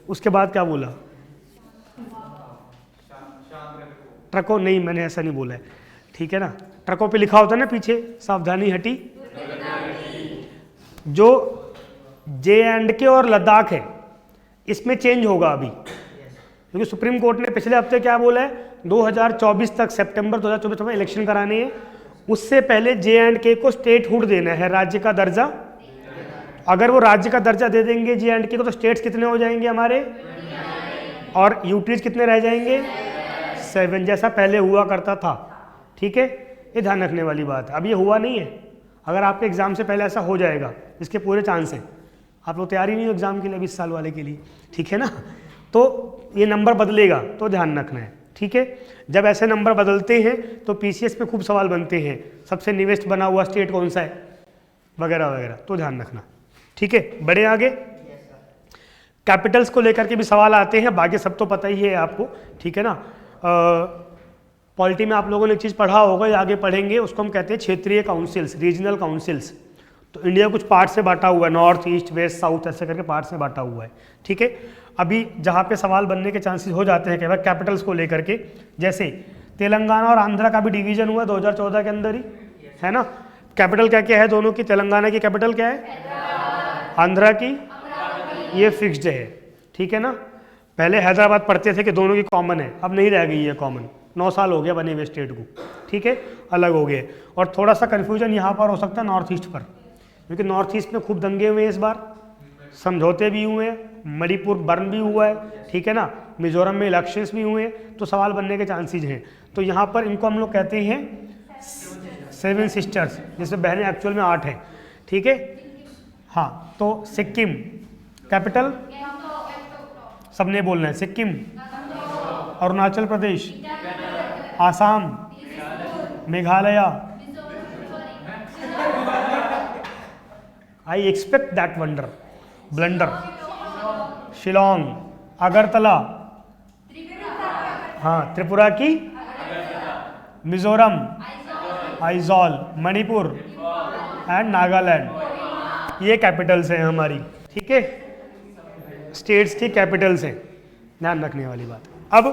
उसके बाद क्या बोला, ट्रकों, नहीं मैंने ऐसा नहीं बोला है, ठीक है ना। ट्रकों पे लिखा होता है ना पीछे सावधानी हटी। जो J&K और लद्दाख है इसमें चेंज होगा अभी, क्योंकि सुप्रीम कोर्ट ने पिछले हफ्ते क्या बोला है, 2024 तक, सितंबर 2024 में इलेक्शन कराने हैं, उससे पहले J&K को स्टेटहुड देना है, राज्य का दर्जा। अगर वो राज्य का दर्जा दे देंगे J&K को तो स्टेट्स कितने हो जाएंगे हमारे, और यूटीज कितने रह जाएंगे, 7, जैसा पहले हुआ करता था। ठीक है, ये ध्यान रखने वाली बात है। अब ये हुआ नहीं है, अगर आपके एग्जाम से पहले ऐसा हो जाएगा, इसके पूरे चांस हैं। आप लोग तैयारी नहीं हो एग्जाम के लिए 20 साल वाले के लिए, ठीक है ना, तो ये नंबर बदलेगा तो ध्यान रखना है। ठीक है, जब ऐसे नंबर बदलते हैं तो पीसीएस पे खूब सवाल बनते हैं, सबसे निवेस्ट बना हुआ स्टेट कौन सा है वगैरह वगैरह, तो ध्यान रखना। ठीक है, बड़े आगे कैपिटल्स को लेकर के भी सवाल आते हैं, बाकी सब तो पता ही है आपको। ठीक है ना, पॉलिटी में आप लोगों ने एक चीज़ पढ़ा होगा या आगे पढ़ेंगे, उसको हम कहते हैं क्षेत्रीय काउंसिल्स, रीजनल काउंसिल्स। तो इंडिया कुछ पार्ट से बांटा हुआ है, नॉर्थ, ईस्ट, वेस्ट, साउथ, ऐसे करके पार्ट से बांटा हुआ है। ठीक है, अभी जहाँ पे सवाल बनने के चांसेस हो जाते हैं कई बार कैपिटल्स को लेकर के, जैसे तेलंगाना और आंध्रा का भी डिवीजन हुआ 2014 के अंदर ही, है ना। कैपिटल क्या क्या है दोनों की, तेलंगाना की कैपिटल क्या है, आंध्रा की, ये फिक्स्ड है। ठीक है ना, पहले हैदराबाद पढ़ते थे कि दोनों की कॉमन है, अब नहीं रह गई है कॉमन, 9 साल हो गया बने हुए स्टेट को। ठीक है, अलग हो गए। और थोड़ा सा कन्फ्यूजन यहाँ पर हो सकता है नॉर्थ ईस्ट पर, क्योंकि नॉर्थ ईस्ट में खूब दंगे हुए हैं इस बार, समझौते भी हुए हैं, मणिपुर बर्न भी हुआ है, ठीक है ना, मिजोरम में इलेक्शंस भी हुए हैं, तो सवाल बनने के चांसेस हैं। तो यहाँ पर इनको हम लोग कहते हैं 7 सिस्टर्स, जिसमें बहनें एक्चुअल में 8 हैं। ठीक है, हाँ, तो सिक्किम कैपिटल सबने बोलना है, Sikkim, Arunachal Pradesh, Assam, Meghalaya, I expect that wonder blunder, Shillong, Agartala, हाँ त्रिपुरा की, मिजोरम, आइजॉल, मणिपुर एंड नागालैंड, ये कैपिटल्स हैं हमारी। ठीक है, स्टेट्स की कैपिटल्स हैं, ध्यान रखने वाली बात। अब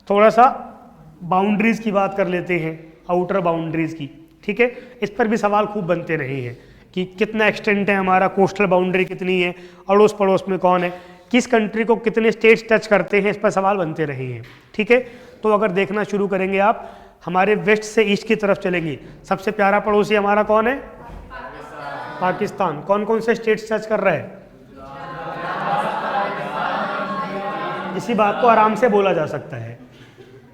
थोड़ा सा बाउंड्रीज की बात कर लेते हैं, आउटर बाउंड्रीज की। ठीक है, इस पर भी सवाल खूब बनते रहे हैं कि कितना एक्सटेंट है हमारा, कोस्टल बाउंड्री कितनी है, अड़ोस पड़ोस में कौन है, किस कंट्री को कितने स्टेट्स टच करते हैं, इस पर सवाल बनते रहे हैं। ठीक है, तो अगर देखना शुरू करेंगे आप, हमारे वेस्ट से ईस्ट की तरफ चलेंगे, सबसे प्यारा पड़ोसी हमारा कौन है, पाकिस्तान। कौन कौन से स्टेट्स टच कर रहा है, इसी बात को आराम से बोला जा सकता है।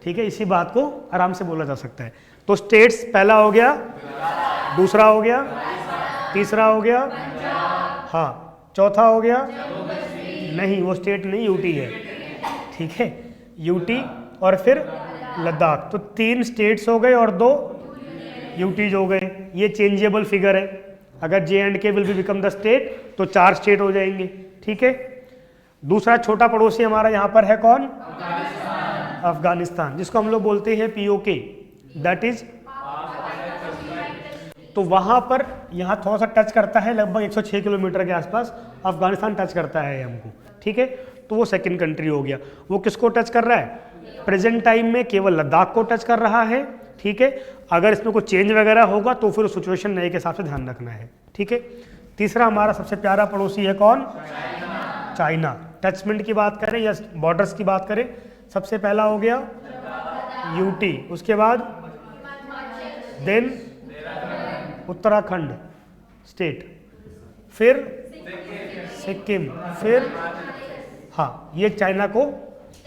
ठीक है, इसी बात को आराम से बोला जा सकता है। तो स्टेट्स पहला हो गया, दूसरा हो गया, तीसरा हो गया, हाँ, चौथा हो गया, नहीं वो स्टेट नहीं, यूटी है। ठीक है, यूटी और फिर लद्दाख, तो 3 स्टेट्स हो गए और 2 यूटीज हो गए। ये चेंजेबल फिगर है, अगर J&K will be become the state तो 4 स्टेट हो जाएंगे। ठीक है, दूसरा छोटा पड़ोसी हमारा यहाँ पर है कौन, अफगानिस्तान, जिसको हम लोग बोलते हैं POK, दैट इज, तो वहाँ पर यहाँ थोड़ा सा टच करता है, लगभग 106 किलोमीटर के आसपास अफगानिस्तान टच करता है हमको। ठीक है, तो वो सेकंड कंट्री हो गया। वो किसको टच कर रहा है, प्रेजेंट टाइम में केवल लद्दाख को टच कर रहा है। ठीक है, अगर इसमें कोई चेंज वगैरह होगा तो फिर सिचुएशन नए के हिसाब से ध्यान रखना है। ठीक है, तीसरा हमारा सबसे प्यारा पड़ोसी है कौन, चाइना। टचमेंट की बात करें या बॉर्डर्स की बात करें, सबसे पहला हो गया यूटी, उसके बाद देन उत्तराखंड स्टेट, फिर सिक्किम, फिर हाँ, ये चाइना को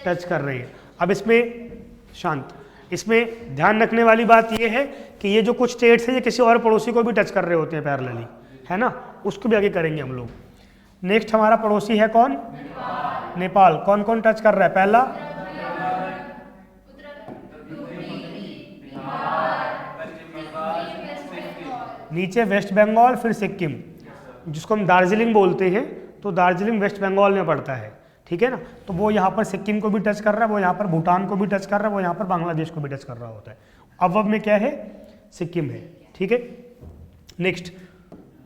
टच कर रही है। अब इसमें शांत, इसमें ध्यान रखने वाली बात ये है कि ये जो कुछ स्टेट्स हैं ये किसी और पड़ोसी को भी टच कर रहे होते हैं पैरेलली, है ना, उसको भी आगे करेंगे हम लोग। नेक्स्ट हमारा पड़ोसी है कौन, नेपाल। कौन कौन टच कर रहा है, पहला नीचे वेस्ट बंगाल, फिर सिक्किम, जिसको हम दार्जिलिंग बोलते हैं, तो दार्जिलिंग वेस्ट बंगाल में पड़ता है, ठीक है ना। तो वो यहाँ पर सिक्किम को भी टच कर रहा है, वो यहाँ पर भूटान को भी टच कर रहा है, वो यहाँ पर बांग्लादेश को भी टच कर रहा होता है। अब में क्या है, सिक्किम है, ठीक है। नेक्स्ट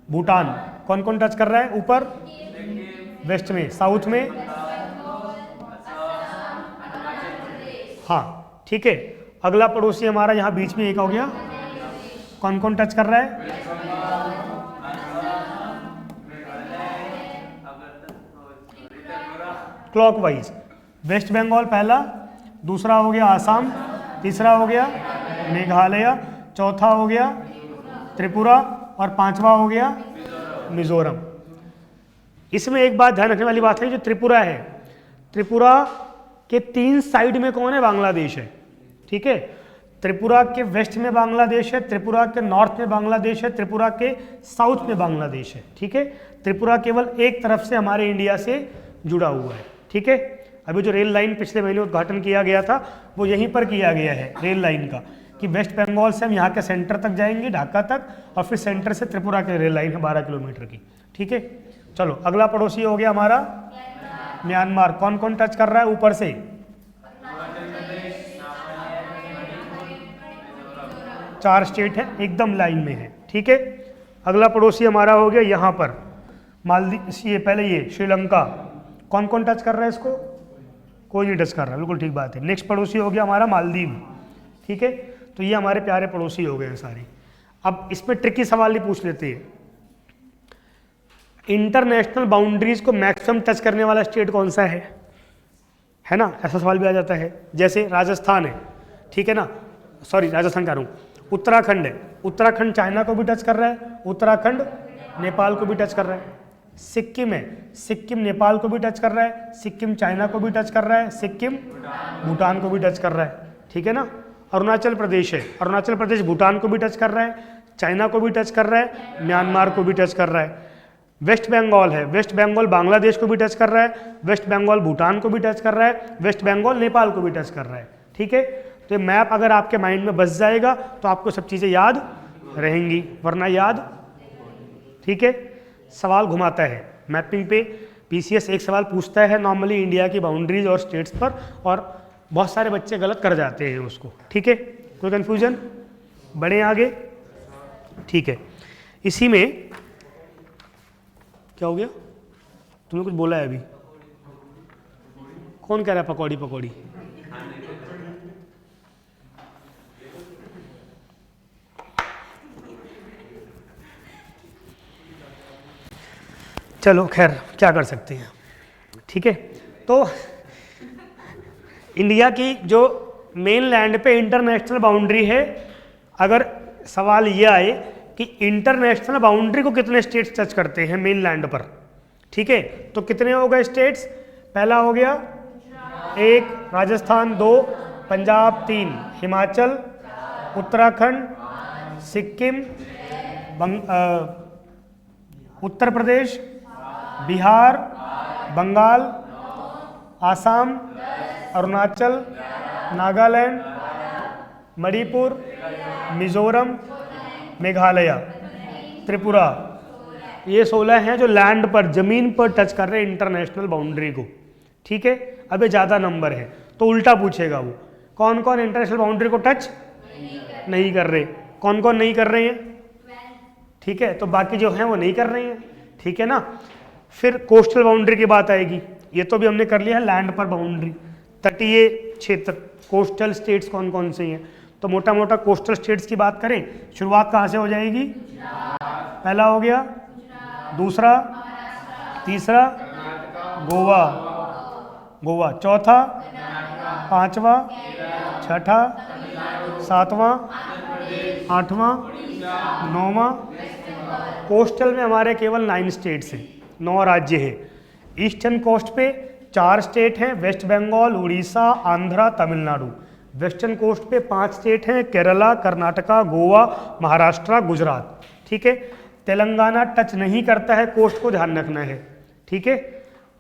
भूटान कौन कौन टच कर रहा है, ऊपर वेस्ट में, साउथ में, हाँ ठीक है। अगला पड़ोसी हमारा यहाँ बीच में एक हो गया, कौन कौन टच कर रहा है, क्लॉकवाइज वेस्ट बंगाल पहला, दूसरा हो गया आसाम, तीसरा हो गया मेघालय, चौथा हो गया त्रिपुरा और पांचवा हो गया मिजोरम। इसमें एक बात ध्यान रखने वाली बात है, जो त्रिपुरा है, त्रिपुरा के 3 साइड में कौन है, बांग्लादेश है, ठीक है। त्रिपुरा के वेस्ट में बांग्लादेश है, त्रिपुरा के नॉर्थ में बांग्लादेश है, त्रिपुरा के साउथ में बांग्लादेश है, ठीक है। त्रिपुरा केवल एक तरफ से हमारे इंडिया से जुड़ा हुआ है, ठीक है। अभी जो रेल लाइन पिछले महीने उद्घाटन किया गया था वो यहीं पर किया गया है, रेल लाइन का, कि वेस्ट बंगाल से हम यहाँ के सेंटर तक जाएंगे, ढाका तक, और फिर सेंटर से त्रिपुरा की रेल लाइन है 12 किलोमीटर की, ठीक है। चलो अगला पड़ोसी हो गया हमारा म्यांमार। कौन कौन टच कर रहा है ऊपर से, चार स्टेट है, एकदम लाइन में है, ठीक है। अगला पड़ोसी हमारा हो गया यहाँ पर मालदीव, ये पहले ये श्रीलंका, कौन कौन टच कर रहा है इसको, कोई नहीं टच कर रहा, बिल्कुल ठीक बात है। नेक्स्ट पड़ोसी हो गया हमारा मालदीव, ठीक है। तो ये हमारे प्यारे पड़ोसी हो गए हैं सारे। अब इसमें ट्रिकी सवाल ही पूछ लेते हैं, इंटरनेशनल बाउंड्रीज को मैक्सिमम टच करने वाला स्टेट कौन सा है ना, ऐसा सवाल भी आ जाता है। जैसे राजस्थान है, ठीक है ना, सॉरी राजस्थान कह रहा हूँ, उत्तराखंड है, उत्तराखंड चाइना को भी टच कर रहा है, उत्तराखंड नेपाल को भी टच कर रहा है। सिक्किम है, सिक्किम नेपाल को भी टच कर रहा है, सिक्किम चाइना को भी टच कर रहा है, सिक्किम भूटान को भी टच कर रहा है, ठीक है ना। अरुणाचल प्रदेश है, अरुणाचल प्रदेश भूटान को भी टच कर रहा है, चाइना को भी टच कर रहा है, म्यांमार को भी टच कर रहा है। वेस्ट बंगाल है, वेस्ट बंगाल बांग्लादेश को भी टच कर रहा है, वेस्ट बंगाल भूटान को भी टच कर रहा है, वेस्ट बंगाल नेपाल को भी टच कर रहा है, ठीक है। तो ये मैप अगर आपके माइंड में बस जाएगा तो आपको सब चीज़ें याद रहेंगी, वरना याद, ठीक है। सवाल घुमाता है मैपिंग पे, पीसीएस एक सवाल पूछता है नॉर्मली इंडिया की बाउंड्रीज और स्टेट्स पर, और बहुत सारे बच्चे गलत कर जाते हैं उसको, ठीक है। कोई कन्फ्यूजन, बढ़े आगे, ठीक है। इसी में क्या हो गया, तुमने कुछ बोला है अभी, कौन कह रहा है पकौड़ी पकौड़ी, चलो खैर क्या कर सकते हैं, ठीक है। तो इंडिया की जो मेन लैंड पे इंटरनेशनल बाउंड्री है, अगर सवाल ये आए कि इंटरनेशनल बाउंड्री को कितने स्टेट्स टच करते हैं मेन लैंड पर, ठीक है, तो कितने हो गए स्टेट्स, पहला हो गया 1 राजस्थान, 2 पंजाब, 3 हिमाचल, उत्तराखंड, सिक्किम, उत्तर प्रदेश, बिहार, बंगाल, आसाम, अरुणाचल, नागालैंड, मणिपुर, मिजोरम, मेघालय, त्रिपुरा, ये 16 हैं जो लैंड पर, जमीन पर टच कर रहे हैं इंटरनेशनल बाउंड्री को, ठीक है। अभी ज़्यादा नंबर है तो उल्टा पूछेगा वो, कौन कौन इंटरनेशनल बाउंड्री को टच नहीं कर रहे, कौन कौन नहीं कर रहे हैं, ठीक है। तो बाकी जो हैं वो नहीं कर रहे हैं, ठीक है ना। फिर कोस्टल बाउंड्री की बात आएगी, ये तो भी हमने कर लिया है, लैंड पर बाउंड्री, तटीय क्षेत्र, कोस्टल स्टेट्स कौन कौन से हैं। तो मोटा मोटा कोस्टल स्टेट्स की बात करें, शुरुआत कहाँ से हो जाएगी, पहला हो गया, दूसरा, तीसरा गोवा, गोवा, चौथा, पांचवा, छठा, सातवां, आठवां, नौवां। कोस्टल में हमारे केवल 9 स्टेट्स हैं, 9 राज्य हैं। ईस्टर्न कोस्ट पे 4 स्टेट हैं, वेस्ट बंगाल, उड़ीसा, आंध्रा, तमिलनाडु। वेस्टर्न कोस्ट पे 5 स्टेट हैं, केरला, कर्नाटका, गोवा, महाराष्ट्र, गुजरात, ठीक है। तेलंगाना टच नहीं करता है कोस्ट को, ध्यान रखना है, ठीक है,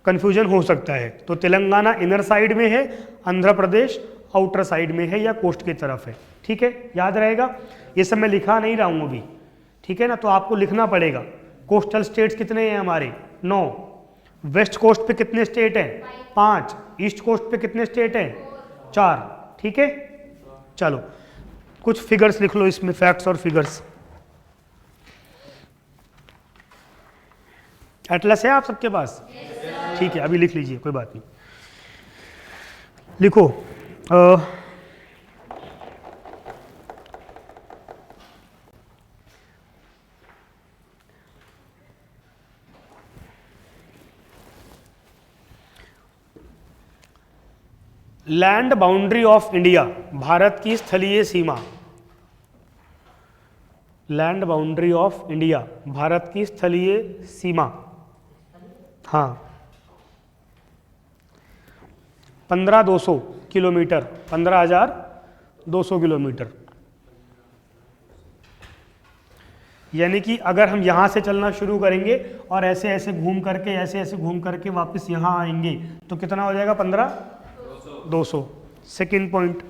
कन्फ्यूजन हो सकता है। तो तेलंगाना इनर साइड में है, आंध्र प्रदेश आउटर साइड में है या कोस्ट की तरफ है, ठीक है, याद रहेगा। ये सब मैं लिखा नहीं रहा हूँ अभी, ठीक है ना, तो आपको लिखना पड़ेगा। कोस्टल स्टेट्स कितने हैं हमारे, 9, वेस्ट कोस्ट पे कितने स्टेट हैं? 5। ईस्ट कोस्ट पे कितने स्टेट हैं? 4। ठीक है, चलो कुछ फिगर्स लिख लो इसमें, फैक्ट्स और फिगर्स। एटलस है आप सबके पास? ठीक है, अभी लिख लीजिए, कोई बात नहीं। लिखो land boundary of India, Bharat की स्थलीय सीमा। Land boundary of India, Bharat की स्थलीय सीमा। हाँ, 15,200 किलोमीटर, 15,200 किलोमीटर। यानी कि अगर हम यहाँ से चलना शुरू करेंगे और ऐसे ऐसे घूम करके, ऐसे ऐसे घूम करके वापस यहाँ आएंगे तो कितना हो जाएगा? 15,200। Second point,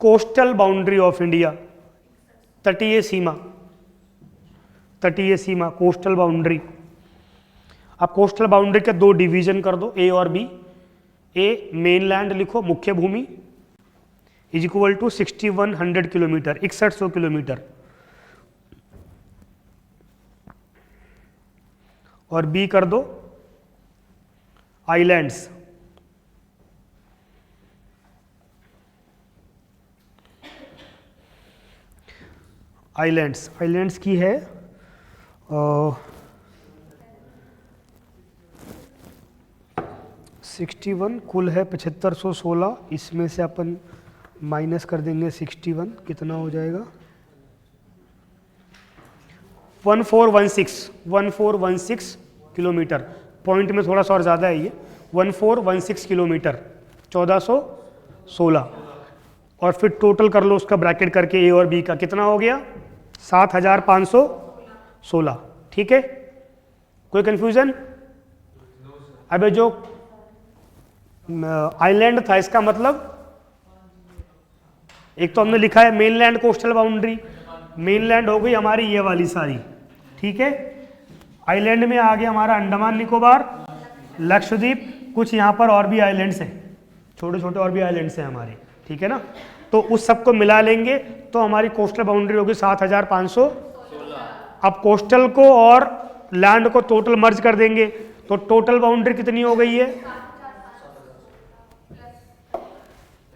coastal boundary of India, तटीय सीमा। तटीय सीमा, कोस्टल बाउंड्री। अब कोस्टल बाउंड्री के 2 डिवीजन कर दो, ए और बी। ए मेन लैंड लिखो, मुख्य भूमि, is equal to 6100 kilometre, 6100 kilometre. और बी कर दो आइलैंड्स। आइलैंड्स की है 61, कुल है 7516। इसमें से अपन माइनस कर देंगे 61, कितना हो जाएगा? 1416 किलोमीटर। पॉइंट में थोड़ा सा और ज़्यादा है ये, 1416 किलोमीटर, 1416। और फिर टोटल कर लो उसका ब्रैकेट करके, ए और बी का कितना हो गया? 7,516। ठीक है, कोई कंफ्यूजन? अबे जो आइलैंड था इसका मतलब, एक तो हमने लिखा है मेनलैंड कोस्टल बाउंड्री, मेनलैंड हो गई हमारी ये वाली सारी। ठीक है, आइलैंड में आ गया हमारा अंडमान निकोबार, लक्षद्वीप, कुछ यहाँ पर और भी आइलैंड्स हैं, छोटे छोटे और भी आइलैंड्स हैं हमारे। ठीक है ना, तो उस सबको मिला लेंगे तो हमारी कोस्टल बाउंड्री होगी 7,516। अब कोस्टल को और लैंड को टोटल मर्ज कर देंगे तो टोटल बाउंड्री कितनी हो गई है?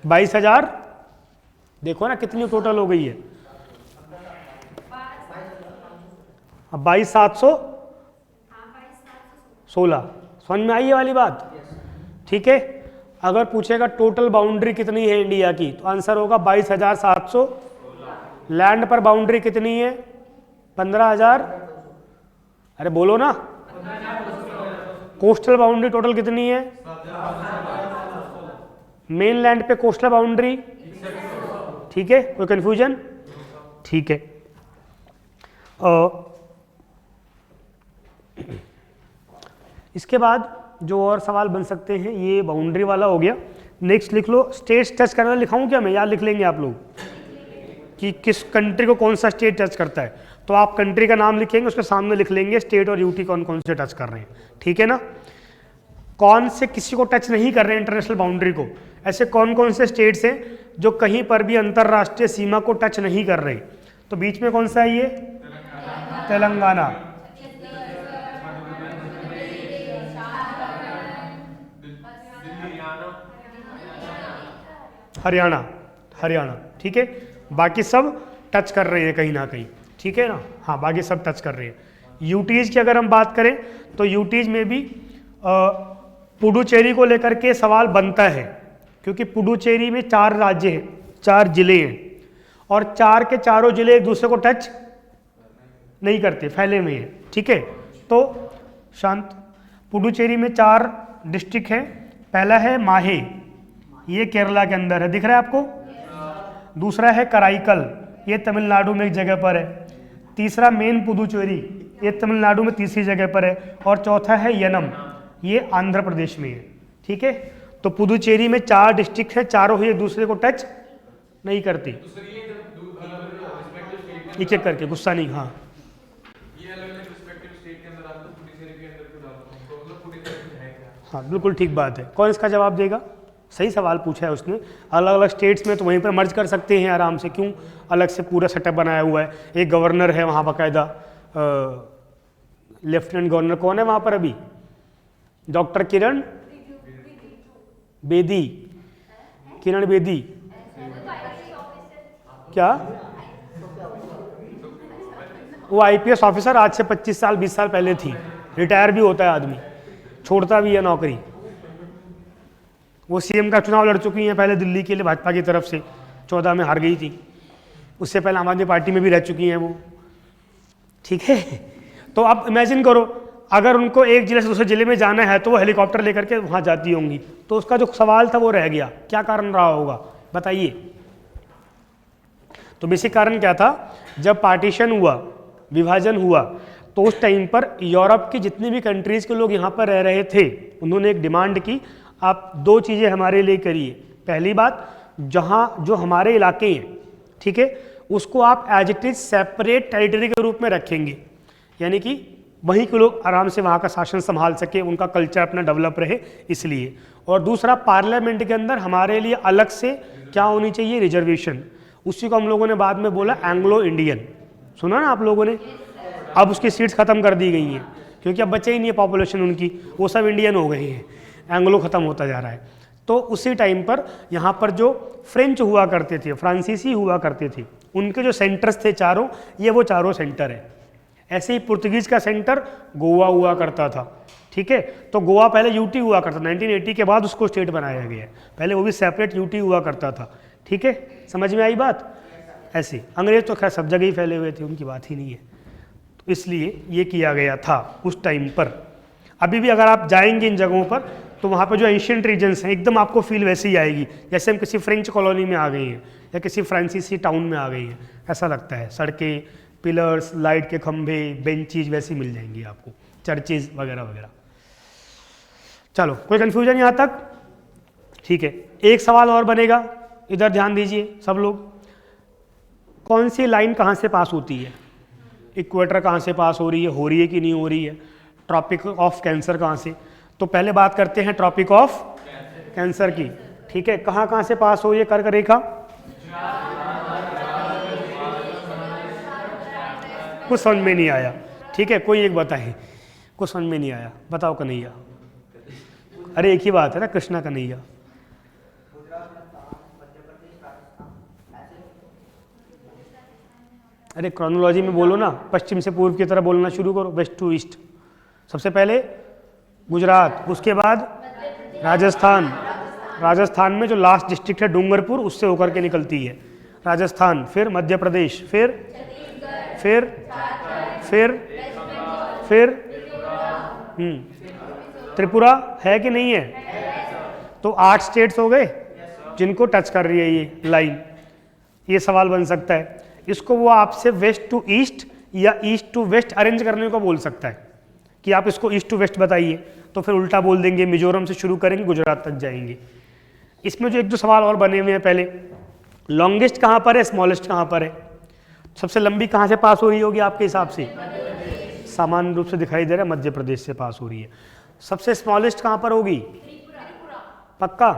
22,000। देखो ना कितनी टोटल हो गई है, 22,716। समझ में आई ये वाली बात? ठीक है, अगर पूछेगा टोटल बाउंड्री कितनी है इंडिया की तो आंसर होगा 22,700। लैंड पर बाउंड्री कितनी है? 15,000। अरे बोलो ना, कोस्टल बाउंड्री टोटल कितनी है? मेन लैंड पे कोस्टल बाउंड्री। ठीक है, कोई कंफ्यूजन? ठीक है, इसके बाद जो और सवाल बन सकते हैं, ये बाउंड्री वाला हो गया। नेक्स्ट लिख लो, स्टेट्स टच करना लिखाऊं क्या मैं, याद लिख लेंगे आप लोग कि किस कंट्री को कौन सा स्टेट टच करता है। तो आप कंट्री का नाम लिखेंगे, उसके सामने लिख लेंगे स्टेट और यूटी कौन कौन से टच कर रहे हैं। ठीक है ना, कौन से किसी को टच नहीं कर रहे हैं इंटरनेशनल बाउंड्री को, ऐसे कौन कौन से स्टेट्स हैं जो कहीं पर भी अंतरराष्ट्रीय सीमा को टच नहीं कर रहे। तो बीच में कौन सा है ये? तेलंगाना, हरियाणा। ठीक है, बाकी सब टच कर रहे हैं कहीं ना कहीं। ठीक है ना, हाँ बाकी सब टच कर रहे हैं। यूटीज की अगर हम बात करें तो यूटीज में भी पुडुचेरी को लेकर के सवाल बनता है, क्योंकि पुडुचेरी में 4 राज्य हैं, 4 जिले हैं, और 4 के चारों जिले एक दूसरे को टच नहीं करते, फैले हुए हैं। ठीक है, तो शांत, पुडुचेरी में 4 डिस्ट्रिक्ट हैं। पहला है माहे, ये केरला के अंदर है, दिख रहा है आपको। दूसरा है कराईकल, ये तमिलनाडु में एक जगह पर है। तीसरा मेन पुडुचेरी, ये तमिलनाडु में तीसरी जगह पर है। और चौथा है यनम, ये आंध्र प्रदेश में है। ठीक है, तो पुडुचेरी में 4 डिस्ट्रिक्ट है, चारों ही एक दूसरे को टच नहीं करती। एक एक करके, गुस्सा नहीं, हाँ ये अलग-अलग रिस्पेक्टिव स्टेट के अंदर आता है, पुडुचेरी के अंदर क्यों डालते हैं? तो मतलब पुडुचेरी है क्या? हाँ बिल्कुल ठीक बात है। कौन इसका जवाब देगा? सही सवाल पूछा है उसने। अलग अलग स्टेट्स में तो वहीं पर मर्ज कर सकते हैं आराम से, क्यों अलग से पूरा सेटअप बनाया हुआ है। एक गवर्नर है वहाँ बाकायदा, लेफ्टिनेंट गवर्नर कौन है वहाँ पर अभी? डॉक्टर किरण बेदी, किरण बेदी क्या? वो आईपीएस ऑफिसर आज से 25 साल 20 साल पहले थी। रिटायर भी होता है आदमी, छोड़ता भी है नौकरी। वो सीएम का चुनाव लड़ चुकी हैं पहले दिल्ली के लिए भाजपा की तरफ से, 14 में हार गई थी। उससे पहले आम आदमी पार्टी में भी रह चुकी हैं वो, ठीक है। तो अब इमेजिन करो, अगर उनको एक जिले से दूसरे जिले में जाना है तो वो हेलीकॉप्टर लेकर के वहाँ जाती होंगी। तो उसका जो सवाल था वो रह गया, क्या कारण रहा होगा बताइए? तो बेसिक कारण क्या था, जब पार्टीशन हुआ, विभाजन हुआ, तो उस टाइम पर यूरोप की जितनी भी कंट्रीज़ के लोग यहाँ पर रह रहे थे, उन्होंने एक डिमांड की, आप दो चीज़ें हमारे लिए करिए। पहली बात, जहाँ जो हमारे इलाके हैं, ठीक है, उसको आप as it is separate territory के रूप में रखेंगे, यानी कि वहीं के लोग आराम से वहाँ का शासन संभाल सके, उनका कल्चर अपना डेवलप रहे इसलिए। और दूसरा, पार्लियामेंट के अंदर हमारे लिए अलग से क्या होनी चाहिए? रिजर्वेशन। उसी को हम लोगों ने बाद में बोला एंग्लो इंडियन, सुना ना आप लोगों ने? अब उसकी सीट्स खत्म कर दी गई हैं क्योंकि अब बचे ही नहीं है पॉपुलेशन उनकी, वो सब इंडियन हो गए हैं, एंग्लो खत्म होता जा रहा है। तो उसी टाइम पर यहाँ पर जो फ्रेंच हुआ करते थे, फ्रांसीसी हुआ करते थे, उनके जो सेंटर्स थे चारों, ये वो चारों सेंटर है। ऐसे ही पुर्तगीज़ का सेंटर गोवा हुआ करता था, ठीक है। तो गोवा पहले यूटी हुआ करता था, 1980 के बाद उसको स्टेट बनाया गया है, पहले वो भी सेपरेट यूटी हुआ करता था, ठीक है। समझ में आई बात? ऐसे अंग्रेज तो खैर सब जगह ही फैले हुए थे, उनकी बात ही नहीं है, तो इसलिए ये किया गया था उस टाइम पर। अभी भी अगर आप जाएंगे इन जगहों पर तो वहाँ पर जो एंशिएंट रीजन्स हैं, एकदम आपको फील वैसे ही आएगी जैसे हम किसी फ्रेंच कॉलोनी में आ गए हैं या किसी फ्रांसीसी टाउन में आ गए हैं, ऐसा लगता है। सड़कें, पिलर्स, लाइट के खंभे, बेंचेज वैसी मिल जाएंगी आपको, चर्चेज वगैरह वगैरह। चलो, कोई कन्फ्यूजन यहाँ तक? ठीक है, एक सवाल और बनेगा, इधर ध्यान दीजिए सब लोग। कौन सी लाइन कहाँ से पास होती है? इक्वेटर कहाँ से पास हो रही है कि नहीं हो रही है? ट्रॉपिक ऑफ कैंसर कहाँ से? तो पहले बात करते हैं ट्रॉपिक ऑफ कैंसर की, ठीक है। कहाँ कहाँ से पास हो रही है कर्क रेखा? कुछ समझ में नहीं आया, ठीक है, कोई एक बताए, कुछ समझ में नहीं आया, बताओ कन्हैया। अरे एक ही बात है ना, कृष्णा कन्हैया। अरे क्रोनोलॉजी में बोलो ना, पश्चिम से पूर्व की तरफ बोलना शुरू करो, वेस्ट टू ईस्ट। सबसे पहले गुजरात, उसके बाद राजस्थान, राजस्थान में जो लास्ट डिस्ट्रिक्ट है डूंगरपुर, उससे होकर के निकलती है राजस्थान, फिर मध्य प्रदेश, फिर त्रिपुरा है कि नहीं है? तो 8 स्टेट्स हो गए जिनको टच कर रही है ये लाइन। ये सवाल बन सकता है, इसको वो आपसे वेस्ट टू ईस्ट या ईस्ट टू वेस्ट अरेंज करने को बोल सकता है कि आप इसको ईस्ट टू वेस्ट बताइए, तो फिर उल्टा बोल देंगे, मिजोरम से शुरू करेंगे गुजरात तक जाएंगे। इसमें जो एक दो सवाल और बने हुए हैं, पहले लॉन्गेस्ट कहाँ पर है, स्मॉलेस्ट कहाँ पर है? सबसे लंबी कहाँ से पास हो रही होगी आपके हिसाब से? सामान्य रूप से दिखाई दे रहा है मध्य प्रदेश से पास हो रही है। सबसे स्मॉलेस्ट कहाँ पर होगी? पक्का?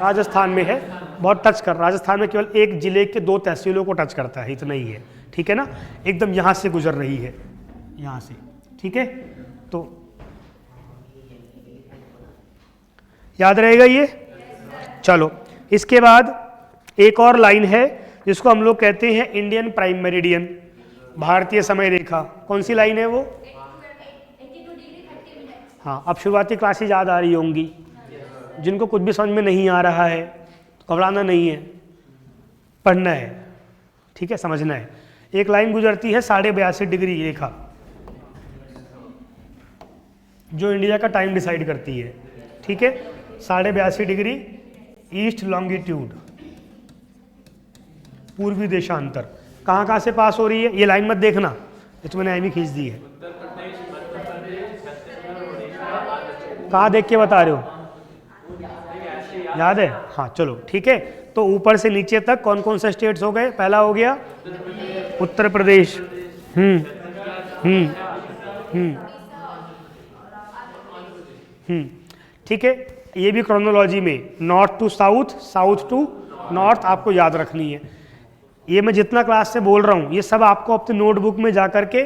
राजस्थान में है, बहुत टच कर, राजस्थान में केवल एक जिले के 2 तहसीलों को टच करता है, इतना ही है, ठीक है ना। एकदम यहाँ से गुजर रही है, यहाँ से, ठीक है। तो याद रहेगा ये? चलो, इसके बाद एक और लाइन है जिसको हम लोग कहते हैं इंडियन प्राइम मेरिडियन, भारतीय समय रेखा। कौन सी लाइन है वो? 82 डिग्री 30 मिनट। हाँ, अब शुरुआती क्लासेज याद आ रही होंगी। जिनको कुछ भी समझ में नहीं आ रहा है तो घबराना नहीं है, पढ़ना है, ठीक है, समझना है। एक लाइन गुजरती है 82.5 डिग्री रेखा, जो इंडिया का टाइम डिसाइड करती है, ठीक है। 82.5 डिग्री ईस्ट लॉन्गिट्यूड, पूर्वी देशांतर, कहाँ कहाँ से पास हो रही है? ये लाइन मत देखना, ये तो मैंने ऐवी खींच दी है। कहाँ देख के बता रहे हो? याद है? हाँ चलो ठीक है। तो ऊपर से नीचे तक कौन कौन से स्टेट्स हो गए? पहला हो गया उत्तर प्रदेश, ठीक है, ये भी क्रोनोलॉजी में north to south, south to north आपको याद रखनी है। ये मैं जितना क्लास से बोल रहा हूँ ये सब आपको अपने नोटबुक में जा करके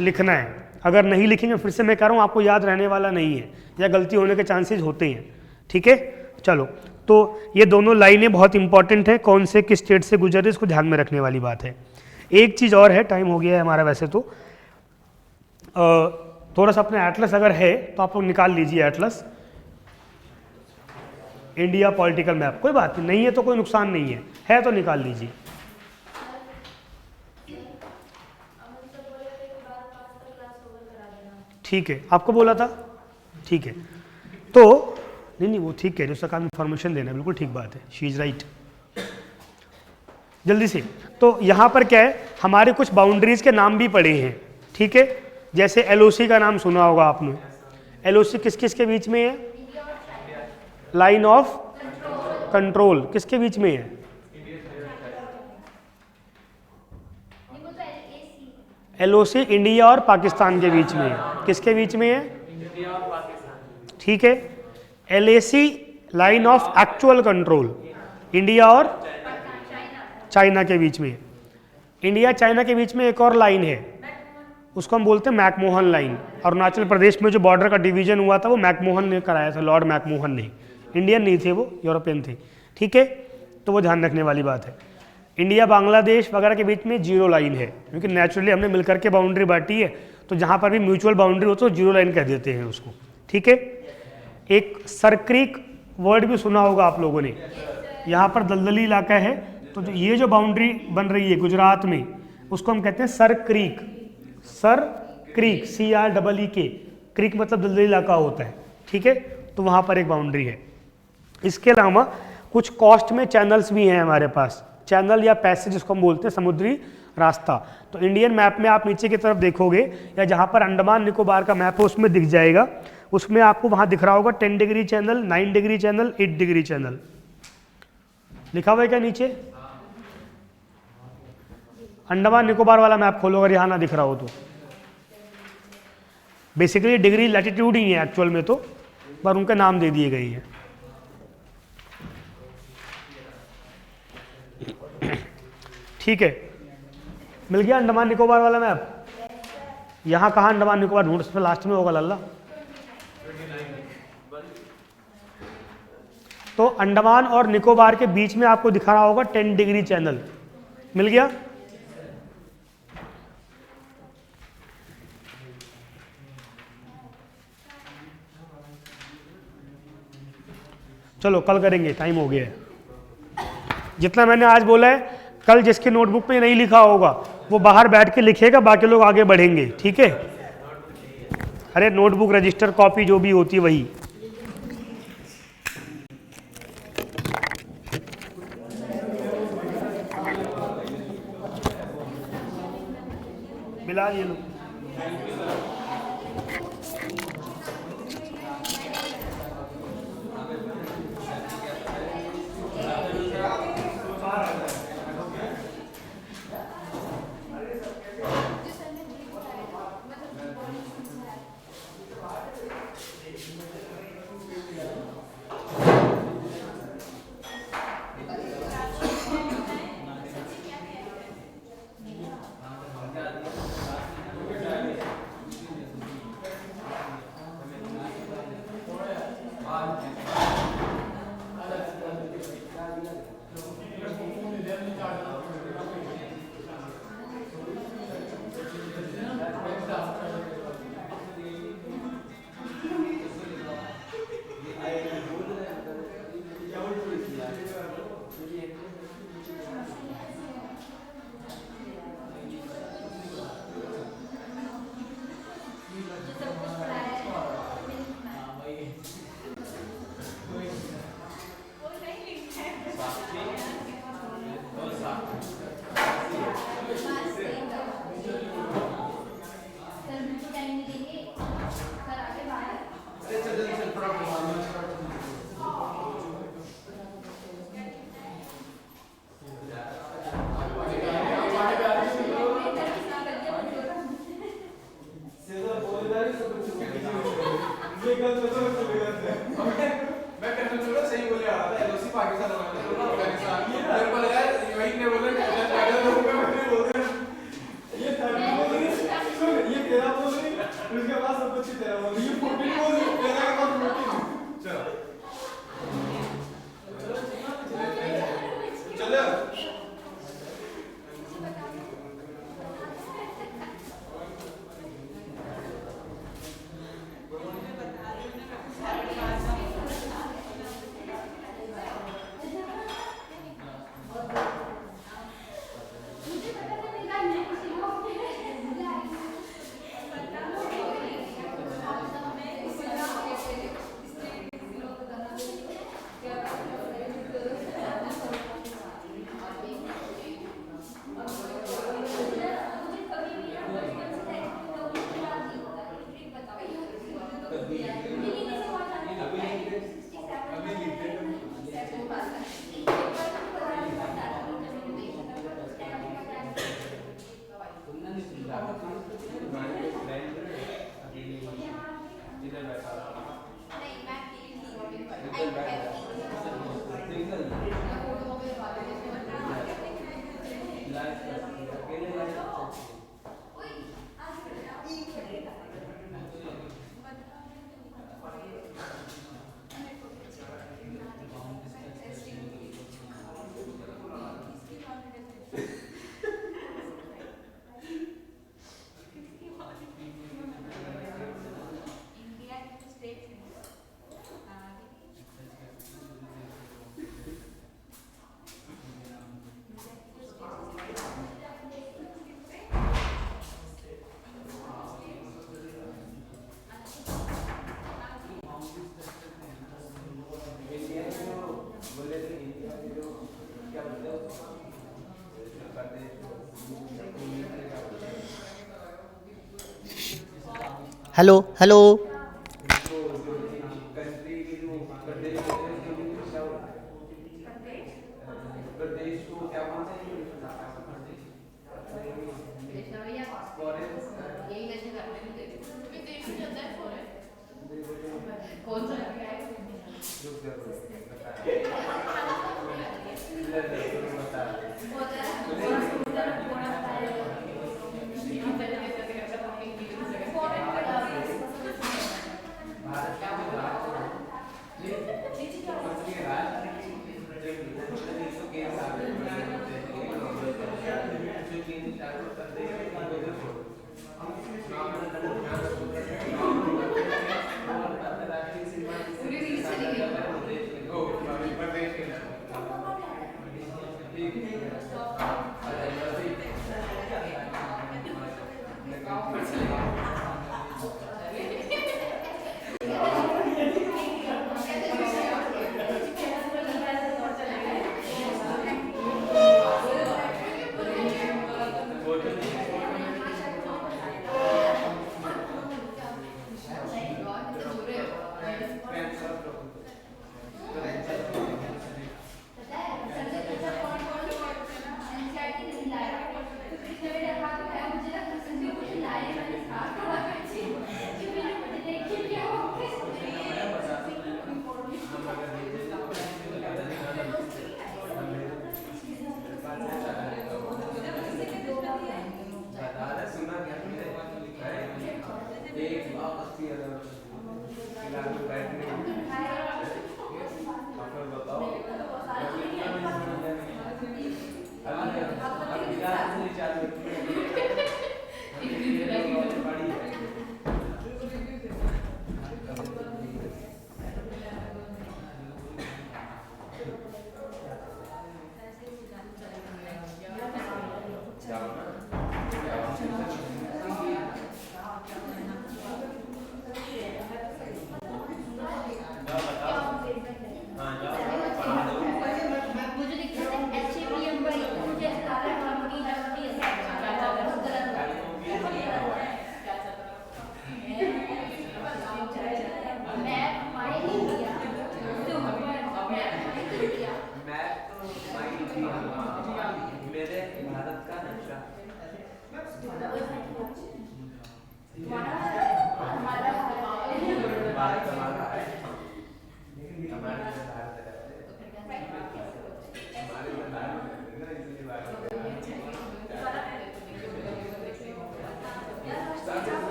लिखना है। अगर नहीं लिखेंगे, फिर से मैं कह रहा हूँ, आपको याद रहने वाला नहीं है या गलती होने के चांसेस होते हैं। ठीक है, चलो, तो ये दोनों लाइनें बहुत इंपॉर्टेंट है, कौन से किस स्टेट से गुजर रहे इसको ध्यान में रखने वाली बात है। एक चीज़ और है, टाइम हो गया है हमारा वैसे तो, थोड़ा सा अपने एटलस अगर है तो आप लोग निकाल लीजिए एटलस, इंडिया पॉलिटिकल मैप। कोई बात नहीं है तो कोई नुकसान नहीं है तो निकाल लीजिए। ठीक है, आपको बोला था, ठीक है, तो नहीं वो ठीक है, उसका काम इन्फॉर्मेशन देना, बिल्कुल ठीक बात है, शी इज राइट। जल्दी से, तो यहाँ पर क्या है, हमारे कुछ बाउंड्रीज के नाम भी पड़े हैं। ठीक है, जैसे एलओसी का नाम सुना होगा आपने। एलओसी किस किस के बीच में है? लाइन ऑफ कंट्रोल किसके बीच में है? एलओसी इंडिया और पाकिस्तान के बीच में है। किसके बीच में है? इंडिया और पाकिस्तान। ठीक है, LAC line of actual control India और चाइना के बीच में। इंडिया चाइना के बीच में एक और लाइन है, उसको हम बोलते हैं मैकमोहन लाइन। अरुणाचल प्रदेश में जो बॉर्डर का डिवीजन हुआ था वो मैकमोहन ने कराया था, लॉर्ड मैकमोहन ने। इंडियन नहीं थे वो, यूरोपियन थे। ठीक है, तो वो ध्यान रखने वाली बात है। इंडिया बांग्लादेश वगैरह के बीच में जीरो लाइन है, क्योंकि नेचुरली हमने मिलकर के बाउंड्री बांटी है, तो जहाँ पर भी म्यूचुअल बाउंड्री हो तो जीरो लाइन कह देते हैं उसको। ठीक है, एक सरक्रीक वर्ड भी सुना होगा आप लोगों ने, यहाँ पर दलदली इलाका है, तो ये जो बाउंड्री बन रही है गुजरात में, उसको हम कहते हैं sir creek. Sir creek, CREEK, creek मतलब दलदली इलाका होता है। ठीक है, तो वहाँ पर एक बाउंड्री है। इसके अलावा कुछ कॉस्ट में चैनल्स भी हैं हमारे पास, चैनल या पैसेज जिसको हम बोलते हैं समुद्री रास्ता। तो इंडियन मैप में आप नीचे की तरफ देखोगे या जहाँ पर अंडमान निकोबार का मैप है उसमें दिख जाएगा, उसमें आपको वहाँ दिख रहा होगा 10 degree channel, 9 degree channel, 8 degree channel लिखा हुआ है क्या नीचे? अंडमान निकोबार वाला मैप खोलो अगर यहाँ ना दिख रहा हो तो। बेसिकली डिग्री लैटिट्यूड ही है एक्चुअल में तो, पर उनके नाम दे दिए गए हैं। ठीक है, मिल गया अंडमान निकोबार वाला मैप? यहाँ कहाँ अंडमान निकोबार ढूंढ, सबसे लास्ट में होगा लल्ला। तो अंडमान और निकोबार के बीच में आपको दिखा रहा होगा 10 डिग्री चैनल, मिल गया? चलो कल करेंगे, टाइम हो गया है। जितना मैंने आज बोला है, कल जिसके नोटबुक में नहीं लिखा होगा वो बाहर बैठ के लिखेगा, बाकी लोग आगे बढ़ेंगे। ठीक है, अरे नोटबुक, रजिस्टर, कॉपी जो भी होती है वही। मिला ये लो। मैं कहना चाहूँगा सही बोले आ रहा था एलओसी पाकिस्तान वाला था अफगानिस्तान मेरे को लगा वही ने बोला कि मैंने बोल दिया ये तेरा बोल रही उसके बाद सब कुछ तेरा बोल रही ये 14 बोल रही तेरा के बाद 14 चलो चलो हेलो हेलो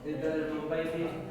इधर मुंबई में